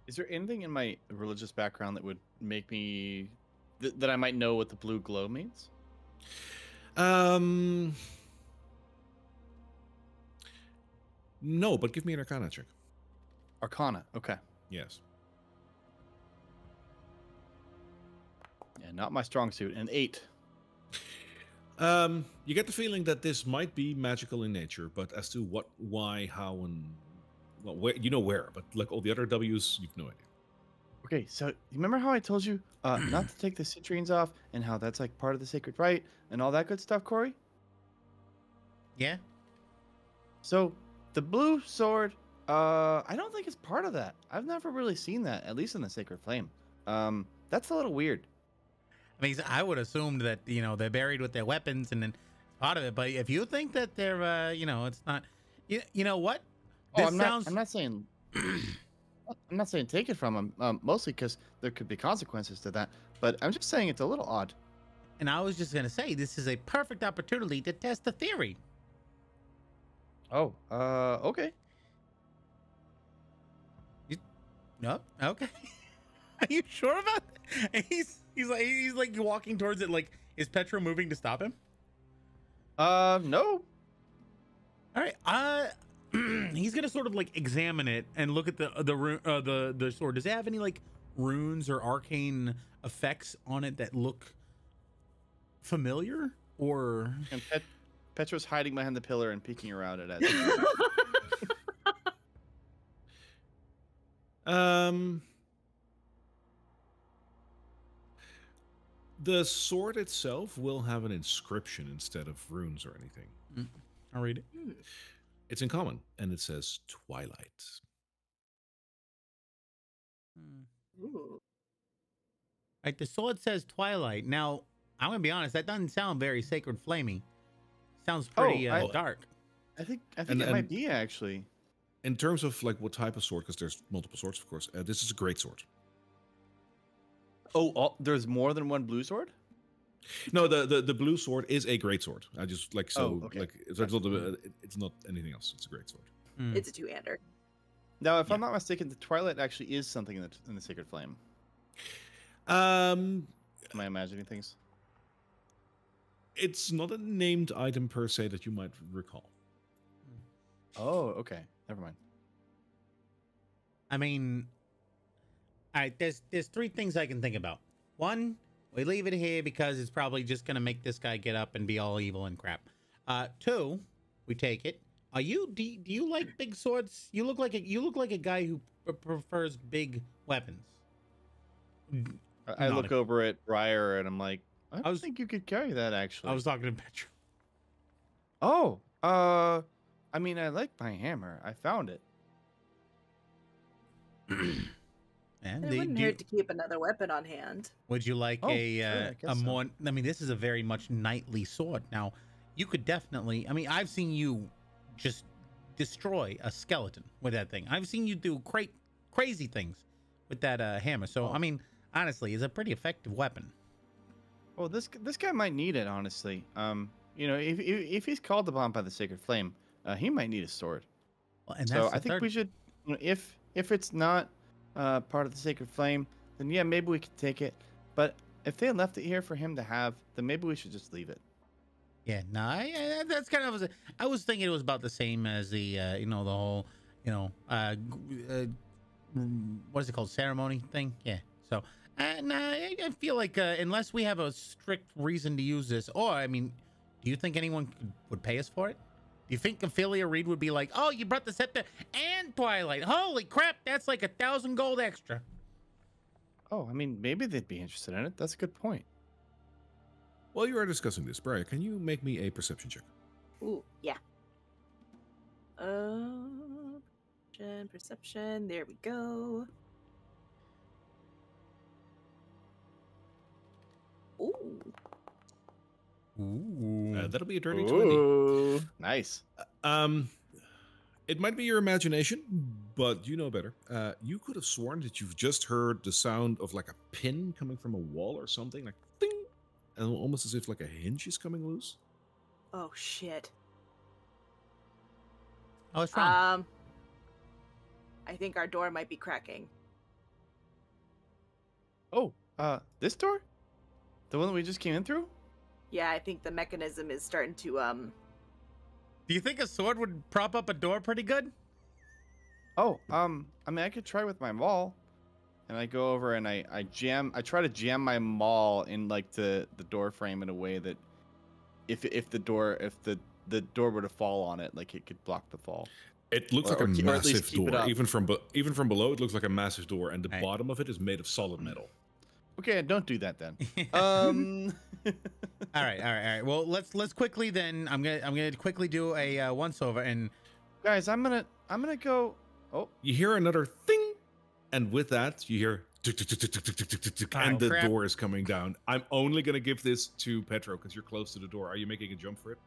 Is there anything in my religious background that would make me that I might know what the blue glow means? No, but give me an Arcana check. Arcana. Okay. Yes. Yeah, not my strong suit. An 8. You get the feeling that this might be magical in nature, but as to what, why, how, and well, where, you know where, but like all the other W's, you've no idea. Okay, so you remember how I told you not to take the citrines off, and how that's like part of the sacred rite and all that good stuff, Corey? Yeah. So the blue sword, I don't think it's part of that. I've never really seen that, at least in the Sacred Flame. That's a little weird. I mean, I would assume that, you know, they're buried with their weapons and then part of it. But if you think that they're, you know, it's not, you know what? Oh, This sounds. I'm not saying. I'm not saying take it from them, mostly because there could be consequences to that. But I'm just saying it's a little odd. And I was just going to say, this is a perfect opportunity to test the theory. Oh, okay. No? Okay. Are you sure about that? And he's like walking towards it. Like, is Petro moving to stop him? No. All right. He's gonna sort of like examine it and look at the sword. Does it have any like runes or arcane effects on it that look familiar? Or And Petro's hiding behind the pillar and peeking around it. The sword itself will have an inscription instead of runes or anything. I'll read it. It's in common, and it says Twilight. Ooh. Right, the sword says Twilight. Now, I'm gonna be honest, that doesn't sound very sacred flamey. Sounds pretty dark. I think it And- might be actually. In terms of like what type of sword, because there's multiple swords, of course, this is a great sword. Oh, there's more than one blue sword? No, the blue sword is a great sword. I just like so Oh, okay. like it's not anything else. It's a great sword. It's a two-hander. Now, if I'm not mistaken, the Twilight actually is something in the Sacred Flame. Um, Am I imagining things? it's not a named item per se that you might recall. Oh, okay. Never mind. I mean, all right, there's three things I can think about. One, we leave it here because it's probably just gonna make this guy get up and be all evil and crap. Two, we take it. Do you like big swords? You look like a guy who prefers big weapons. I look over at Briar and I'm like, I was- think you could carry that actually. I was talking to Petra. Oh, I mean, I like my hammer. I found it. And It wouldn't hurt to keep another weapon on hand. would you like Oh, sure, I a guess so. more? I mean, this is a very much knightly sword. Now, you could definitely. I mean, I've seen you just destroy a skeleton with that thing. I've seen you do crazy things with that hammer. So, Oh. I mean, honestly, it's a pretty effective weapon. Well, this guy might need it, honestly. You know, if he's called upon by the Sacred Flame, he might need a sword. Well, and So that's I the think third- we should, you know, if it's not part of the Sacred Flame, then yeah, maybe we could take it. But if they left it here for him to have, then maybe we should just leave it. Yeah, no, that's kind of. I was thinking it was about the same as the, you know, the whole, you know, what is it called, ceremony thing? Yeah. So, no, I feel like unless we have a strict reason to use this, or I mean, do you think anyone would pay us for it? Do you think Ophelia Reed would be like, "Oh, you brought the scepter and Twilight. Holy crap, that's like 1,000 gold extra." Oh, I mean, maybe they'd be interested in it. That's a good point. While you are discussing this, Brian, can you make me a perception check? Ooh, yeah. Perception. There we go. Ooh. Ooh. That'll be a dirty 20. Ooh, nice. It might be your imagination, but you know better. You could have sworn that you've just heard the sound of like a pin coming from a wall or something, like ding, and almost as if like a hinge is coming loose. Oh shit. Oh, it's wrong. I think our door might be cracking. Oh, this door? The one that we just came in through? Yeah, I think the mechanism is starting to Do you think a sword would prop up a door pretty good? Oh, I mean, I could try with my maul. And I go over and I try to jam my maul in like the door frame in a way that if the door were to fall on it, like it could block the fall. It looks Or- like a or at least massive keep it door. up. Even from below, it looks like a massive door, and the Right. bottom of it is made of solid metal. Okay, don't do that then. All right. Well, let's quickly then. I'm gonna quickly do a once over and Guys, I'm gonna go. Oh, You hear another thing, and with that, you hear tick, tick, tick, tick, tick, tick, tick, tick, tick, and Oh, the crap. door is coming down. I'm only gonna give this to Petro because you're close to the door. Are you making a jump for it?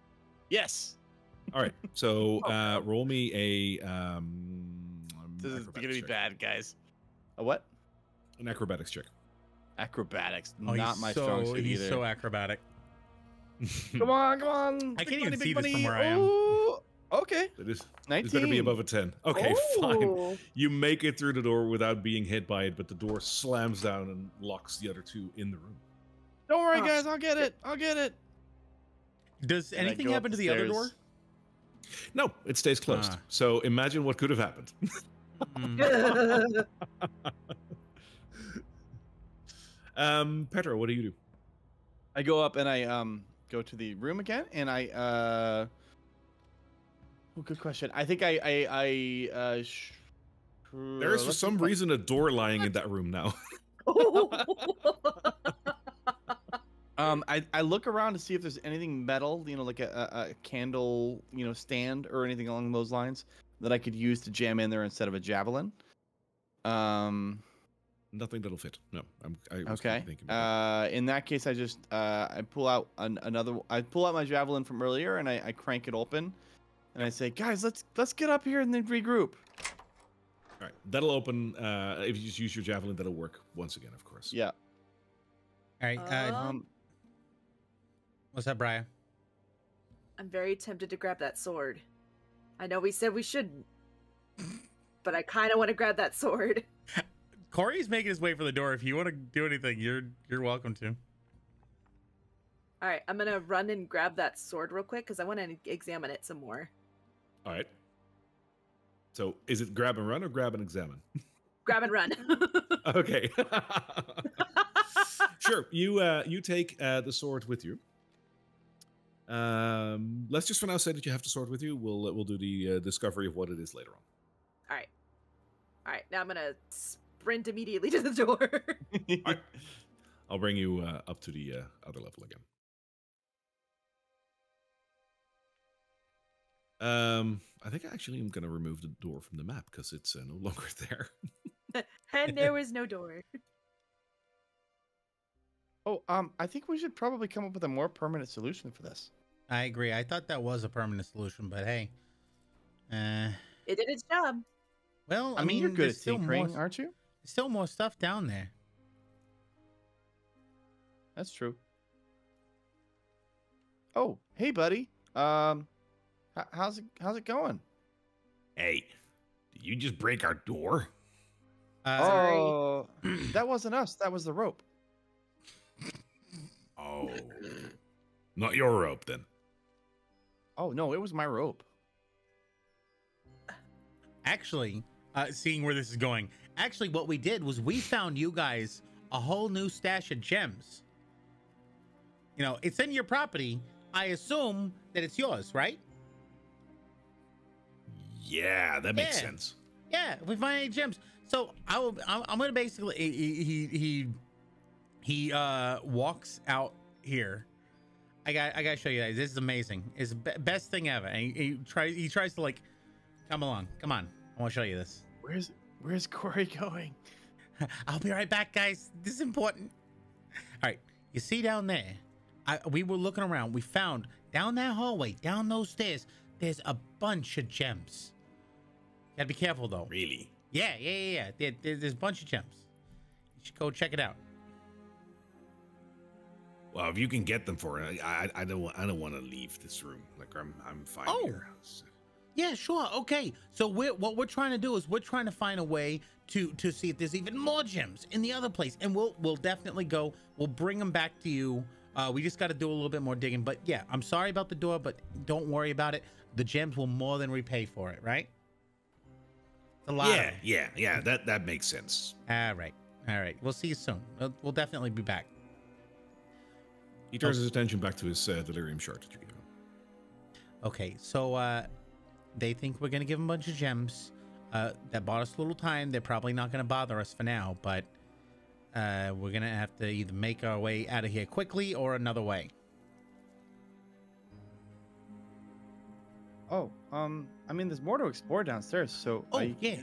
yes. All right. So roll me a This is acrobatics gonna be check. bad, guys. A what? An acrobatics check. Acrobatics. oh, Not he's my so, strong suit he's either. so acrobatic. Come on, come on. I Big can't even money, see big this from money. where I am. Ooh, okay. It is. 19. It's better be above a 10. Okay, fine. Ooh. You make it through the door without being hit by it, but the door slams down and locks the other two in the room. Don't worry, Oh, guys. I'll get it. I'll get it. Does And I anything go up happen to the the other stairs. door? No, it stays closed. Ah. So imagine what could have happened. Mm. Petra, what do you do? I go up and I go to the room again, and I oh, good question. I think There is for let's some see if reason a door lying in that room now. I look around to see if there's anything metal, like a candle, stand or anything along those lines that I could use to jam in there instead of a javelin. Nothing that'll fit. No, I was Okay. thinking about In that case, I just I pull out I pull out my javelin from earlier and I crank it open, and I say, guys, let's get up here and then regroup. that. All right, that'll open. If you just use your javelin, that'll work once again, of course. Yeah. All right. What's up, Brian? I'm very tempted to grab that sword. I know we said we shouldn't, but I kind of want to grab that sword. Corey's making his way for the door. If you want to do anything, you're welcome to. All right, I'm gonna run and grab that sword real quick because I want to examine it some more. All right. So is it grab and run or grab and examine? Grab and run. Okay. Sure. You take the sword with you. Let's just for now say that you have the sword with you. We'll do the discovery of what it is later on. All right. Now I'm gonna sprint immediately to the door. Right. I'll bring you up to the other level again. I think actually I'm gonna remove the door from the map because it's no longer there. And there was no door. Oh, I think we should probably come up with a more permanent solution for this. I agree. I thought that was a permanent solution, but hey. It did its job. Well, I mean, you're good there's at still tinkering, more, aren't you? still more stuff down there. That's true. Oh, hey, buddy. How's it going? Hey, did you just break our door? Sorry. Oh, that wasn't us. That was the rope. Oh, not your rope then. Oh no, it was my rope. Actually, seeing where this is going, actually what we did was we found you guys a whole new stash of gems. It's in your property. I assume that it's yours, right? Yeah, that makes Yeah. sense. Yeah, if we find any gems. So I'm gonna basically he walks out here. I gotta show you guys. This is amazing. It's the best thing ever. And he tries to like come along. Come on. I want to show you this. Where's Corey going? I'll be right back, guys. This is important. All right. You see down there, we were looking around. We found down that hallway, down those stairs, there's a bunch of gems. Gotta be careful though. Really? Yeah. There's a bunch of gems. You should go check it out. Well, if you can get them for it, I don't want to leave this room. Like I'm fine here. Yeah, sure. Okay. So what we're trying to do is we're trying to find a way to see if there's even more gems in the other place, and we'll definitely go. We'll bring them back to you. We just got to do a little bit more digging. But yeah, I'm sorry about the door, but don't worry about it. The gems will more than repay for it, right? It's a lot. Yeah. That makes sense. All right. We'll see you soon. We'll definitely be back. He turns his attention back to his delirium shard. Okay, so they think we're gonna give them a bunch of gems. That bought us a little time. They're probably not gonna bother us for now, but we're gonna have to either make our way out of here quickly or another way. Oh, I mean, there's more to explore downstairs, so Yeah.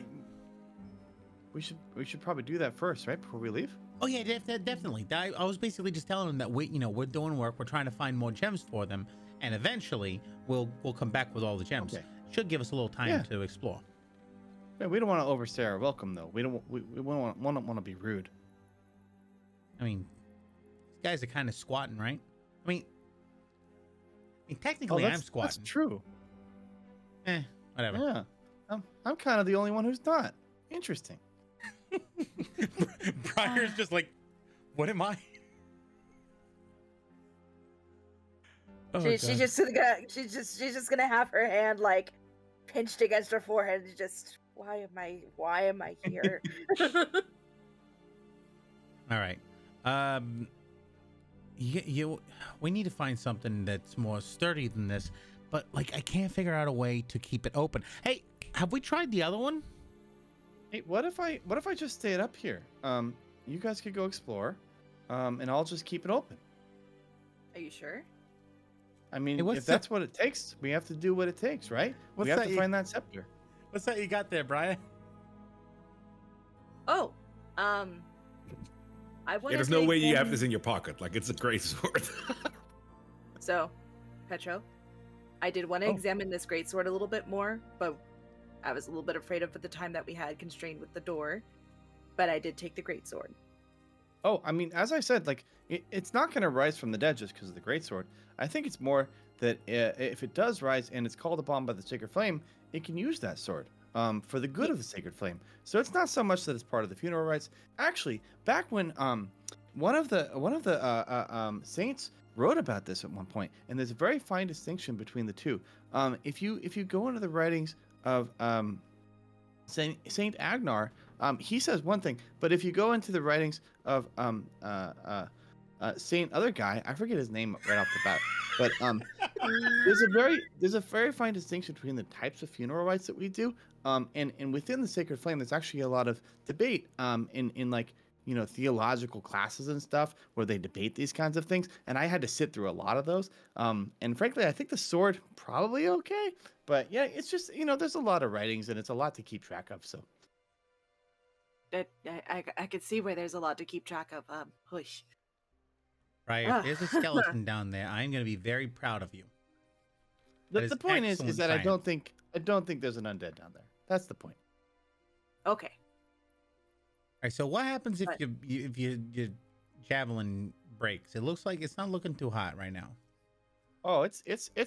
we should probably do that first, right, before we leave. Oh yeah, definitely. I was basically just telling them that we're doing work. We're trying to find more gems for them, and eventually we'll come back with all the gems. Okay. Should give us a little time to explore. Yeah, we don't want to overstay our welcome, though. We don't want to be rude. I mean, these guys are kind of squatting, right? I mean technically I'm squatting. That's true. Whatever. Yeah, I'm kind of the only one who's not. Interesting. Briar's just like, what am I? Oh, she's just gonna have her hand like pinched against her forehead and just why am I here? All right. We need to find something that's more sturdy than this, but like I can't figure out a way to keep it open. Hey, have we tried the other one? Hey, what if I just stayed up here? You guys could go explore, and I'll just keep it open. Are you sure? I mean, Hey, if that's what it takes, we have to do what it takes, right? What's we have that to you- find that scepter. What's that you got there, Briar? Oh, I want. Yeah, there's no way you have this in your pocket. Like, it's a great sword. So, Petro, I did want to examine this greatsword a little bit more, but I was a little bit afraid of the time that we had constrained with the door. But I did take the greatsword. Oh, I mean, as I said, like it's not going to rise from the dead just because of the greatsword. I think it's more that if it does rise and it's called upon by the sacred flame, it can use that sword for the good of the sacred flame. So it's not so much that it's part of the funeral rites. Actually, back when one of the saints wrote about this at one point, and there's a very fine distinction between the two. If you go into the writings of Saint Agnar, he says one thing, but if you go into the writings of Saint other guy, I forget his name right off the bat, but there's a very fine distinction between the types of funeral rites that we do, and within the sacred flame, there's actually a lot of debate in like, you know, theological classes and stuff where they debate these kinds of things, and I had to sit through a lot of those. And frankly, I think the sword probably okay, but yeah, it's just, you know, there's a lot of writings and it's a lot to keep track of. So I could see where there's a lot to keep track of. Hush. Right. If there's a skeleton down there, I'm going to be very proud of you. the point is excellent that science. I don't think there's an undead down there. That's the point. Okay. All right. So what happens if But- your javelin breaks? It looks like it's not looking too hot right now. Oh, it's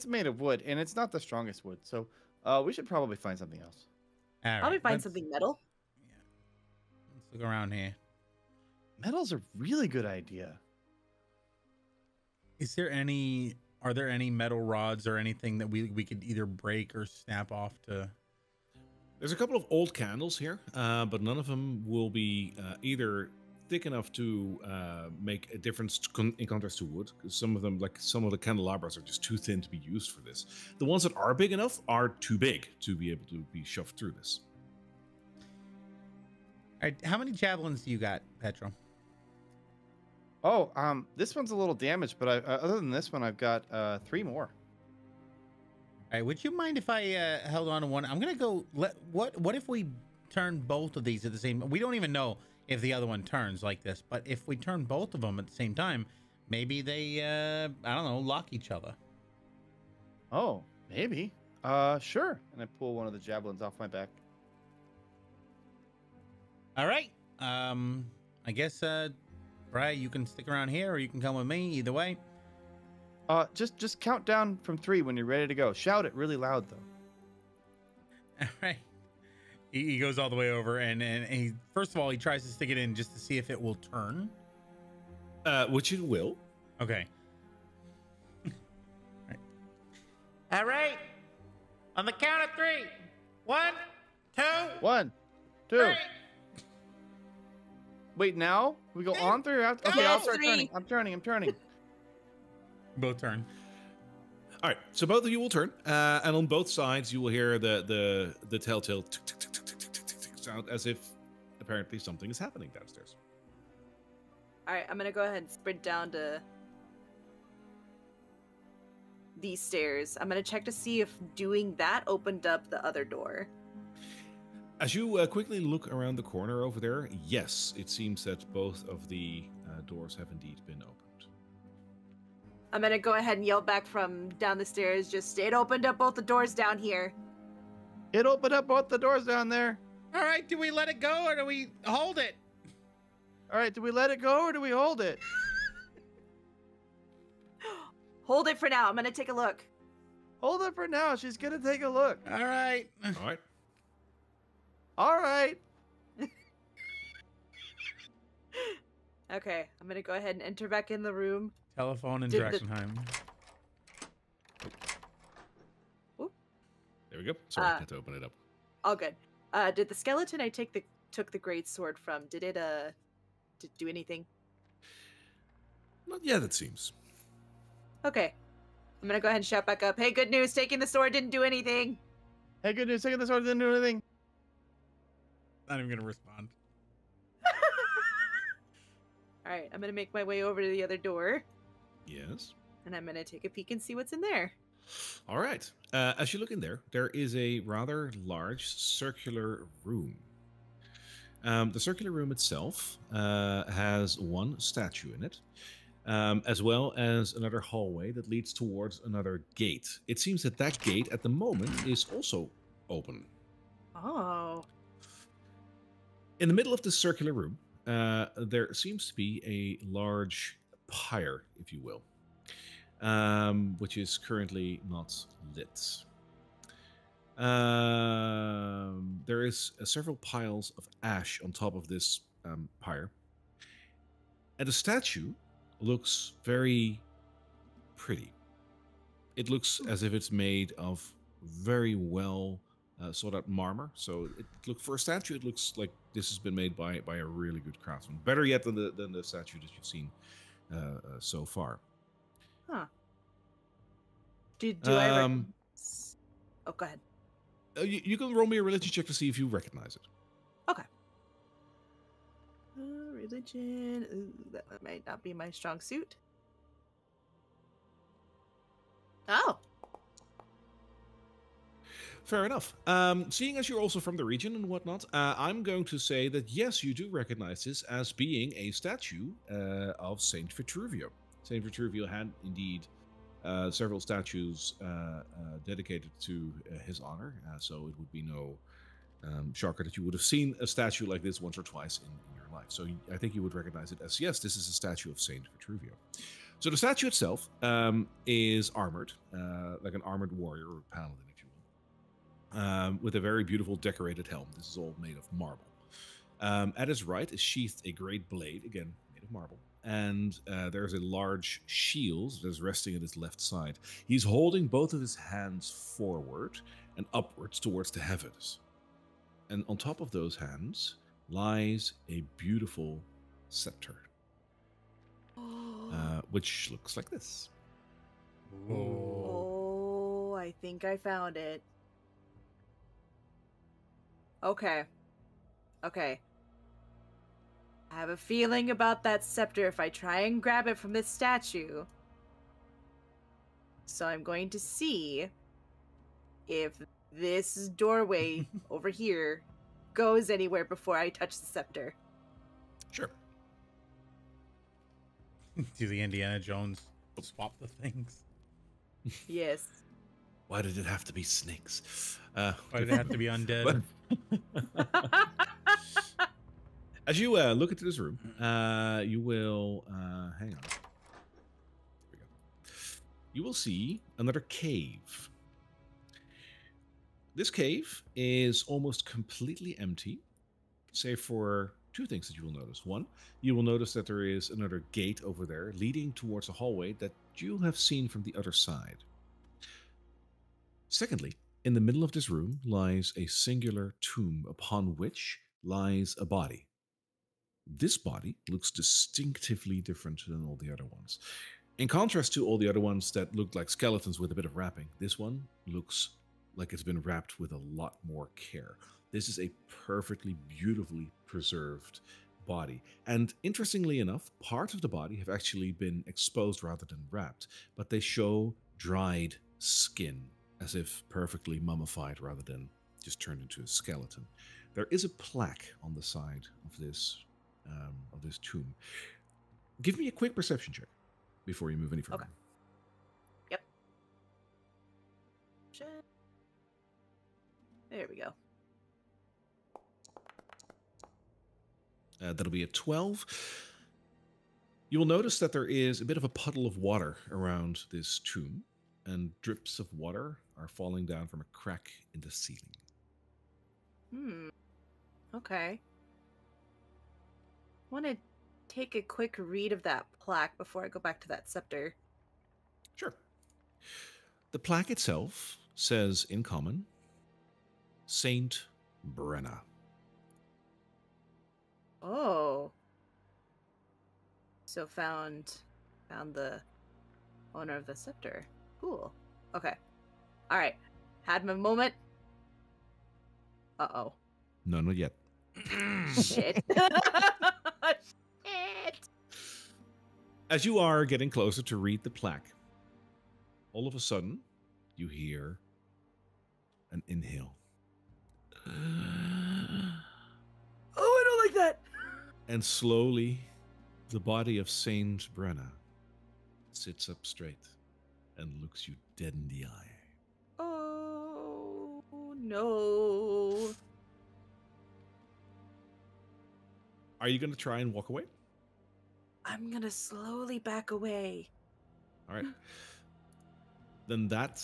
made of wood and it's not the strongest wood, so we should probably find something else. All right, Probably find let's- something metal. Yeah. Let's look around here. Metal's a really good idea. Are there any metal rods or anything that we could either break or snap off to? There's a couple of old candles here, but none of them will be either thick enough to make a difference in contrast to wood. Because some of them, like some of the candelabras, are just too thin to be used for this. The ones that are big enough are too big to be able to be shoved through this. All right, how many javelins do you got, Petro? Oh, this one's a little damaged, but other than this one, I've got 3 more. All right, would you mind if I held on to one? I'm gonna go. What if we turn both of these at the same? We don't even know if the other one turns like this, but if we turn both of them at the same time, maybe they I don't know, lock each other. Oh, maybe. Sure. And I pull one of the javelins off my back. All right. I guess Brian, you can stick around here, or you can come with me. Either way. Just count down from 3 when you're ready to go. Shout it really loud though. All right. He goes all the way over, and he first of all he tries to stick it in just to see if it will turn. Which it will. Okay. All right. On the count of 3. 1, 2. 1, 2. 3. Wait, now we go on 3 or after? Okay, I'll start turning. I'm turning. Both turn. All right, so both of you will turn, and on both sides you will hear the telltale tick, tick, tick, tick, tick, tick, tick, tick sound, as if apparently something is happening downstairs. All right, I'm gonna go ahead and sprint down to these stairs. I'm gonna check to see if doing that opened up the other door. As you quickly look around the corner over there, yes, it seems that both of the doors have indeed been opened. I'm gonna go ahead and yell back from down the stairs, just, it opened up both the doors down here. It opened up both the doors down there. All right, do we let it go or do we hold it? All right, do we let it go or do we hold it? Hold it for now, I'm gonna take a look. Hold it for now. She's gonna take a look. All right. All right. All right. Okay, I'm gonna go ahead and enter back in the room. Telephone in Did the- Drakkenheim. There we go. Sorry, I had to open it up. All good. Did the skeleton I took the great sword from, did it do anything? Not yet, it seems. Okay. I'm gonna go ahead and shout back up, hey, good news, taking the sword didn't do anything. Hey, good news. Taking the sword didn't do anything. Not even gonna respond. Alright, I'm gonna make my way over to the other door. Yes. And I'm gonna take a peek and see what's in there. All right. As you look in there, there is a rather large circular room. The circular room itself has one statue in it, as well as another hallway that leads towards another gate. It seems that that gate at the moment is also open. Oh. In the middle of this circular room, there seems to be a large pyre, if you will, which is currently not lit. There is several piles of ash on top of this pyre, and the statue looks very pretty. It looks as if it's made of very well sought out marmor. So for a statue, it looks like this has been made by a really good craftsman. Better yet than the statue that you've seen so far. Huh. Do I Oh, go ahead. You can roll me a religion check to see if you recognize it. Okay. Religion. Ooh, that might not be my strong suit. Oh. Fair enough. Seeing as you're also from the region and whatnot, I'm going to say that yes, you do recognize this as being a statue of Saint Vitruvio. Saint Vitruvio had indeed several statues dedicated to his honor, so it would be no shocker that you would have seen a statue like this once or twice in your life. So I think you would recognize it as, yes, this is a statue of Saint Vitruvio. So the statue itself is armored, like an armored warrior or paladin, if you will, with a very beautiful decorated helm. This is all made of marble. At his right is sheathed a great blade, again, made of marble. And there's a large shield that is resting at his left side. He's holding both of his hands forward and upwards towards the heavens. And on top of those hands lies a beautiful scepter, which looks like this. Oh, I think I found it. Okay. Okay. I have a feeling about that scepter if I try and grab it from this statue. So I'm going to see if this doorway over here goes anywhere before I touch the scepter. Sure. Do the Indiana Jones swap the things? Yes. Why did it have to be snakes? Why did it have to be undead? As you look into this room, you will hang on. Here we go. You will see another cave. This cave is almost completely empty, save for two things that you will notice. One, you will notice that there is another gate over there leading towards a hallway that you have seen from the other side. Secondly, in the middle of this room lies a singular tomb upon which lies a body. This body looks distinctively different than all the other ones. In contrast to all the other ones that looked like skeletons with a bit of wrapping, this one looks like it's been wrapped with a lot more care. This is a perfectly beautifully preserved body. And interestingly enough, parts of the body have actually been exposed rather than wrapped, but they show dried skin, as if perfectly mummified rather than just turned into a skeleton. There is a plaque on the side of this tomb. Give me a quick perception check before you move any further. Okay. Yep. There we go. That'll be a 12. You will notice that there is a bit of a puddle of water around this tomb, and drips of water are falling down from a crack in the ceiling. Okay. Want to take a quick read of that plaque before I go back to that scepter. Sure. The plaque itself says in common, Saint Brenna. Oh. So found the owner of the scepter. Cool. Okay. All right. Had my moment. Uh-oh. No, not yet. Shit. Shit. As you are getting closer to read the plaque, all of a sudden, you hear an inhale. Oh, I don't like that. And slowly, the body of Saint Brenna sits up straight and looks you dead in the eye. Oh, no. Are you going to try and walk away? I'm gonna slowly back away. All right. Then that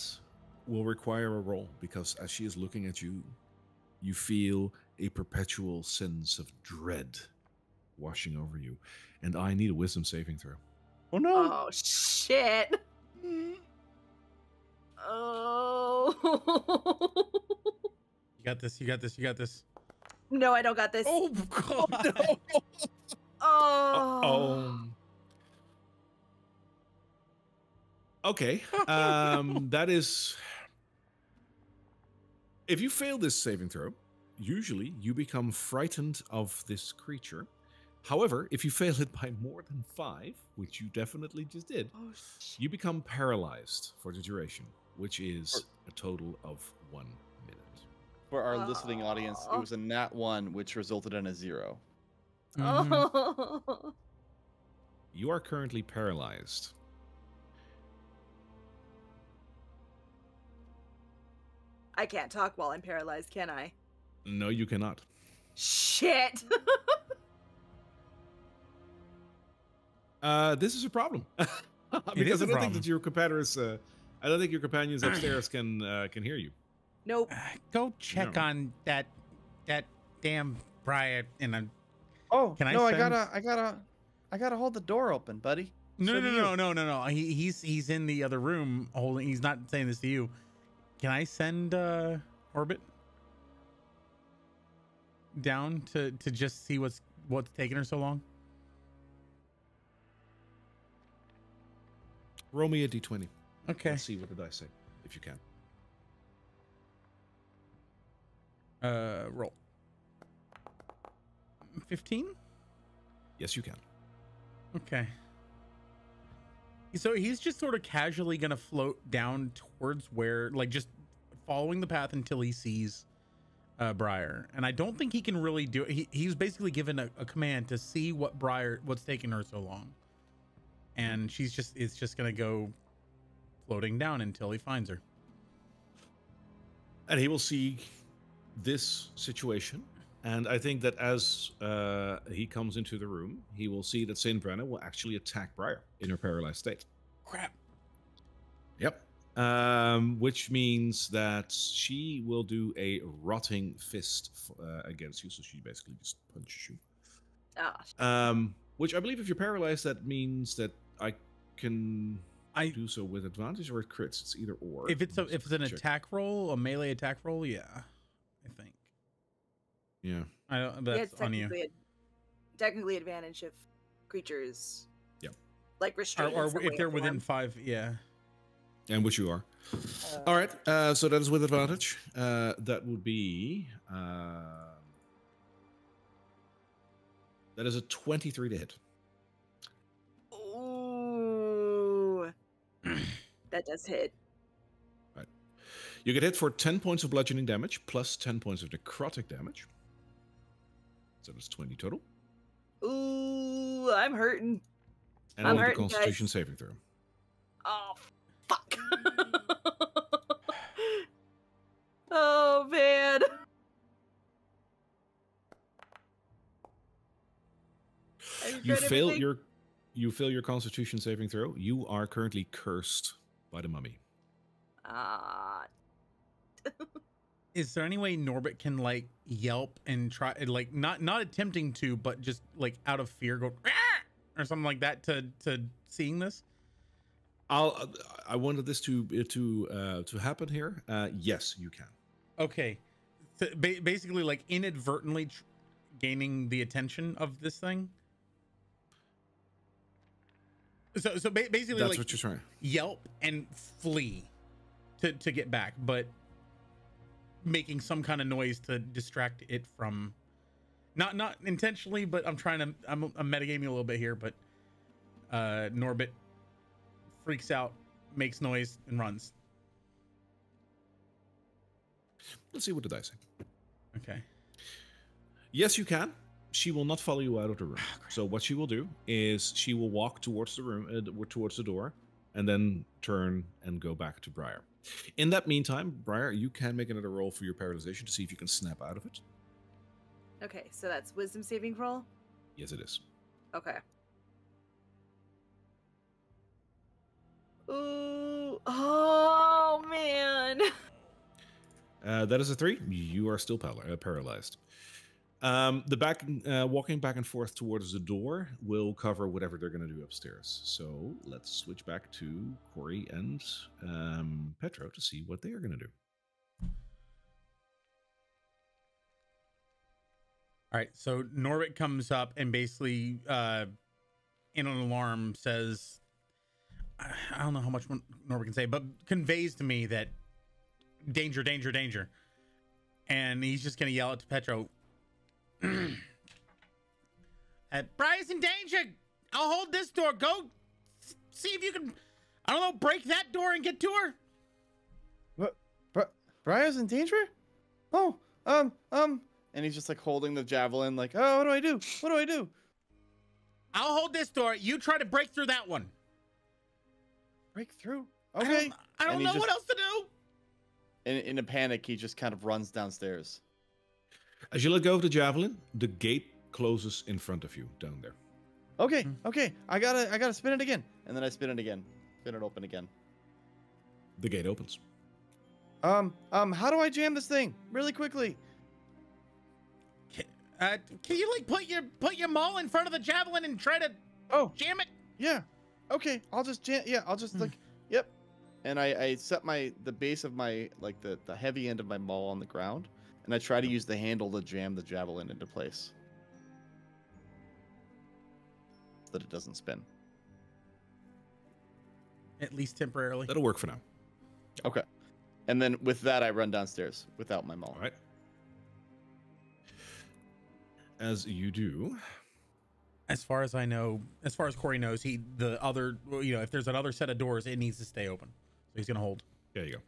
will require a roll, because as she is looking at you, you feel a perpetual sense of dread washing over you. And I need a wisdom saving throw. Oh no! Oh, shit. Oh. You got this. You got this. You got this. No, I don't got this. Oh God! No. Oh. Okay. That is... If you fail this saving throw, usually you become frightened of this creature. However, if you fail it by more than 5, which you definitely just did, Oh, shit. you become paralyzed for the duration, which is a total of 1 minute. For our listening audience, it was a nat 1, which resulted in a 0. Oh. You are currently paralyzed. I can't talk while I'm paralyzed, can I? No, you cannot. Shit. This is a problem. It Because is a I don't think problem. that your competitors, I don't think your companions upstairs can hear you. Nope. Go check No. on that damn Briar and I'm. Oh, Can I no, send- I gotta hold the door open, buddy. No, So no, do no, you. no, no, no. He's in the other room holding. He's not saying this to you. Can I send Orbit down to just see what's taking her so long? Roll me a d20. Okay. Let's see what the dice say, if you can. Roll. 15? Yes, you can. Okay. So he's just sort of casually going to float down towards where, like, just following the path until he sees Briar. And I don't think he can really do it. He's basically given a command to see what's taking her so long. And it's just going to go floating down until he finds her. And he will see this situation. And I think that as he comes into the room, he will see that Saint Brenna will actually attack Briar in her paralyzed state. Crap. Yep. Which means that she will do a rotting fist against you. So she basically just punches you. Which I believe if you're paralyzed, that means that I can do so with advantage or it crits. It's either or. If it's an attack roll, a melee attack roll, yeah, I think. Yeah. I don't. That's on you. Technically, advantage if creatures. Yeah. Like restrained. Or if they're within 5, yeah. And which you are. All right. So that is with advantage. That would be. That is a 23 to hit. Ooh. That does hit. Right. You get hit for 10 points of bludgeoning damage plus 10 points of necrotic damage. So that's 20 total. Ooh, I'm hurting. And all the Constitution saving throw. Oh, fuck. Oh, man. You fail your Constitution saving throw. You are currently cursed by the mummy. Is there any way Norbit can like yelp and try like not attempting to, but just like out of fear go or something like that to seeing this? I wanted this to happen here. Yes, you can. Okay, so basically like inadvertently gaining the attention of this thing. So basically, that's like, what you're trying. Yelp and flee to get back, but making some kind of noise to distract it from, not intentionally, but I'm metagaming a little bit here, but Norbit freaks out, makes noise, and runs. Let's see what the dice say. Okay. Yes, you can. She will not follow you out of the room. So what she will do is she will walk towards the room, towards the door, and then turn and go back to Briar. In that meantime, Briar, you can make another roll for your paralyzation to see if you can snap out of it. Okay, so that's wisdom saving throw? Yes, it is. Okay. Ooh. Oh, man. That is a 3. You are still paralyzed. Walking back and forth towards the door will cover whatever they're going to do upstairs. So let's switch back to Corey and Petro to see what they are going to do. All right, so Norbit comes up and basically, in an alarm, says, I don't know how much Norbit can say, but conveys to me that danger, danger, danger. And he's just going to yell it to Petro. Briar's in danger. I'll hold this door. Go see if you can, I don't know, break that door and get to her. What? Briar's in danger? Oh, and he's just like holding the javelin, like, oh, what do I do? What do I do? I'll hold this door. You try to break through that one. Break through? Okay. I don't know what else to do. In a panic, he just kind of runs downstairs. As you let go of the javelin, the gate closes in front of you down there. Okay, okay. I gotta spin it again. And then I spin it again. Spin it open again. The gate opens. How do I jam this thing? Really quickly. Can you like put your maul in front of the javelin and try to jam it? Yeah. Okay, I'll just jam. Yeah, I'll just like, yep. And I set the base of my, like the heavy end of my maul on the ground. And I try to use the handle to jam the javelin into place. So that it doesn't spin. At least temporarily. That'll work for now. Okay. And then with that, I run downstairs without my maul. All right. As you do. As far as I know, as far as Corey knows, if there's another set of doors, it needs to stay open. So he's gonna hold. There you go.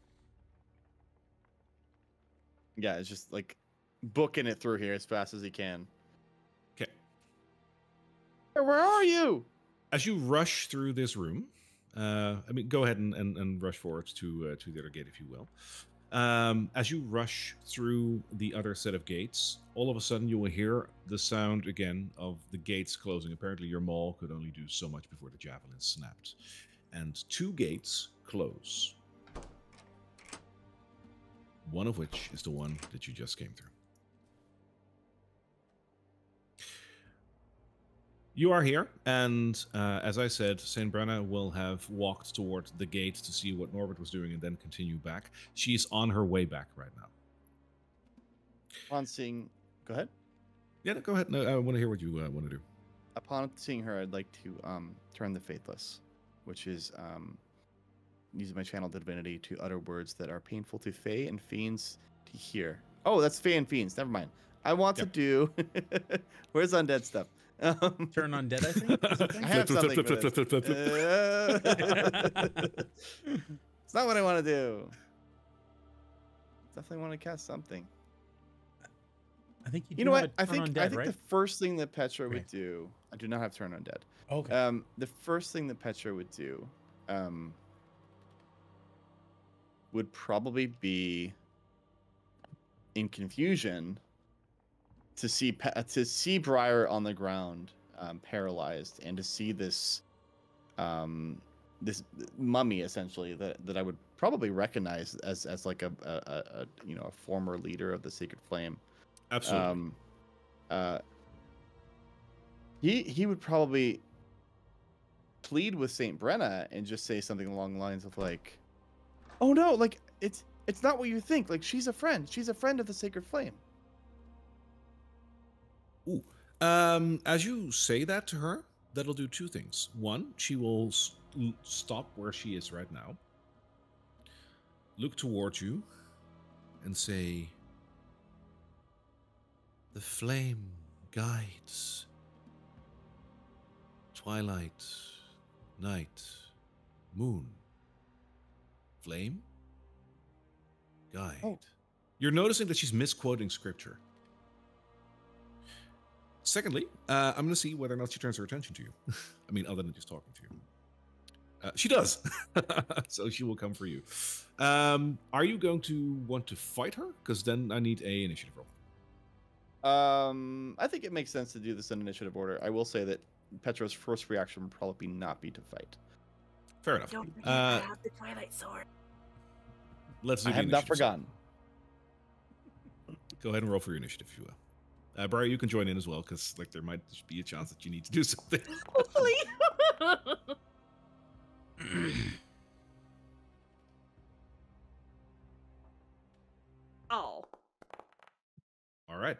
Yeah, it's just like booking it through here as fast as he can. Okay. Where are you? As you rush through this room, go ahead and rush forward to the other gate, if you will. As you rush through the other set of gates, all of a sudden you will hear the sound again of the gates closing. Apparently your maul could only do so much before the javelin snapped. And 2 gates close. One of which is the one that you just came through. You are here, and as I said, Saint Brenna will have walked toward the gate to see what Norbert was doing and then continue back. She's on her way back right now. Upon seeing... Go ahead. Yeah, no, go ahead. No, I want to hear what you want to do. Upon seeing her, I'd like to turn the Faithless, which is using my channel divinity to utter words that are painful to Fae and Fiends to hear. Oh, that's Fae and Fiends. Never mind. I want to do... Where's undead stuff? Turn on dead, I think. I have something for this. It's not what I want to do. Definitely want to cast something. I think you know what? I think right? the first thing that Petra would do. I do not have turn on dead. Okay. The first thing that Petra would do, would probably be in confusion to see Briar on the ground, paralyzed, and to see this this mummy essentially that I would probably recognize as like a former leader of the Sacred Flame. Absolutely. He would probably plead with Saint Brenna and just say something along the lines of like, "Oh no, like it's not what you think. Like she's a friend. She's a friend of the Sacred Flame." Ooh. As you say that to her, that'll do 2 things. One, she will stop where she is right now, look towards you, and say, "The flame guides. Twilight, night, moon. Flame, guide." Oh. You're noticing that she's misquoting scripture. Secondly, I'm going to see whether or not she turns her attention to you. I mean, other than just talking to you. She does. So she will come for you. Are you going to want to fight her? Because then I need a initiative roll. I think it makes sense to do this in initiative order. I will say that Petra's first reaction would probably not be to fight. Fair enough. Don't forget I have the Twilight Sword. Let's do I the have not initiative. forgotten. Go ahead and roll for your initiative, if you will. Briar, you can join in as well, because like there might just be a chance that you need to do something. Hopefully. Oh. All right.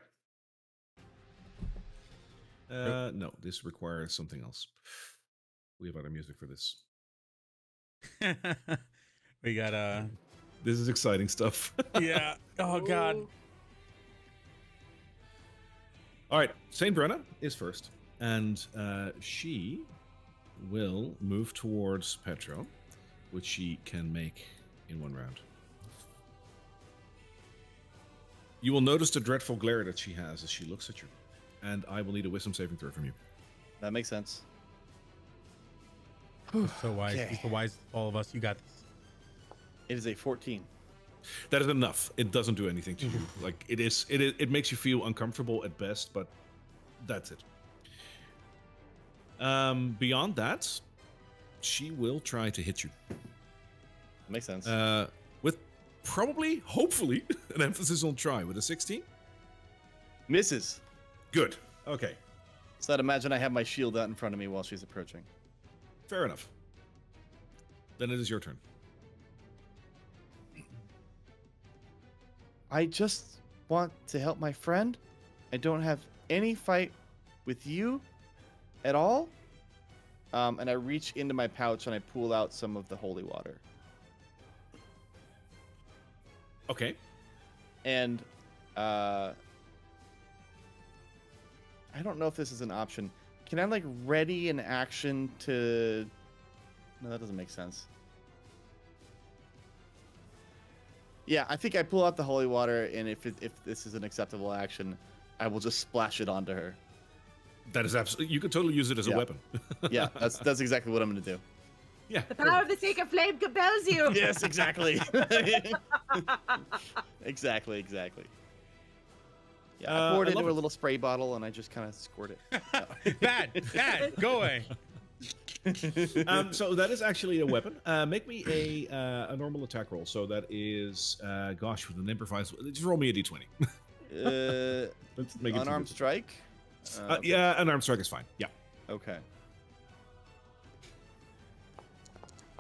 No, this requires something else. We have other music for this. We got This is exciting stuff. yeah. Oh god. All right, Saint Brenna is first, and she will move towards Petra, which she can make in 1 round. You will notice the dreadful glare that she has as she looks at you, and I will need a wisdom saving throw from you. That makes sense. So wise. Okay. He's the wise of all of us. You got this. It is a 14. That is enough. It doesn't do anything to you. Like it makes you feel uncomfortable at best, but that's it. Beyond that, she will try to hit you. Makes sense. With probably, hopefully, an emphasis on try with a 16. Misses. Good. Okay. So I'd imagine I have my shield out in front of me while she's approaching. Fair enough. Then it is your turn. I just want to help my friend. I don't have any fight with you at all. and I reach into my pouch and I pull out some of the holy water. Okay. And I don't know if this is an option. Can I like ready an action to? No, that doesn't make sense. Yeah, I think I pull out the holy water, and if this is an acceptable action, I will just splash it onto her. That is absolutely. You could totally use it as a weapon. Yeah, that's exactly what I'm gonna do. Yeah. The power of the sacred flame compels you. Yes, exactly. exactly. Yeah, I poured it into a little spray bottle, and I just kind of squirt it. Bad, go away. So that is actually a weapon. Make me a normal attack roll. So that is, gosh, with an improvised. Just roll me a d20. Let's make it unarmed strike. Yeah, unarmed strike is fine. Yeah. Okay.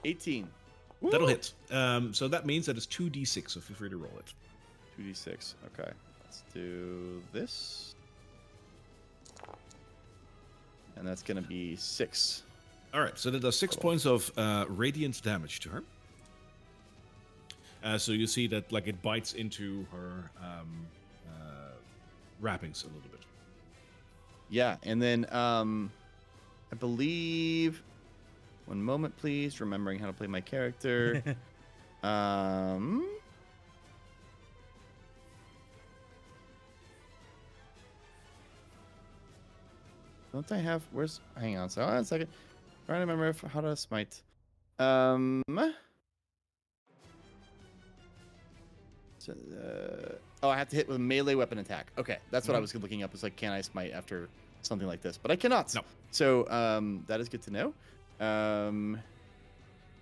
18. That'll hit. So that means that it's 2d6. So feel free to roll it. 2d6. Okay. Let's do this. And that's going to be 6. All right. So that does 6 points of radiant damage to her. So you see that like it bites into her wrappings a little bit. Yeah. And then I believe... One moment, please. Remembering how to play my character. Don't I have? Where's? Hang on. So, hold on a second. Trying to remember how to smite. So, oh, I have to hit with a melee weapon attack. Okay, that's what I was looking up. It's like, can I smite after something like this? But I cannot. No. So, that is good to know. In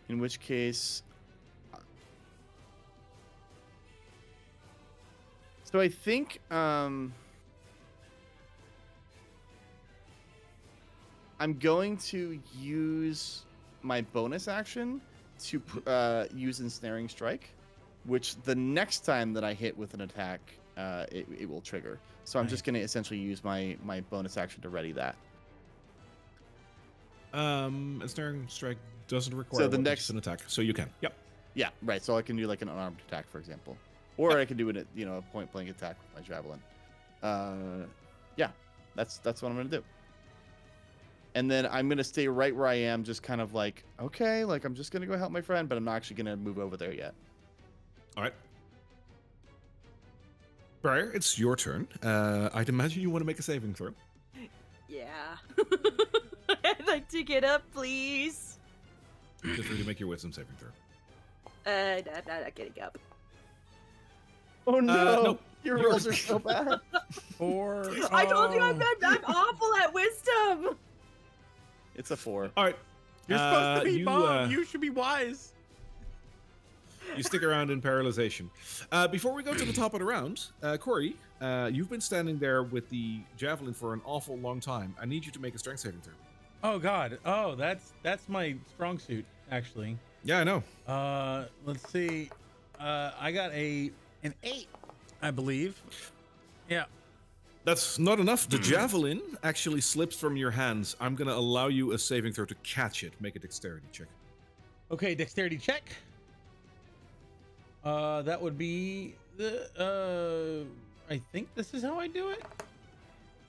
which case, so I think I'm going to use my bonus action to use ensnaring strike, which the next time that I hit with an attack, it will trigger. So I'm just going to essentially use my bonus action to ready that. Ensnaring strike doesn't require the next an attack, so you can. Yep. Yeah, right. So I can do like an unarmed attack, for example, or I can do it, a point blank attack with my javelin. Yeah, that's what I'm gonna do. And then I'm gonna stay right where I am, just kind of like, okay, like I'm just gonna go help my friend, but I'm not actually gonna move over there yet. All right. Briar, it's your turn. I'd imagine you want to make a saving throw. Yeah. I'd like to get up, please. Feel free to make your wisdom saving throw. I'm not getting up. Oh no! Nope. Your rolls are so bad. Or I told you I'm awful at wisdom. It's a 4. All right. You're supposed to be Bob. You You should be wise. You stick around in paralyzation. Before we go to the top of the round, Corey, you've been standing there with the javelin for an awful long time. I need you to make a strength saving throw. Oh God. Oh, that's my strong suit, actually. Yeah, I know. Let's see. I got an 8, I believe. Yeah. That's not enough. The javelin actually slips from your hands. I'm going to allow you a saving throw to catch it. Make a dexterity check. Okay, dexterity check. That would be the I think this is how I do it.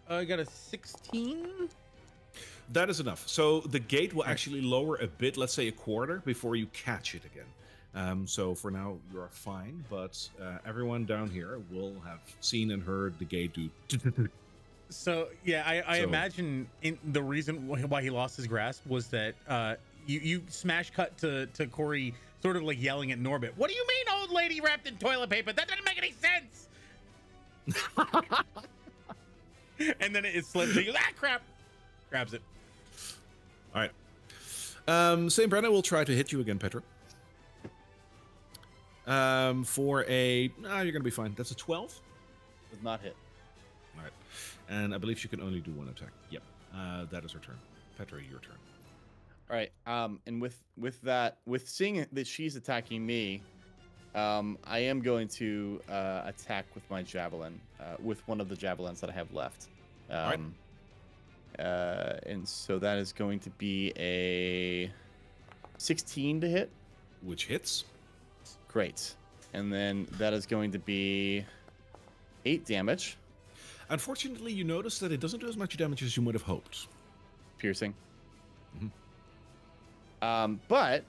I got a 16. That is enough. So the gate will actually lower a bit, let's say a quarter, before you catch it again. So for now, you're fine, but everyone down here will have seen and heard the gate do. So yeah, I imagine the reason why he lost his grasp was that you smash cut to Corey sort of like yelling at Norbit. What do you mean, old lady wrapped in toilet paper? That doesn't make any sense. And then it slips. He goes, ah, crap. Grabs it. All right. St. Brenna will try to hit you again, Petra. For a... you're going to be fine. That's a 12. Does not hit. All right. And I believe she can only do one attack. Yep. That is her turn. Petra, your turn. All right. And with that, with seeing that she's attacking me, I am going to attack with my javelin, with one of the javelins that I have left. All right. And so that is going to be a 16 to hit. Which hits. Great. And then that is going to be 8 damage. Unfortunately, you notice that it doesn't do as much damage as you would have hoped. Piercing. Mm-hmm. But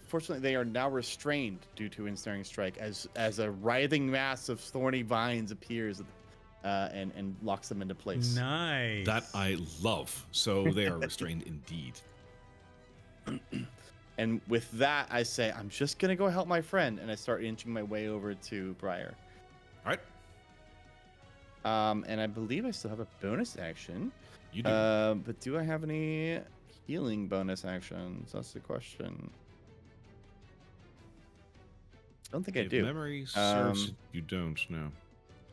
fortunately, they are now restrained due to ensnaring strike as a writhing mass of thorny vines appears and locks them into place. Nice. That I love. So they are restrained indeed. And with that, I say, I'm just going to go help my friend. And I start inching my way over to Briar. All right. And I believe I still have a bonus action. You do. But do I have any healing bonus actions? That's the question. I don't think I If do. memory serves, you don't know.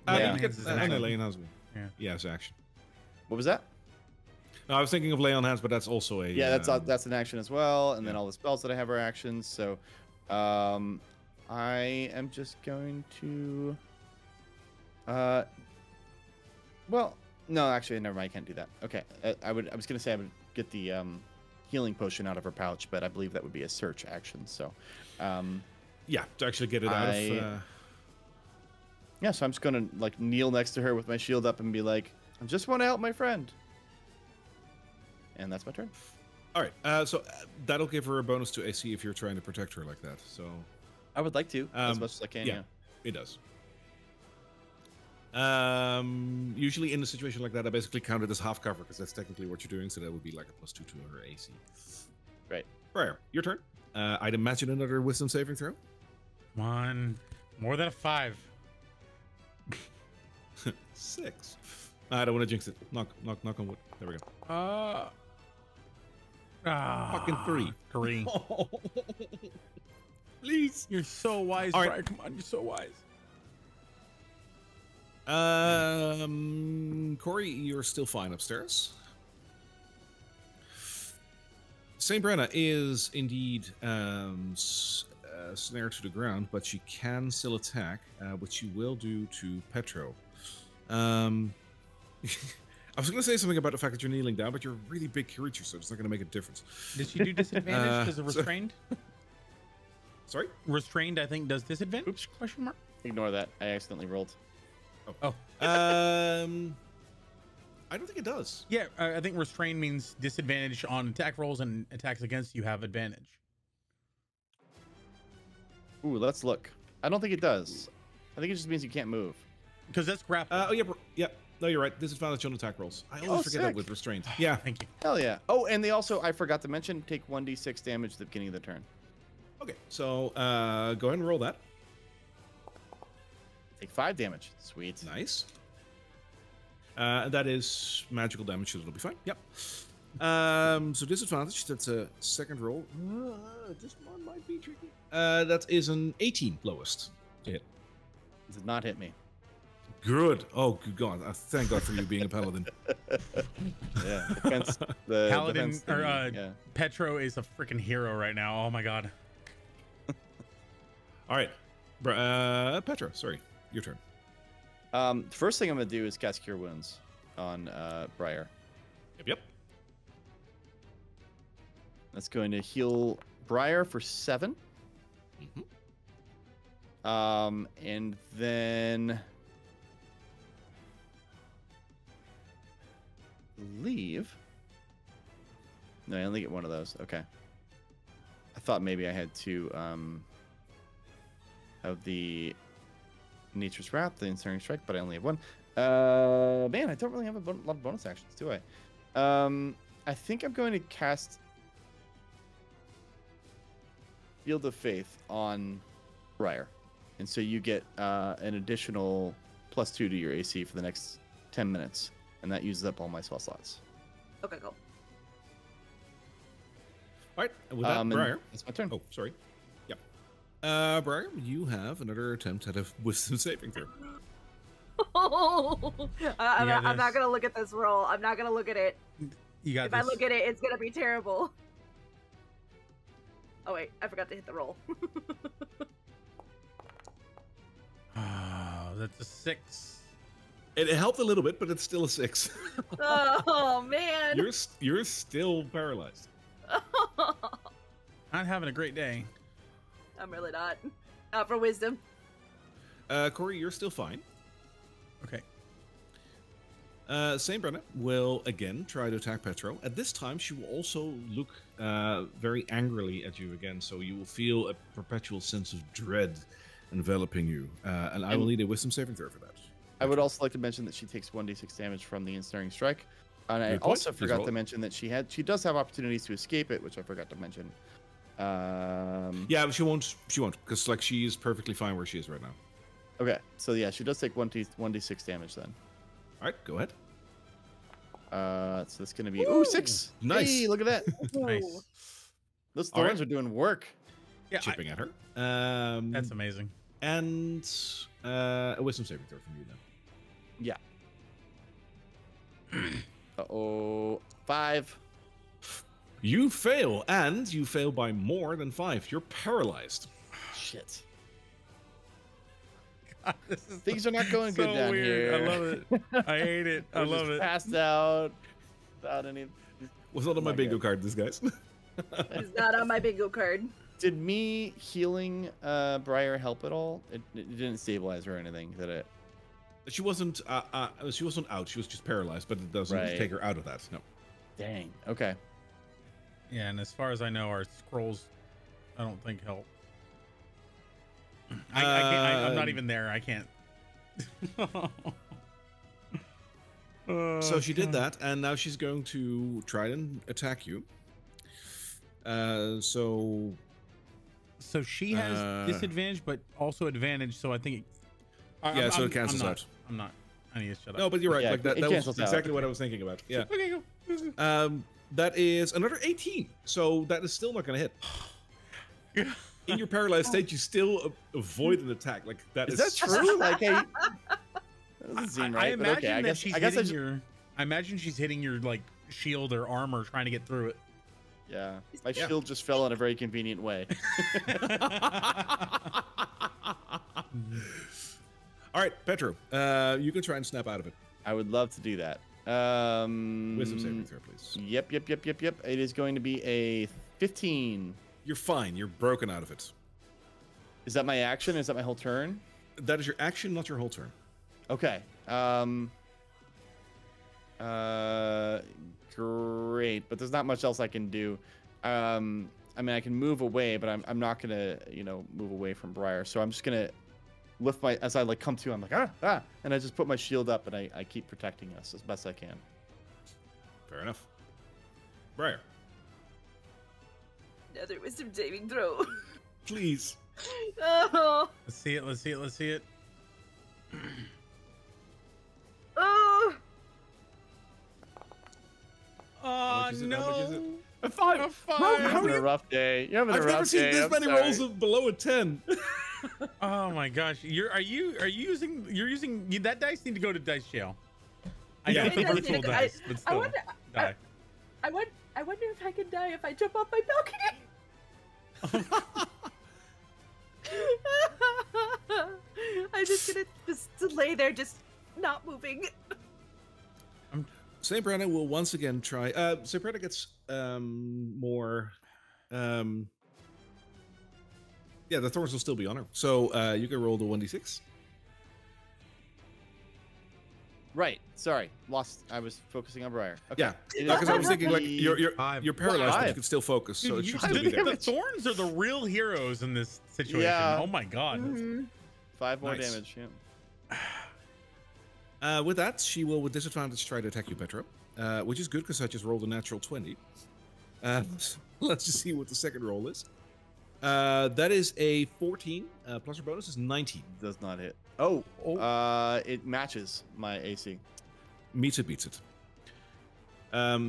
Yeah. You get, Hands is I an know action. Lay on Hands. Yeah. Yes, action. What was that? No, I was thinking of Lay on Hands, but that's also a... Yeah, that's an action as well. And then yeah. all the spells that I have are actions. So I am just going to... well, no, actually, never mind. I can't do that. Okay, I was going to say I would get the healing potion out of her pouch, but I believe that would be a search action. So, yeah, to actually get it out of... yeah, so I'm just going to like kneel next to her with my shield up and be like, I just want to help my friend. And that's my turn. All right, so that'll give her a bonus to AC if you're trying to protect her like that. So I would like to, as much as I can, yeah. It does. Usually in a situation like that, I basically count it as half cover because that's technically what you're doing. So that would be like a +2 to her AC. Right. Briar, your turn. I'd imagine another wisdom saving throw. One more than a 5. 6. I don't want to jinx it. Knock on wood. There we go. Fucking 3. 3. Please. You're so wise, All right. Brian. Come on, you're so wise. Corey, you're still fine upstairs. Saint Brenna is indeed snared to the ground, but she can still attack, which she will do to Petro. I was going to say something about the fact that you're kneeling down, but you're a really big creature, so it's not going to make a difference. Did she do disadvantage because of so- restrained? Sorry? Restrained, I think, does disadvantage? Oops. Question mark. Ignore that. I accidentally rolled. Oh. I don't think it does. Yeah, I think restrained means disadvantage on attack rolls and attacks against you have advantage. Ooh, let's look. I don't think it does. I think it just means you can't move. Because that's grapple. Yeah. No, you're right. Disadvantage on attack rolls. I always Oh, forget that sick. with restraint. Yeah. Thank you. Hell yeah. Oh, and they also, I forgot to mention, take 1d6 damage at the beginning of the turn. Okay, so go ahead and roll that. Take 5 damage. Sweet. Nice. That is magical damage, so it'll be fine. Yep. So disadvantage, that's a second roll. This one might be tricky. That is an 18 lowest to hit. It did not hit me. Good. Oh, good God. Thank God for you being a paladin. Yeah. Defense, the Paladin defense or thingy, yeah. Petro is a freaking hero right now. Oh my god. All right. Petra, sorry. Your turn. The first thing I'm going to do is cast Cure Wounds on Briar. Yep. That's going to heal Briar for 7. Mm-hmm. And then leave. No, I only get one of those. Okay. I thought maybe I had two of the Nature's Wrath, the Ensnaring Strike, but I only have one. Man, I don't really have a lot of bonus actions, do I? I think I'm going to cast Field of Faith on Briar. And so you get an additional +2 to your AC for the next 10 minutes. And that uses up all my spell slots. Okay, cool. All right. With that, And Briar. That's my turn. Oh, sorry. Yep. Briar, you have another attempt at a wisdom saving throw. I'm got not this. gonna look at this roll. I'm not gonna look at it. You got If this. I look at it, it's gonna be terrible. Oh wait, I forgot to hit the roll. Oh, that's a 6. It helped a little bit, but it's still a 6. Oh man. You're still paralyzed. Not having a great day. I'm really not. Not for wisdom. Corey, you're still fine. Okay. Saint Brenna will again try to attack Petro. At this time, she will also look very angrily at you again, so you will feel a perpetual sense of dread enveloping you. And I will need a wisdom saving throw for that. I would also like to mention that she takes 1d6 damage from the ensnaring strike. And I Good point. also Please forgot roll. to mention that she does have opportunities to escape it, which I forgot to mention. Yeah, but she won't, because like she is perfectly fine where she is right now. Okay, so yeah, she does take 1d6 damage then. All right, go ahead. So that's gonna be ooh 6. Nice. Hey, look at that. Nice. Those All right. thorns are doing work. Yeah, Chipping at her. that's amazing. And a wisdom saving throw from you then. Yeah. Uh-oh. 5. You fail, and you fail by more than 5. You're paralyzed. Shit. God, this is Things are not going so good down weird. here. I love it. I hate it. I We're love just it. Passed out without any. Was not on my my bingo God. card, this guys. It's not on my bingo card. Did me healing Briar help at all? It didn't stabilize her or anything, did it? She wasn't out. She was just paralyzed, but it doesn't Right. take her out of that. No. Dang. Okay. Yeah, and as far as I know, our scrolls, I don't think help. I can't, I'm not even there. I can't. So she did that, and now she's going to try and attack you. So she has disadvantage, but also advantage. So I think. So it cancels out. I'm not. I need to shut up. No, but you're right. Yeah, like that it was cancels out. exactly what I was thinking about. Yeah. Okay, go. That is another 18. So that is still not going to hit. In your paralyzed state, you still avoid an attack. Like that Is that true? Like, hey, that doesn't seem right. I but imagine okay, I that guess she's I guess hitting your. I imagine she's hitting your like shield or armor, trying to get through it. Yeah, my Yeah. shield just fell in a very convenient way. All right, Petro. You can try and snap out of it. I would love to do that. Wisdom saving throw, please. Yep. It is going to be a 15. You're fine. You're broken out of it. Is that my action? Is that my whole turn? That is your action, not your whole turn. Okay. Great, but there's not much else I can do. I mean, I can move away, but I'm not gonna, move away from Briar. So I'm just gonna lift my, as I like come to, I'm like and I just put my shield up and I keep protecting us as best I can. Fair enough. Briar, Another wisdom saving throw. please. Oh. Let's see it. Let's see it. Let's see it. Oh. Oh much is it? How much is it? no! A 5. A 5. How You're having a rough day. You're having a I've rough never seen day. this I'm many sorry. rolls of below a 10. Oh my gosh! Are you using that dice need to go to dice jail? I know Yeah. it's a It does need virtual to go- dice, but I still wonder. die. I wonder if I can die if I jump off my balcony. I'm just gonna just lay there, just not moving. Saint Brenna will once again try. Saint Brenna gets more. Yeah, the thorns will still be on her. So you can roll the 1d6. Right. Sorry. Lost. I was focusing on Briar. Okay. Yeah, It is because I was going thinking to like be- you're Five. paralyzed, but you Five. can still focus, so it Dude, should still be the there. thorns are the real heroes in this situation. Yeah. Oh my god! Mhm. 5 more Nice. damage. Yeah. With that, she will with disadvantage try to attack you, Petro, which is good because I just rolled a natural 20. Let's just see what the second roll is. That is a 14 plus her bonus is 19. Does not hit. It matches my AC. Meets it, beats it.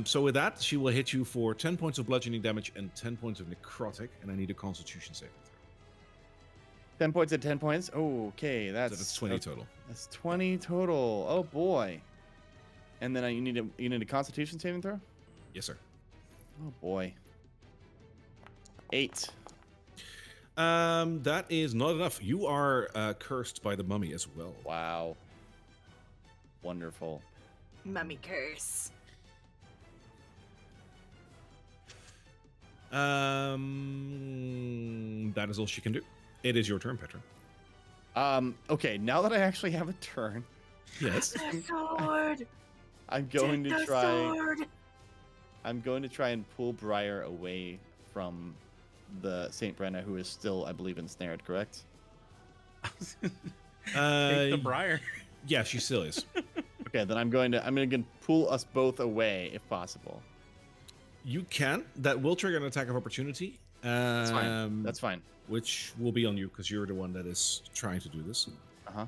So with that, she will hit you for 10 points of bludgeoning damage and 10 points of necrotic, and I need a Constitution saving throw. 10 points at 10 points. Oh, okay. So That's that's 20 total. That's 20 total. Oh boy. And then you need a Constitution saving throw. Yes, sir. Oh boy. 8. That is not enough. You are cursed by the mummy as well. Wow. Wonderful. Mummy curse. That is all she can do. It is your turn, Petra. Okay, now that I actually have a turn, Yes. The sword. I'm going Take to the try. sword. I'm going to try and pull Briar away from the Saint Brenna, who is still, I believe, ensnared. Correct? Take the briar. Yeah, she still is. Okay, then I'm going to pull us both away if possible. You can. That will trigger an attack of opportunity. That's fine. That's fine. Which will be on you because you're the one that is trying to do this. Uh-huh.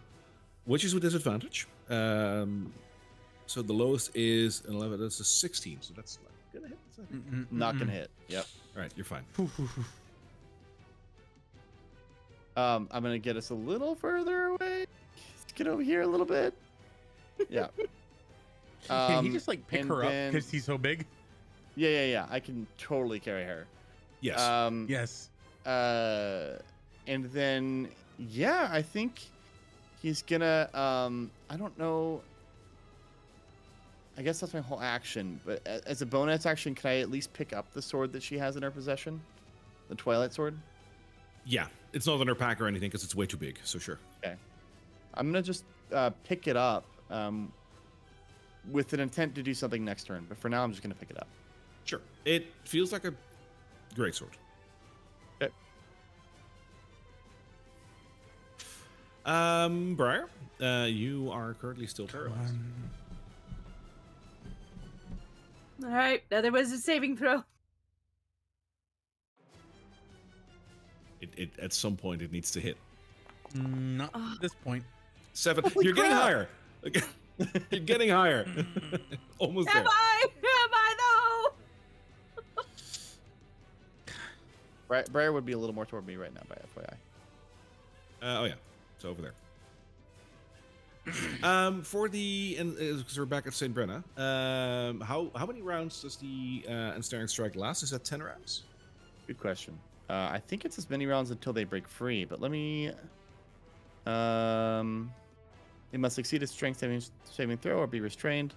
Which is with disadvantage. So the lowest is an 11. That's a 16. So that's like gonna hit. Not gonna hit. Yep. All right, you're fine. I'm gonna get us a little further away. Let's get over here a little bit. Yeah. Can he just like pick and her up then- because he's so big? Yeah. I can totally carry her. Yes. Yes. And then yeah, I think he's gonna I don't know. I guess that's my whole action, but as a bonus action, can I at least pick up the sword that she has in her possession? The Twilight Sword? Yeah. It's not in her pack or anything because it's way too big. So sure. Okay. I'm gonna just pick it up with an intent to do something next turn, but for now I'm just gonna pick it up. Sure. It feels like a great sword. Okay. Briar, you are currently still paralyzed. All right, another wisdom saving throw. It at some point it needs to hit. Not at this point. 7. Holy You're getting crap. higher. You're getting higher. Almost there. Am I though? Briar would be a little more toward me right now, by FYI. Oh yeah, it's over there. For the because we're back at Saint Brenna. How many rounds does the ensnaring strike last? Is that 10 rounds? Good question. I think it's as many rounds until they break free, but let me. It must succeed a strength saving throw or be restrained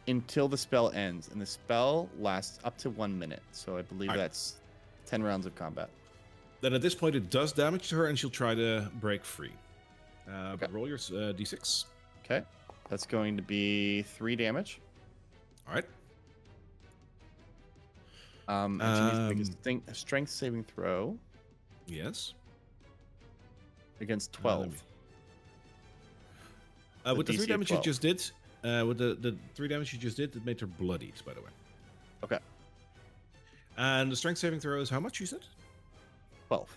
until the spell ends, and the spell lasts up to 1 minute. So I believe that's 10 rounds of combat. Then at this point it does damage to her, and she'll try to break free. But roll your d6. Okay, that's going to be 3 damage. All right. And she needs to make a strength saving throw Yes. against 12. With the DC 3 of damage you 12. just did, with the 3 damage you just did, it made her bloodied, by the way. Okay, And the strength saving throw is how much you said? 12.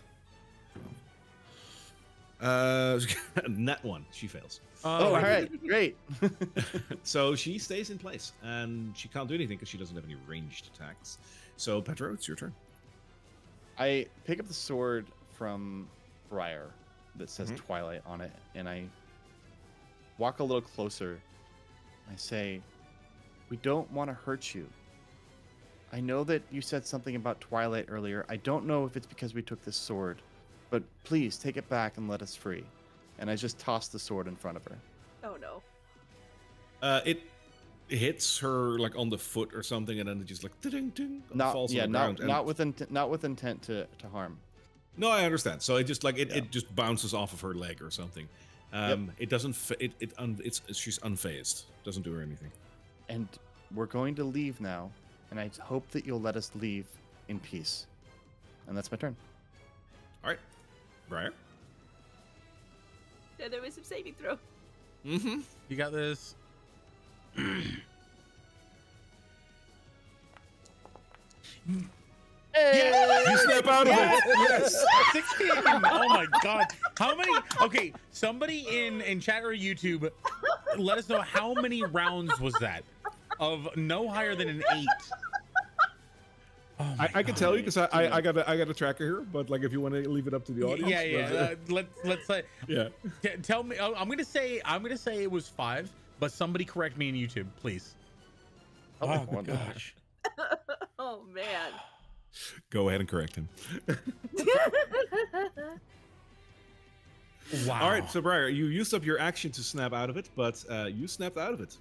Net 1. She fails. Oh, all right, great. So she stays in place, and she can't do anything because she doesn't have any ranged attacks. So Petra, it's your turn. I pick up the sword from Briar that says Twilight on it, and I walk a little closer. I say, "We don't want to hurt you. I know that you said something about Twilight earlier. I don't know if it's because we took this sword, but please take it back and let us free." And I just toss the sword in front of her. Oh no. It hits her like on the foot or something, and then it just like ding ding Not falls on the ground. and- not with intent to harm. No, I understand. So it just like it just bounces off of her leg or something. It doesn't. She's unfazed. Doesn't do her anything. And we're going to leave now, and I hope that you'll let us leave in peace. And that's my turn. All right, Briar. Another wisdom saving throw. Mm-hmm. You got this. You snap out of it. Yes. 16. Oh my god. How many? Okay, somebody in chat or YouTube, let us know how many rounds was that of no higher than an 8. Oh my I can God. tell you because I got a tracker here, but like if you want to leave it up to the audience. Yeah. Let's say. Yeah. Tell me. I'm gonna say it was 5, but somebody correct me in YouTube, please. Oh my gosh. Oh man. Go ahead and correct him. Wow. All right, so Briar, you used up your action to snap out of it, but you snapped out of it.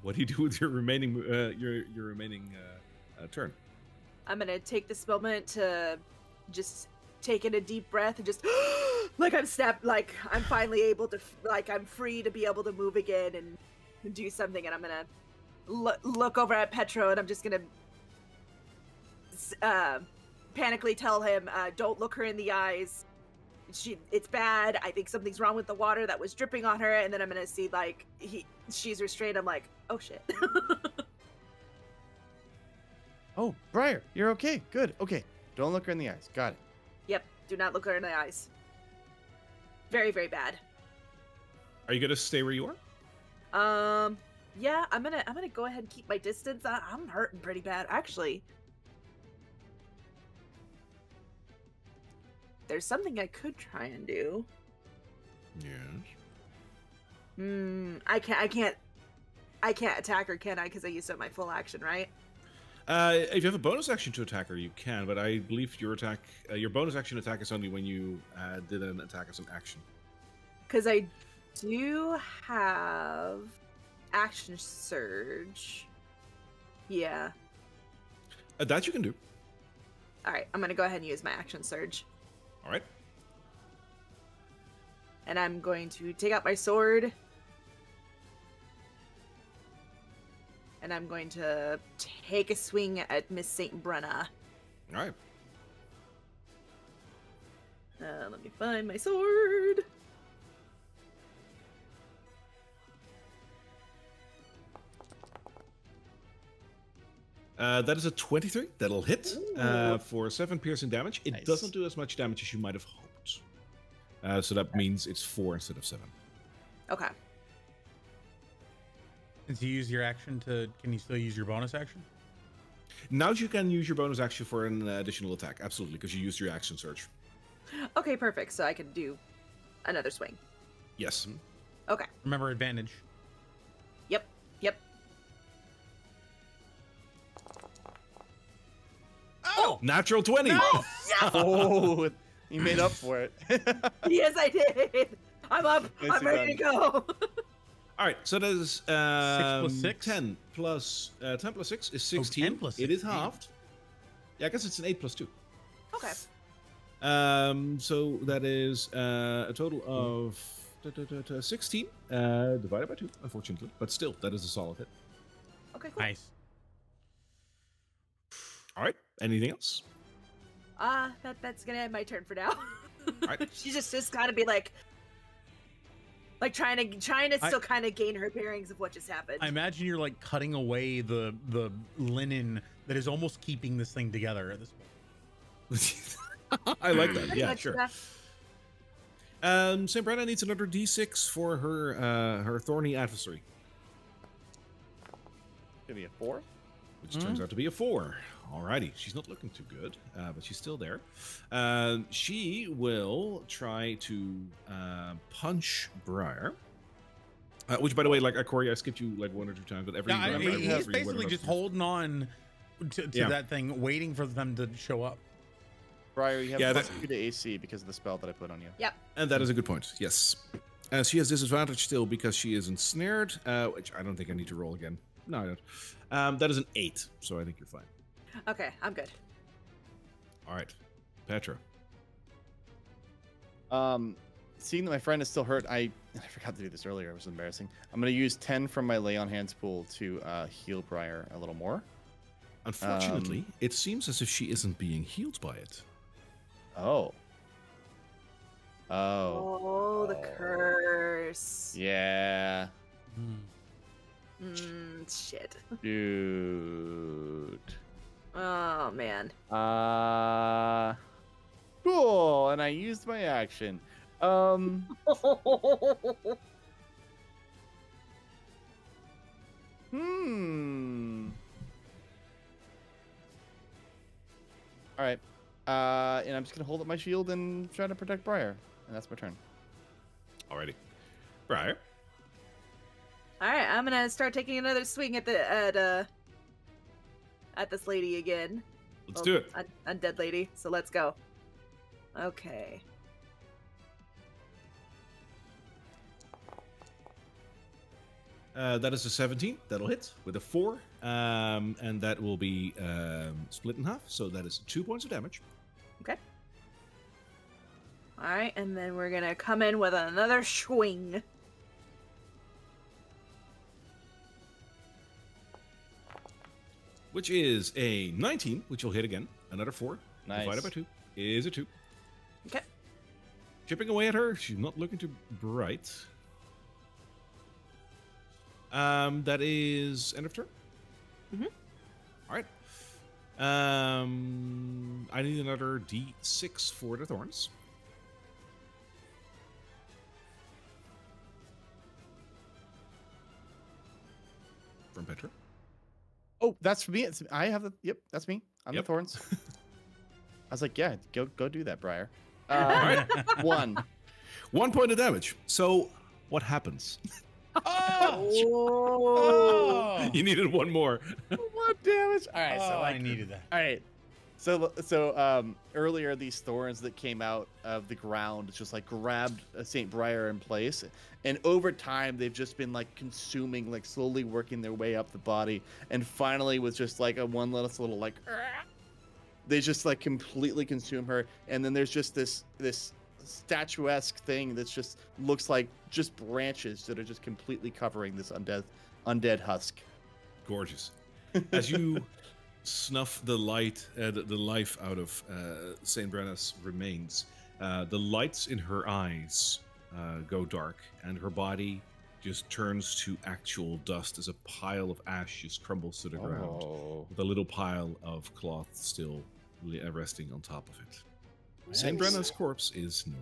What do you do with your remaining turn? I'm gonna take this moment to just take in a deep breath and just like I'm finally able to I'm free to be able to move again and do something, and I'm gonna look over at Petro, and I'm just gonna panically tell him, don't look her in the eyes. It's bad. I think something's wrong with the water that was dripping on her. And then I'm gonna see she's restrained. I'm like, oh shit. Oh, Briar, you're okay. Good. Okay. Don't look her in the eyes. Got it. Yep. Do not look her in the eyes. Very, very bad. Are you gonna stay where you are? Yeah, I'm gonna go ahead and keep my distance. I'm hurting pretty bad, actually. There's something I could try and do. Yes. I can't attack her, can I? Because I used up my full action, right? If you have a bonus action to attack her, you can. But I believe your bonus action attack is only when you did an attack as an action. Because I do have action surge. Yeah. That you can do. All right, I'm gonna go ahead and use my action surge. All right. And I'm going to take out my sword. And I'm going to take a swing at Miss St. Brenna. All right. Let me find my sword. That is a 23. That'll hit for 7 piercing damage. It Nice. doesn't do as much damage as you might have hoped. So that means it's 4 instead of 7. Okay. Since you use your action can you still use your bonus action? Now you can use your bonus action for an additional attack. Absolutely, because you used your action surge. Okay, perfect. So I can do another swing. Yes. Okay. Remember advantage. Yep. Yep. Oh! Natural 20! No! Yes! Oh, you made up for it. Yes, I did. I'm up. Nicely I'm ready to go. All right, so that is 6 plus 6? 10 plus 6 is 16. 10 plus It is 16. halved. Yeah, I guess it's an 8 plus 2. Okay. So that is a total of 16 divided by 2, unfortunately. But still, that is a solid hit. Okay, cool. Nice. All right, anything else? That's gonna end my turn for now. Right. She's just gotta be like trying to still kind of gain her bearings of what just happened. I imagine you're like cutting away the linen that is almost keeping this thing together at this point. I like that. Pretty Yeah, much, sure. yeah. St. Brenna needs another d6 for her thorny adversary, Give me a 4. which turns out to be a 4. Alrighty, she's not looking too good, but she's still there. She will try to punch Briar. Which, by the way, like Corey, I skipped you like 1 or 2 times, but every Yeah, round I he's roll for you, basically whatever just else. holding on to Yeah. that thing, waiting for them to show up. Briar, you have Yeah, plus that- 2 to AC because of the spell that I put on you. Yep. And that is a good point. Yes, she has disadvantage still because she is ensnared, which I don't think I need to roll again. No, I don't. That is an 8, so I think you're fine. Okay, I'm good. All right, Petra. Seeing that my friend is still hurt, I forgot to do this earlier. It was embarrassing. I'm going to use 10 from my lay on hands pool to heal Briar a little more. Unfortunately, it seems as if she isn't being healed by it. Oh. Oh, the curse. Yeah. Shit. Dude. Oh man. Cool. And I used my action. All right. And I'm just gonna hold up my shield and try to protect Briar, and that's my turn. Alrighty, Briar. All right, I'm gonna start taking another swing at this lady again. Let's do it. Undead lady. So let's go. Okay. That is a 17. That'll hit with a 4. And that will be split in half. So that is 2 points of damage. Okay. All right, and then we're gonna come in with another swing. Which is a 19, which will hit again. Another 4. Nice. Divided by 2 is a 2. Okay. Chipping away at her. She's not looking too bright. That is end of turn. Mm-hmm. All right. I need another D6 for the thorns. From Petra. Oh, that's for me. I have the. Yep, that's me. I'm Yep. the thorns. I was like, yeah, go do that, Briar. right. 1. 1 point of damage. So what happens? Oh. You needed one more. 1 damage. All right, so I needed that. All right. So earlier these thorns that came out of the ground just like grabbed Saint Briar in place, and over time they've just been like consuming, like slowly working their way up the body, and finally with just like a one little like they just like completely consume her, and then there's just this statuesque thing that's just looks like just branches that are just completely covering this undead husk. Gorgeous. As you snuff the life out of Saint Brenna's remains, the lights in her eyes go dark, and her body just turns to actual dust as a pile of ash just crumbles to the ground, with a little pile of cloth still resting on top of it. Saint Brenna's corpse is no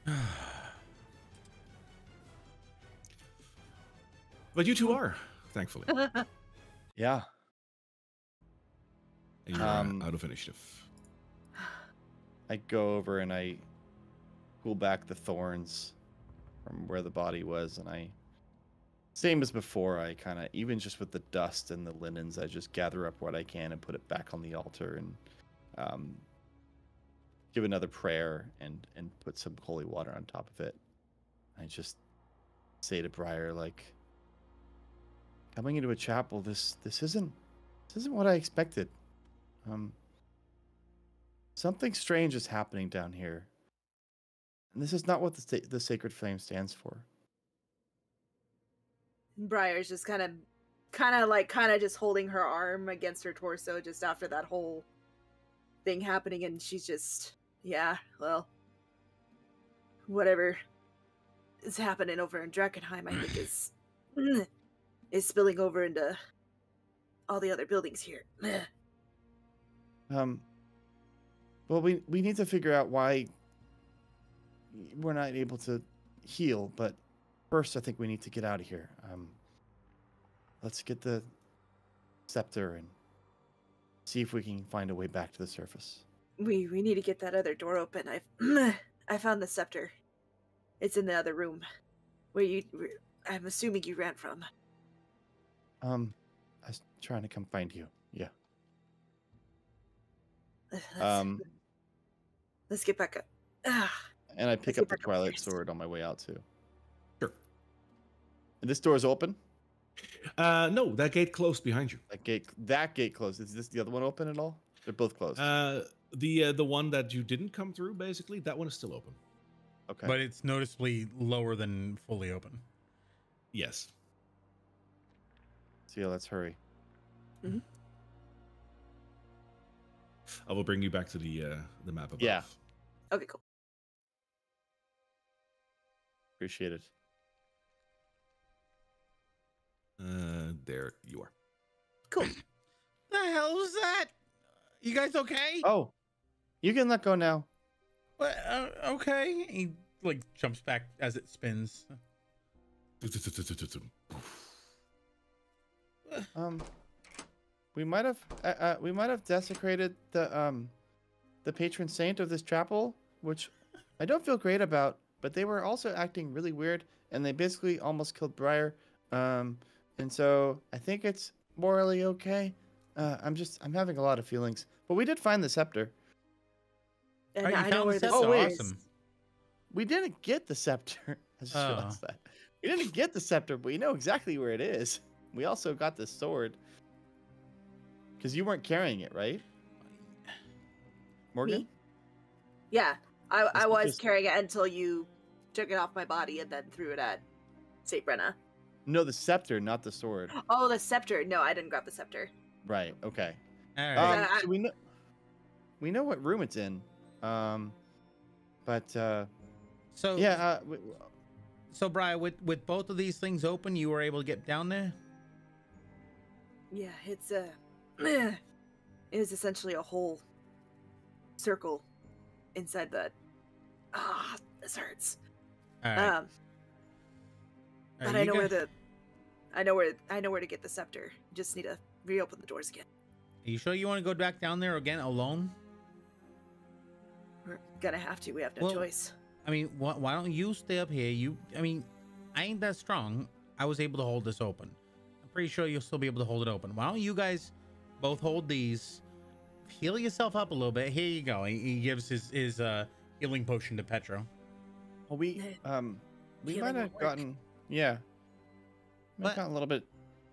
more. But you two are, thankfully. Yeah. And you're out of initiative. I go over and I pull back the thorns from where the body was, and I, same as before, I kind of, even just with the dust and the linens, I just gather up what I can and put it back on the altar, and give another prayer and put some holy water on top of it. I just say to Briar, like, coming into a chapel, this isn't what I expected. Something strange is happening down here, and this is not what the sacred flame stands for. Briar's just kind of just holding her arm against her torso just after that whole thing happening, and she's just, yeah, well, whatever is happening over in Drakkenheim, I think is spilling over into all the other buildings here. Well, we need to figure out why we're not able to heal, but first I think we need to get out of here. Let's get the scepter and see if we can find a way back to the surface. We need to get that other door open. I found the scepter. It's in the other room where I'm assuming you ran from. I was trying to come find you. Yeah. Let's get back up. And I pick up the Twilight Sword on my way out too. Sure. And this door is open? No, that gate closed behind you. That gate closed. Is this the other one open at all? They're both closed. The one that you didn't come through, basically, that one is still open. Okay. But it's noticeably lower than fully open. Yes. So yeah, let's hurry. Mm-hmm. I will bring you back to the map above. Yeah. Okay, cool. Appreciate it. There you are. Cool. The hell was that? You guys okay? Oh, you can let go now. What, okay. He like jumps back as it spins. We might have desecrated the patron saint of this chapel, which I don't feel great about. But they were also acting really weird, and they basically almost killed Briar. And so I think it's morally okay. I'm having a lot of feelings. But we did find the scepter. And you I know found where the this scepter. is. Awesome. we didn't get the scepter. I just realized that. We didn't get the scepter, but we know exactly where it is. We also got the sword. Because you weren't carrying it, right? Morgan? Me? Yeah, I was just- carrying it until you took it off my body and then threw it at St. Brenna. No, the scepter, not the sword. Oh, the scepter. No, I didn't grab the scepter. Right. Okay. All right. So we know what room it's in. But so yeah. So Brian, with both of these things open, you were able to get down there. Yeah, it's it is essentially a whole circle inside the. This hurts. All right. But I know where to get the scepter. Just need to reopen the doors again. Are you sure you want to go back down there again alone? We're gonna have to. We have no Well, choice. I mean, why don't you stay up here? I ain't that strong. I was able to hold this open. I'm pretty sure you'll still be able to hold it open. Why don't you guys both hold these? Heal yourself up a little bit. Here you go. He gives his healing potion to Petro. Well, we Healing might have won't work. gotten might have What? gotten a little bit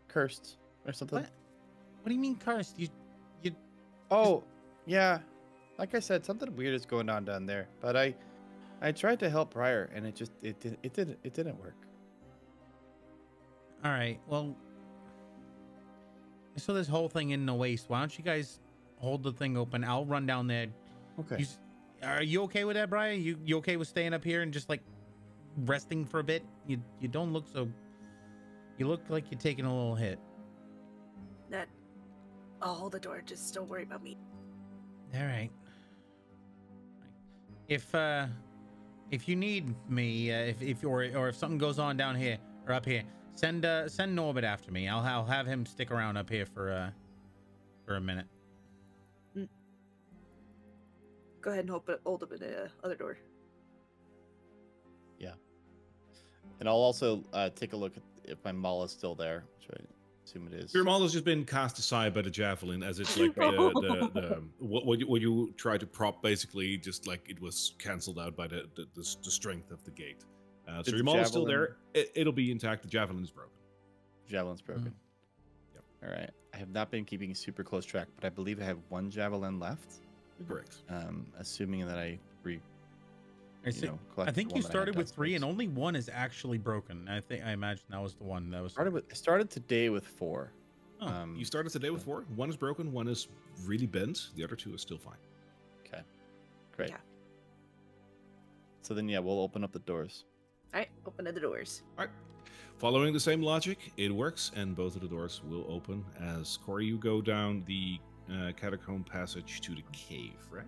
cursed or something. What? What do you mean cursed? You Oh, yeah. Like I said, something weird is going on down there. But I tried to help Briar, and it didn't work. all right? Well, so this whole thing in the waste. Why don't you guys hold the thing open? I'll run down there. Okay. Are you okay with that, Brian? You okay with staying up here and just like resting for a bit? You don't look so. You look like you're taking a little hit. That I'll hold the door. Just don't worry about me. All right. If you need me, if something goes on down here or up here, send Norbert after me. I'll have him stick around up here for a minute. Go ahead and hold up in the other door. Yeah. And I'll also take a look at if my maul is still there, which I assume it is. Your maul has just been cast aside by the javelin, as it's like what you try to prop, basically, just like it was cancelled out by the strength of the gate. So Is your the maul is still javelin- there. It'll be intact. The javelin is broken. Javelin's broken. Yep. All right. I have not been keeping super close track, but I believe I have one javelin left. Correct. Assuming that I I collected think the you one that I had started with 3, and downstairs. only 1 is actually broken. I imagine that was the one that was. I started today with 4. Oh, You started today with 4. 1 is broken. 1 is really bent. The other 2 is still fine. Okay. Great. Yeah. So then, yeah, we'll open up the doors. All right, open the doors. All right. Following the same logic, it works, and both of the doors will open as Corey, you go down the catacomb passage to the cave, right?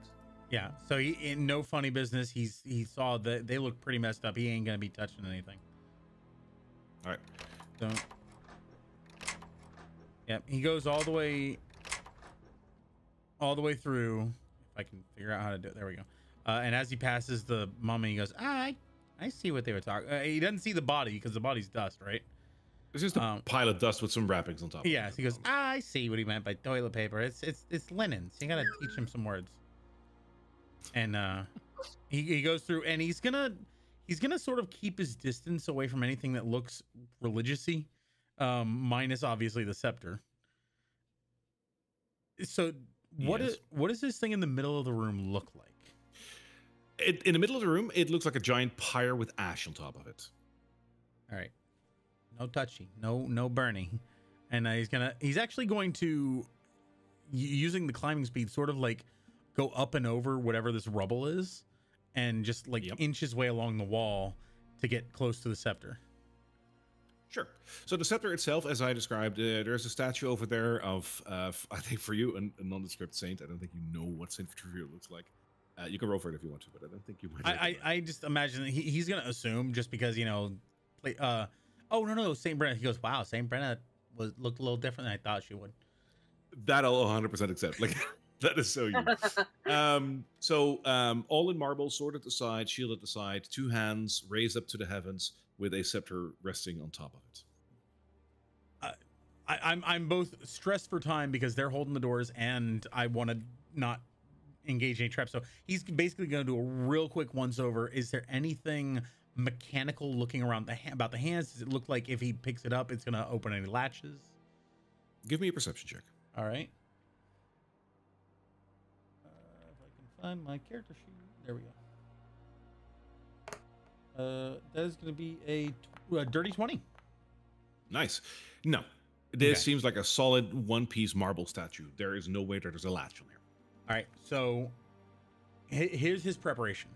Yeah. So he, in no funny business, he saw that they look pretty messed up. He ain't gonna be touching anything. All right. So. Yep. He goes all the way through. If I can figure out how to do it, there we go. And as he passes the mummy, he goes, I see what they were talking. He doesn't see the body because the body's dust, right? It's just a pile of dust with some wrappings on top. Yeah. of So he goes, I see what he meant by toilet paper. It's linen. So you gotta teach him some words. And he goes through, and he's gonna sort of keep his distance away from anything that looks religious-y, minus obviously the scepter. So what does this thing in the middle of the room look like? In the middle of the room, it looks like a giant pyre with ash on top of it. All right, no touchy, no burning, and he's actually going to, using the climbing speed, sort of like go up and over whatever this rubble is, and just like inch his way along the wall to get close to the scepter. Sure. So the scepter itself, as I described, there's a statue over there of, I think for you, a nondescript saint. I don't think you know what Saint Vittorio looks like. You can roll for it if you want to, but I don't think you might. I just imagine that he's going to assume, just because, oh, no, Saint Brenna. He goes, wow, Saint Brenna looked a little different than I thought she would. That I'll 100% accept. Like, that is so you. All in marble, sword at the side, shield at the side, 2 hands raised up to the heavens with a scepter resting on top of it. I'm both stressed for time because they're holding the doors, and I want to not engage any traps. So he's basically going to do a real quick once over. Is there anything mechanical looking around about the hands? Does it look like if he picks it up, it's going to open any latches? Give me a perception check. All right. If I can find my character sheet. There we go. That is going to be a dirty 20. Nice. No, this seems like a solid one-piece marble statue. There is no way that there's a latch on here. All right. So here's his preparation.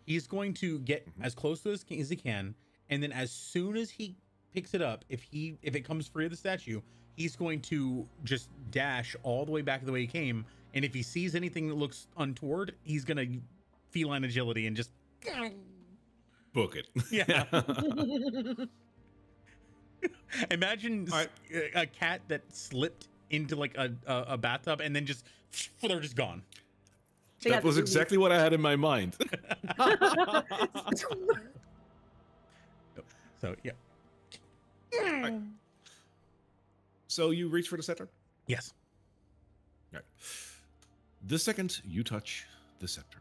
He's going to get as close to as he can, and then as soon as he picks it up, if it comes free of the statue, he's going to just dash all the way back to the way he came. And if he sees anything that looks untoward, he's going to feline agility and just book it. Yeah. Imagine a cat that slipped into like a bathtub and then just they're just gone. That was exactly what I had in my mind. So yeah. Right. So you reach for the scepter? Yes. Right. The second you touch the scepter,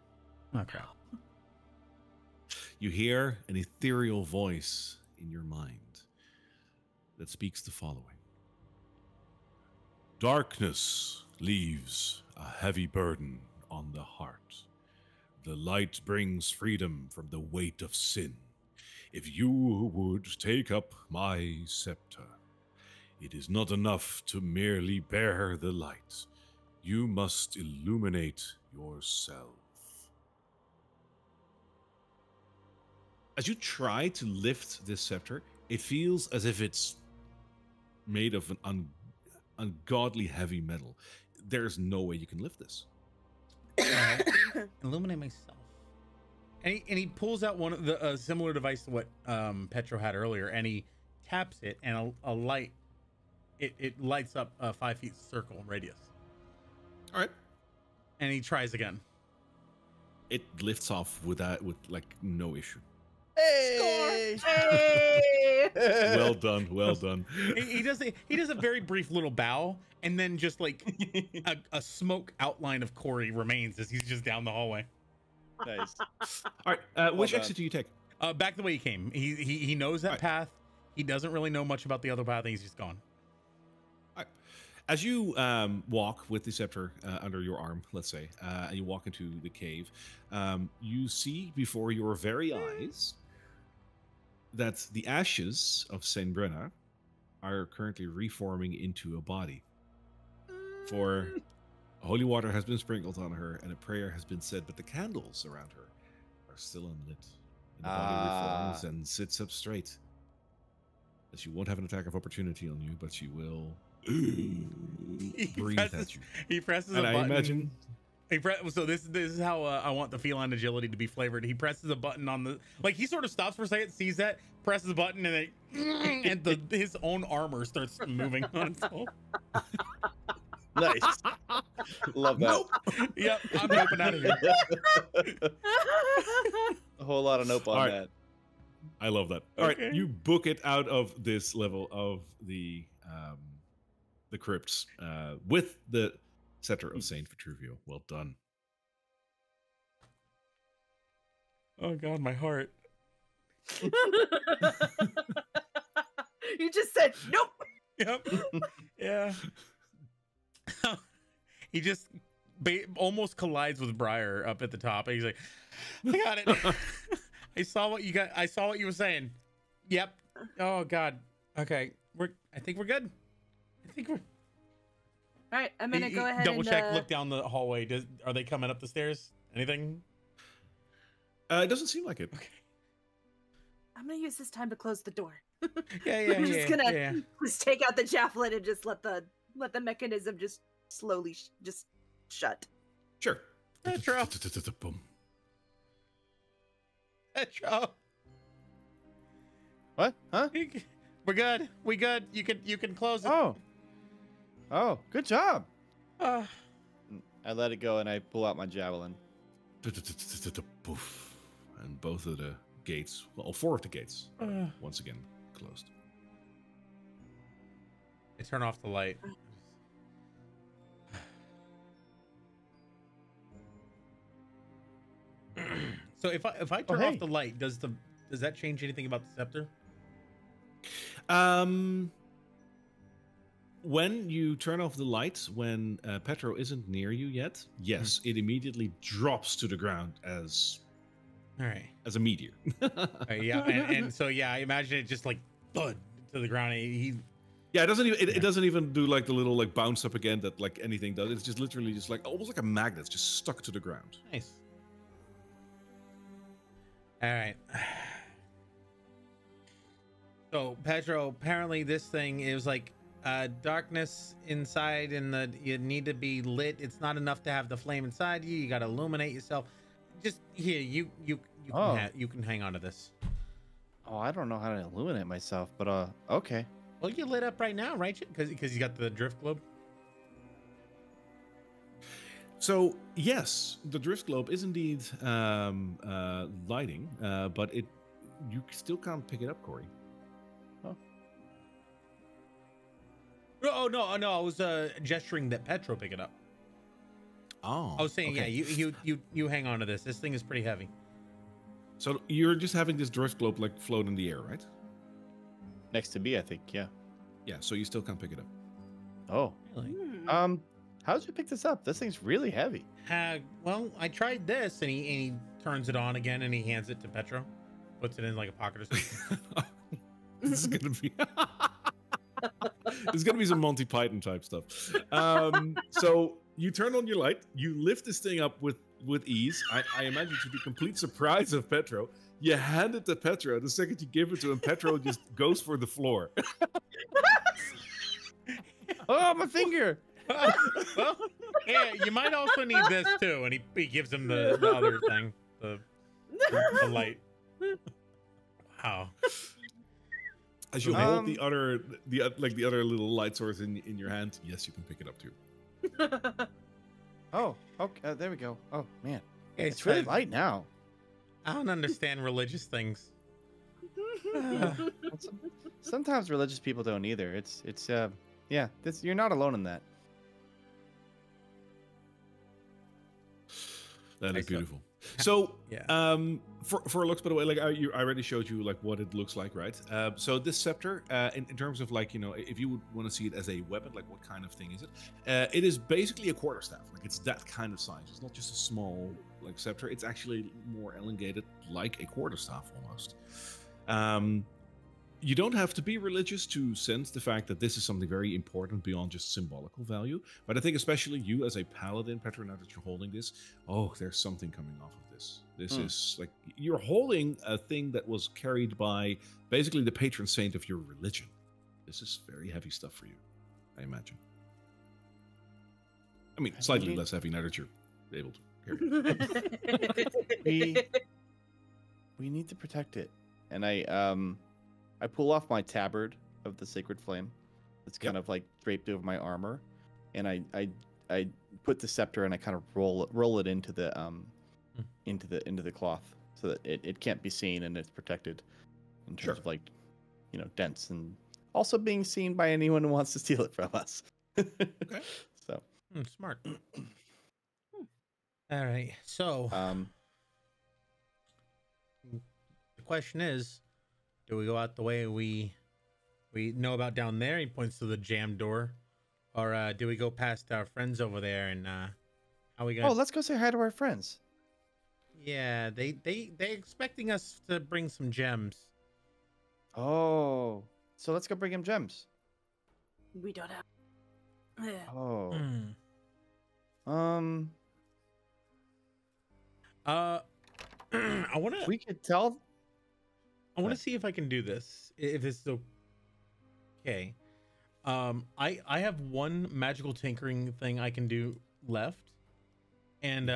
Okay. you hear an ethereal voice in your mind that speaks the following. Darkness leaves a heavy burden on the heart. The light brings freedom from the weight of sin. If you would take up my scepter, it is not enough to merely bear the light. You must illuminate yourself. As you try to lift this scepter, it feels as if it's made of an ungodly heavy metal. There's no way you can lift this. Illuminate myself. And he pulls out one of the similar device to what Petro had earlier, and he taps it, and a light it lights up a 5 feet circle radius. All right. And he tries again. It lifts off with like no issue. Hey! Hey! Well done, well done. He does a very brief little bow, and then just like a smoke outline of Corey remains as he's just down the hallway. Nice. All right, which done. exit do you take? Back the way he came. He knows that path. He doesn't really know much about the other path, and he's just gone. All right. As you walk with the scepter under your arm, let's say, and you walk into the cave, you see before your very eyes that the ashes of Saint Brenna are currently reforming into a body. For holy water has been sprinkled on her, and a prayer has been said, but the candles around her are still unlit. And the body reforms and sits up straight. That she won't have an attack of opportunity on you, but she will breathe at you. He presses And a I button. imagine... So this is how I want the feline agility to be flavored. He presses a button on the, like, he sort of stops for a second, sees that, presses a button, and his own armor starts moving on its own. Nice. Love that. Nope. Yep, I'm noping out of here. A whole lot of nope on All right. that. I love that. All right, Okay. you book it out of this level of the crypts with the scepter of Saint Vitruvio. Well done. Oh God, my heart. You just said nope. Yep. Yeah. He just almost collides with Briar up at the top. And he's like, I got it. I saw what you got. I saw what you were saying. Yep. Oh God. Okay. I think we're good. I think we're. All right, I'm gonna go ahead double and check. Look down the hallway. Are they coming up the stairs? Anything? It doesn't seem like it. Okay. I'm gonna use this time to close the door. Yeah. I'm just gonna yeah. just take out the javelin and just let the mechanism just slowly just shut. Sure. Petro. Boom. Petro. What? Huh? We're good. We good. You can close it. Oh, good job. Uh, I let it go and I pull out my javelin. Poof. And both of the gates, well, 4 of the gates, are once again closed. I turn off the light. So if I turn hey. off the light, does that change anything about the scepter? When you turn off the lights, when Petro isn't near you yet, yes, it immediately drops to the ground as All right. a meteor. Yeah, and so yeah, I imagine it just like thud to the ground. Yeah, it doesn't even it doesn't even do like the little like bounce up again that like anything does. It's just literally just like almost like a magnet, it's just stuck to the ground. Nice. All right. So Pedro, apparently this thing is like darkness inside, and you need to be lit. It's not enough to have the flame inside you. You got to illuminate yourself. Just here, you can hang on to this. Oh, I don't know how to illuminate myself, but okay. Well, you're lit up right now, right? Because you got the drift globe. So yes, the drift globe is indeed lighting, but you still can't pick it up, Corey. Oh no! I was gesturing that Petro pick it up. Oh, I was saying, okay. yeah, you hang on to this. This thing is pretty heavy. So you're just having this drift globe like float in the air, right? Next to me, I think. Yeah. Yeah. So you still can't pick it up. Oh. Really? How did you pick this up? This thing's really heavy. Well, I tried this, and he turns it on again, and he hands it to Petro, puts it in like a pocket or something. This is gonna be. There's gonna be some Monty Python type stuff. So you turn on your light, you lift this thing up with ease. I imagine to the complete surprise of Petro, you hand it to Petro. The second you give it to him, Petro just goes for the floor. Oh, my finger! Well, yeah, you might also need this too. And he gives him the other thing, the light. Wow. As you hold the other little light source in your hand, yes, you can pick it up too. Oh, okay. There we go. Oh man, Okay, it's really light now. I don't understand religious things. Sometimes religious people don't either. It's yeah. You're not alone in that. That is Excellent. beautiful. So, Yeah. For looks, by the way, like I already showed you like what it looks like, right? So this scepter, in terms of like, you know, if you would want to see it as a weapon, like what kind of thing is it? It is basically a quarterstaff. Like it's that kind of size. It's not just a small like scepter. It's actually more elongated, like a quarterstaff almost. You don't have to be religious to sense the fact that this is something very important beyond just symbolical value. But I think especially you as a paladin, Petra, now that you're holding this, oh, there's something coming off of this. This is like, you're holding a thing that was carried by basically the patron saint of your religion. This is very heavy stuff for you, I imagine. I mean, slightly less heavy now that you're able to carry it. We need to protect it. And I pull off my tabard of the sacred flame. It's kind of like draped over my armor, and I put the scepter and I kind of roll it into the into the cloth so that it can't be seen and it's protected in terms of like, you know, dents and also being seen by anyone who wants to steal it from us. Okay. So Smart. All right. So the question is, do we go out the way we know about down there? He points to the jammed door. Or do we go past our friends over there and how we gonna... Oh, let's go say hi to our friends. Yeah, they expecting us to bring some gems. Oh, so let's go bring him gems. We don't have. Oh. I wanna We could tell. I wanna see if I can do this. If it's okay. I have one magical tinkering thing I can do left. And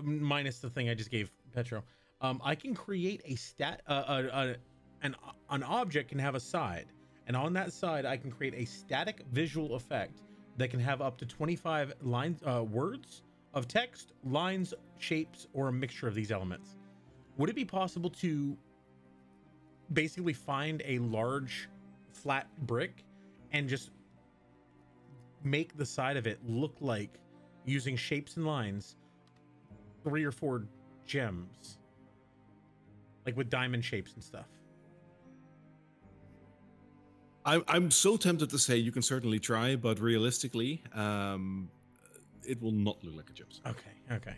minus the thing I just gave Petro. I can create a an object can have a side, and on that side I can create a static visual effect that can have up to 25 lines, words of text, lines, shapes, or a mixture of these elements. Would it be possible to basically find a large flat brick and just make the side of it look like, using shapes and lines, 3 or 4 gems, like with diamond shapes and stuff. I'm so tempted to say you can certainly try, but realistically, it will not look like a gemstone. Okay. I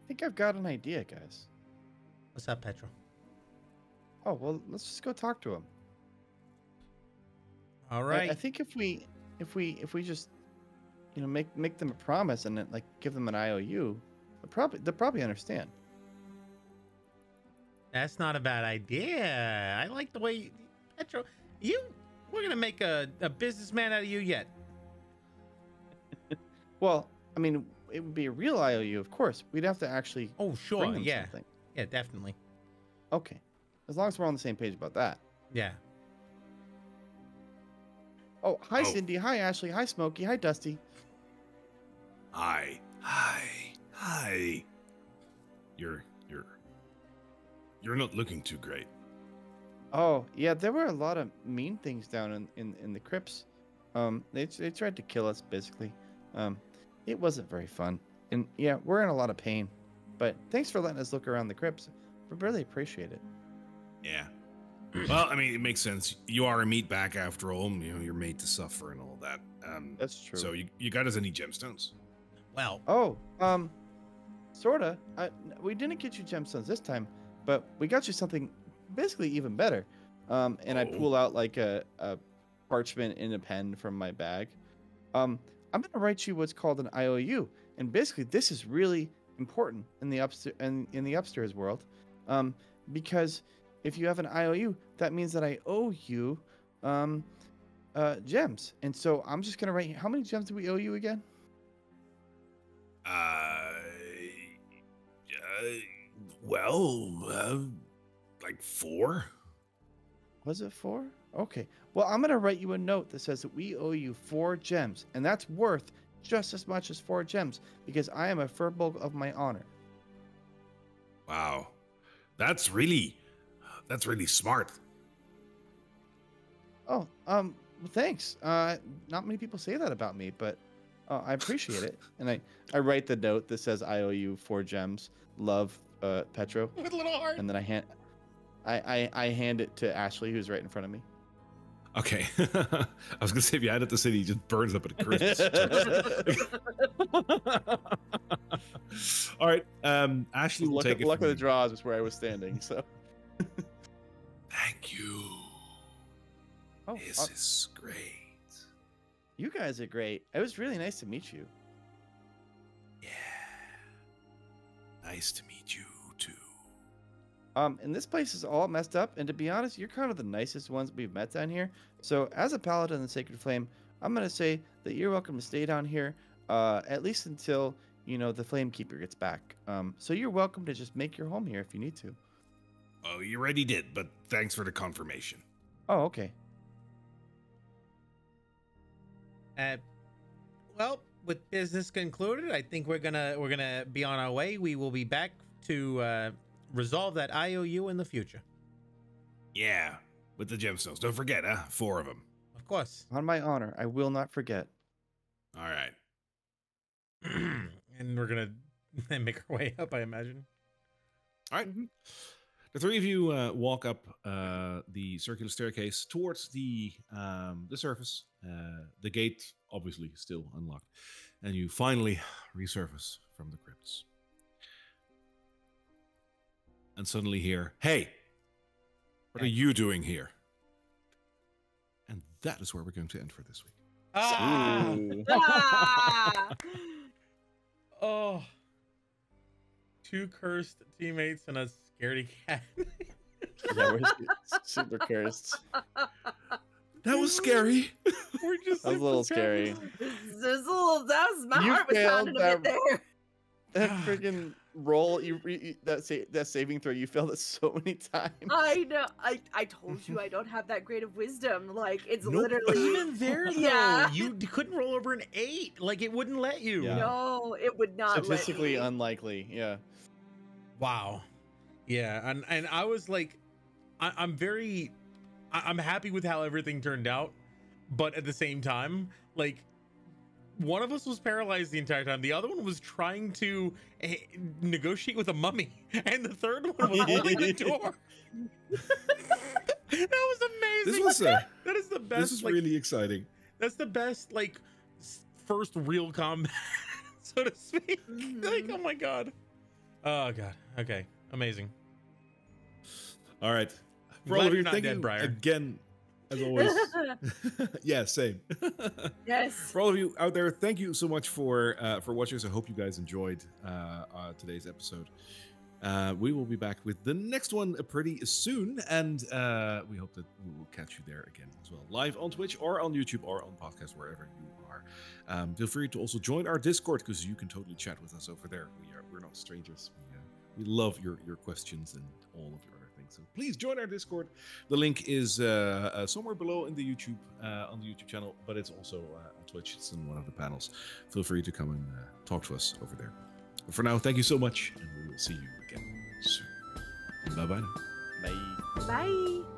think I've got an idea, guys. What's up, Petro? Oh well, let's just go talk to him. All right. I think if we just make them a promise and then, like, give them an IOU, they'll probably understand. That's not a bad idea. I like the way Petro. We're gonna make a businessman out of you yet. Well, I mean, it would be a real IOU, of course. We'd have to actually. Oh, sure. Bring them Yeah. something. Yeah, definitely. Okay, as long as we're on the same page about that. Yeah. Oh, hi Cindy. Hi Ashley. Hi Smokey. Hi Dusty. Hi. You're not looking too great. Oh yeah, there were a lot of mean things down in the crypts. They tried to kill us basically. It wasn't very fun, and yeah, we're in a lot of pain. But thanks for letting us look around the crypts. We really appreciate it. Yeah. Well, I mean, it makes sense. You are a meat back after all. You're made to suffer and all that. That's true. So you got us any gemstones? Well. Oh, sorta. We didn't get you gemstones this time, but we got you something basically even better. And I pull out like a parchment in a pen from my bag. I'm gonna write you what's called an IOU, and basically this is really important in the upstairs world, because if you have an IOU, that means that I owe you gems. And so I'm just gonna write. How many gems do we owe you again? Like 4. Was it 4? Okay. Well, I'm gonna write you a note that says that we owe you 4 gems, and that's worth just as much as 4 gems because I am a furball of my honor. Wow, that's really smart. Oh, well, thanks. Not many people say that about me, but I appreciate it. And I write the note that says I owe you 4 gems. Love, Petro. With a little heart. And then I hand it to Ashley, who's right in front of me. Okay. I was gonna say if you add it to city, he just burns up at a crisp. All right. Ashley will take it. Luck from of the you. draws is where I was standing. So. Thank you. Oh, This is great. you guys are great. It was really nice to meet you. Yeah. Nice to meet you too. And this place is all messed up. And to be honest, you're kind of the nicest ones we've met down here. So as a paladin of the Sacred Flame, I'm gonna say that you're welcome to stay down here, at least until the Flamekeeper gets back. So you're welcome to just make your home here if you need to. Oh, you already did, but thanks for the confirmation. Oh, okay. Well, with business concluded, I think we're gonna be on our way. We will be back to resolve that IOU in the future. Yeah, with the gemstones. Don't forget, 4 of them. Of course. On my honor, I will not forget. All right. And we're gonna make our way up, I imagine. All right. The 3 of you walk up the circular staircase towards the surface. The gate, obviously, still unlocked, and you finally resurface from the crypts. And suddenly hear, "Hey, what are you doing here?" And that is where we're going to end for this week. Ah! Ah! Oh. 2 cursed teammates and a scaredy cat. Yeah, we're super cursed. That was scary. We're just That was a little scary. That was my You heart was failed pounding a bit there. That freaking roll, that saving throw, you failed it so many times. I know. I told you I don't have that great of wisdom. Like it's Nope. literally Even there, though, Yeah. you couldn't roll over an 8. Like it wouldn't let you. Yeah. no, it would not Statistically let me. unlikely. Yeah. Wow. Yeah, and I was like, I'm happy with how everything turned out, but at the same time, like, one of us was paralyzed the entire time. The other one was trying to negotiate with a mummy, and the third one was holding the door. That was amazing. That is the best. This is really exciting. That's the best, like, first real combat, so to speak. Like, oh my god. Oh god. Okay. Amazing. All right. For Glad all of you, you're not thank dead, you Briar. again, as always. Yeah, same. Yes. For all of you out there, thank you so much for watching us. I hope you guys enjoyed today's episode. We will be back with the next one pretty soon, and we hope that we will catch you there again as well, live on Twitch or on YouTube or on podcast, wherever you are. Feel free to also join our Discord, because you can totally chat with us over there. We're not strangers. We love your questions and all of your other things. So please join our Discord. The link is somewhere below in the YouTube on the YouTube channel, but it's also on Twitch. It's in one of the panels. Feel free to come and talk to us over there. But for now, thank you so much, and we will see you again soon. Bye-bye now. Bye. Bye.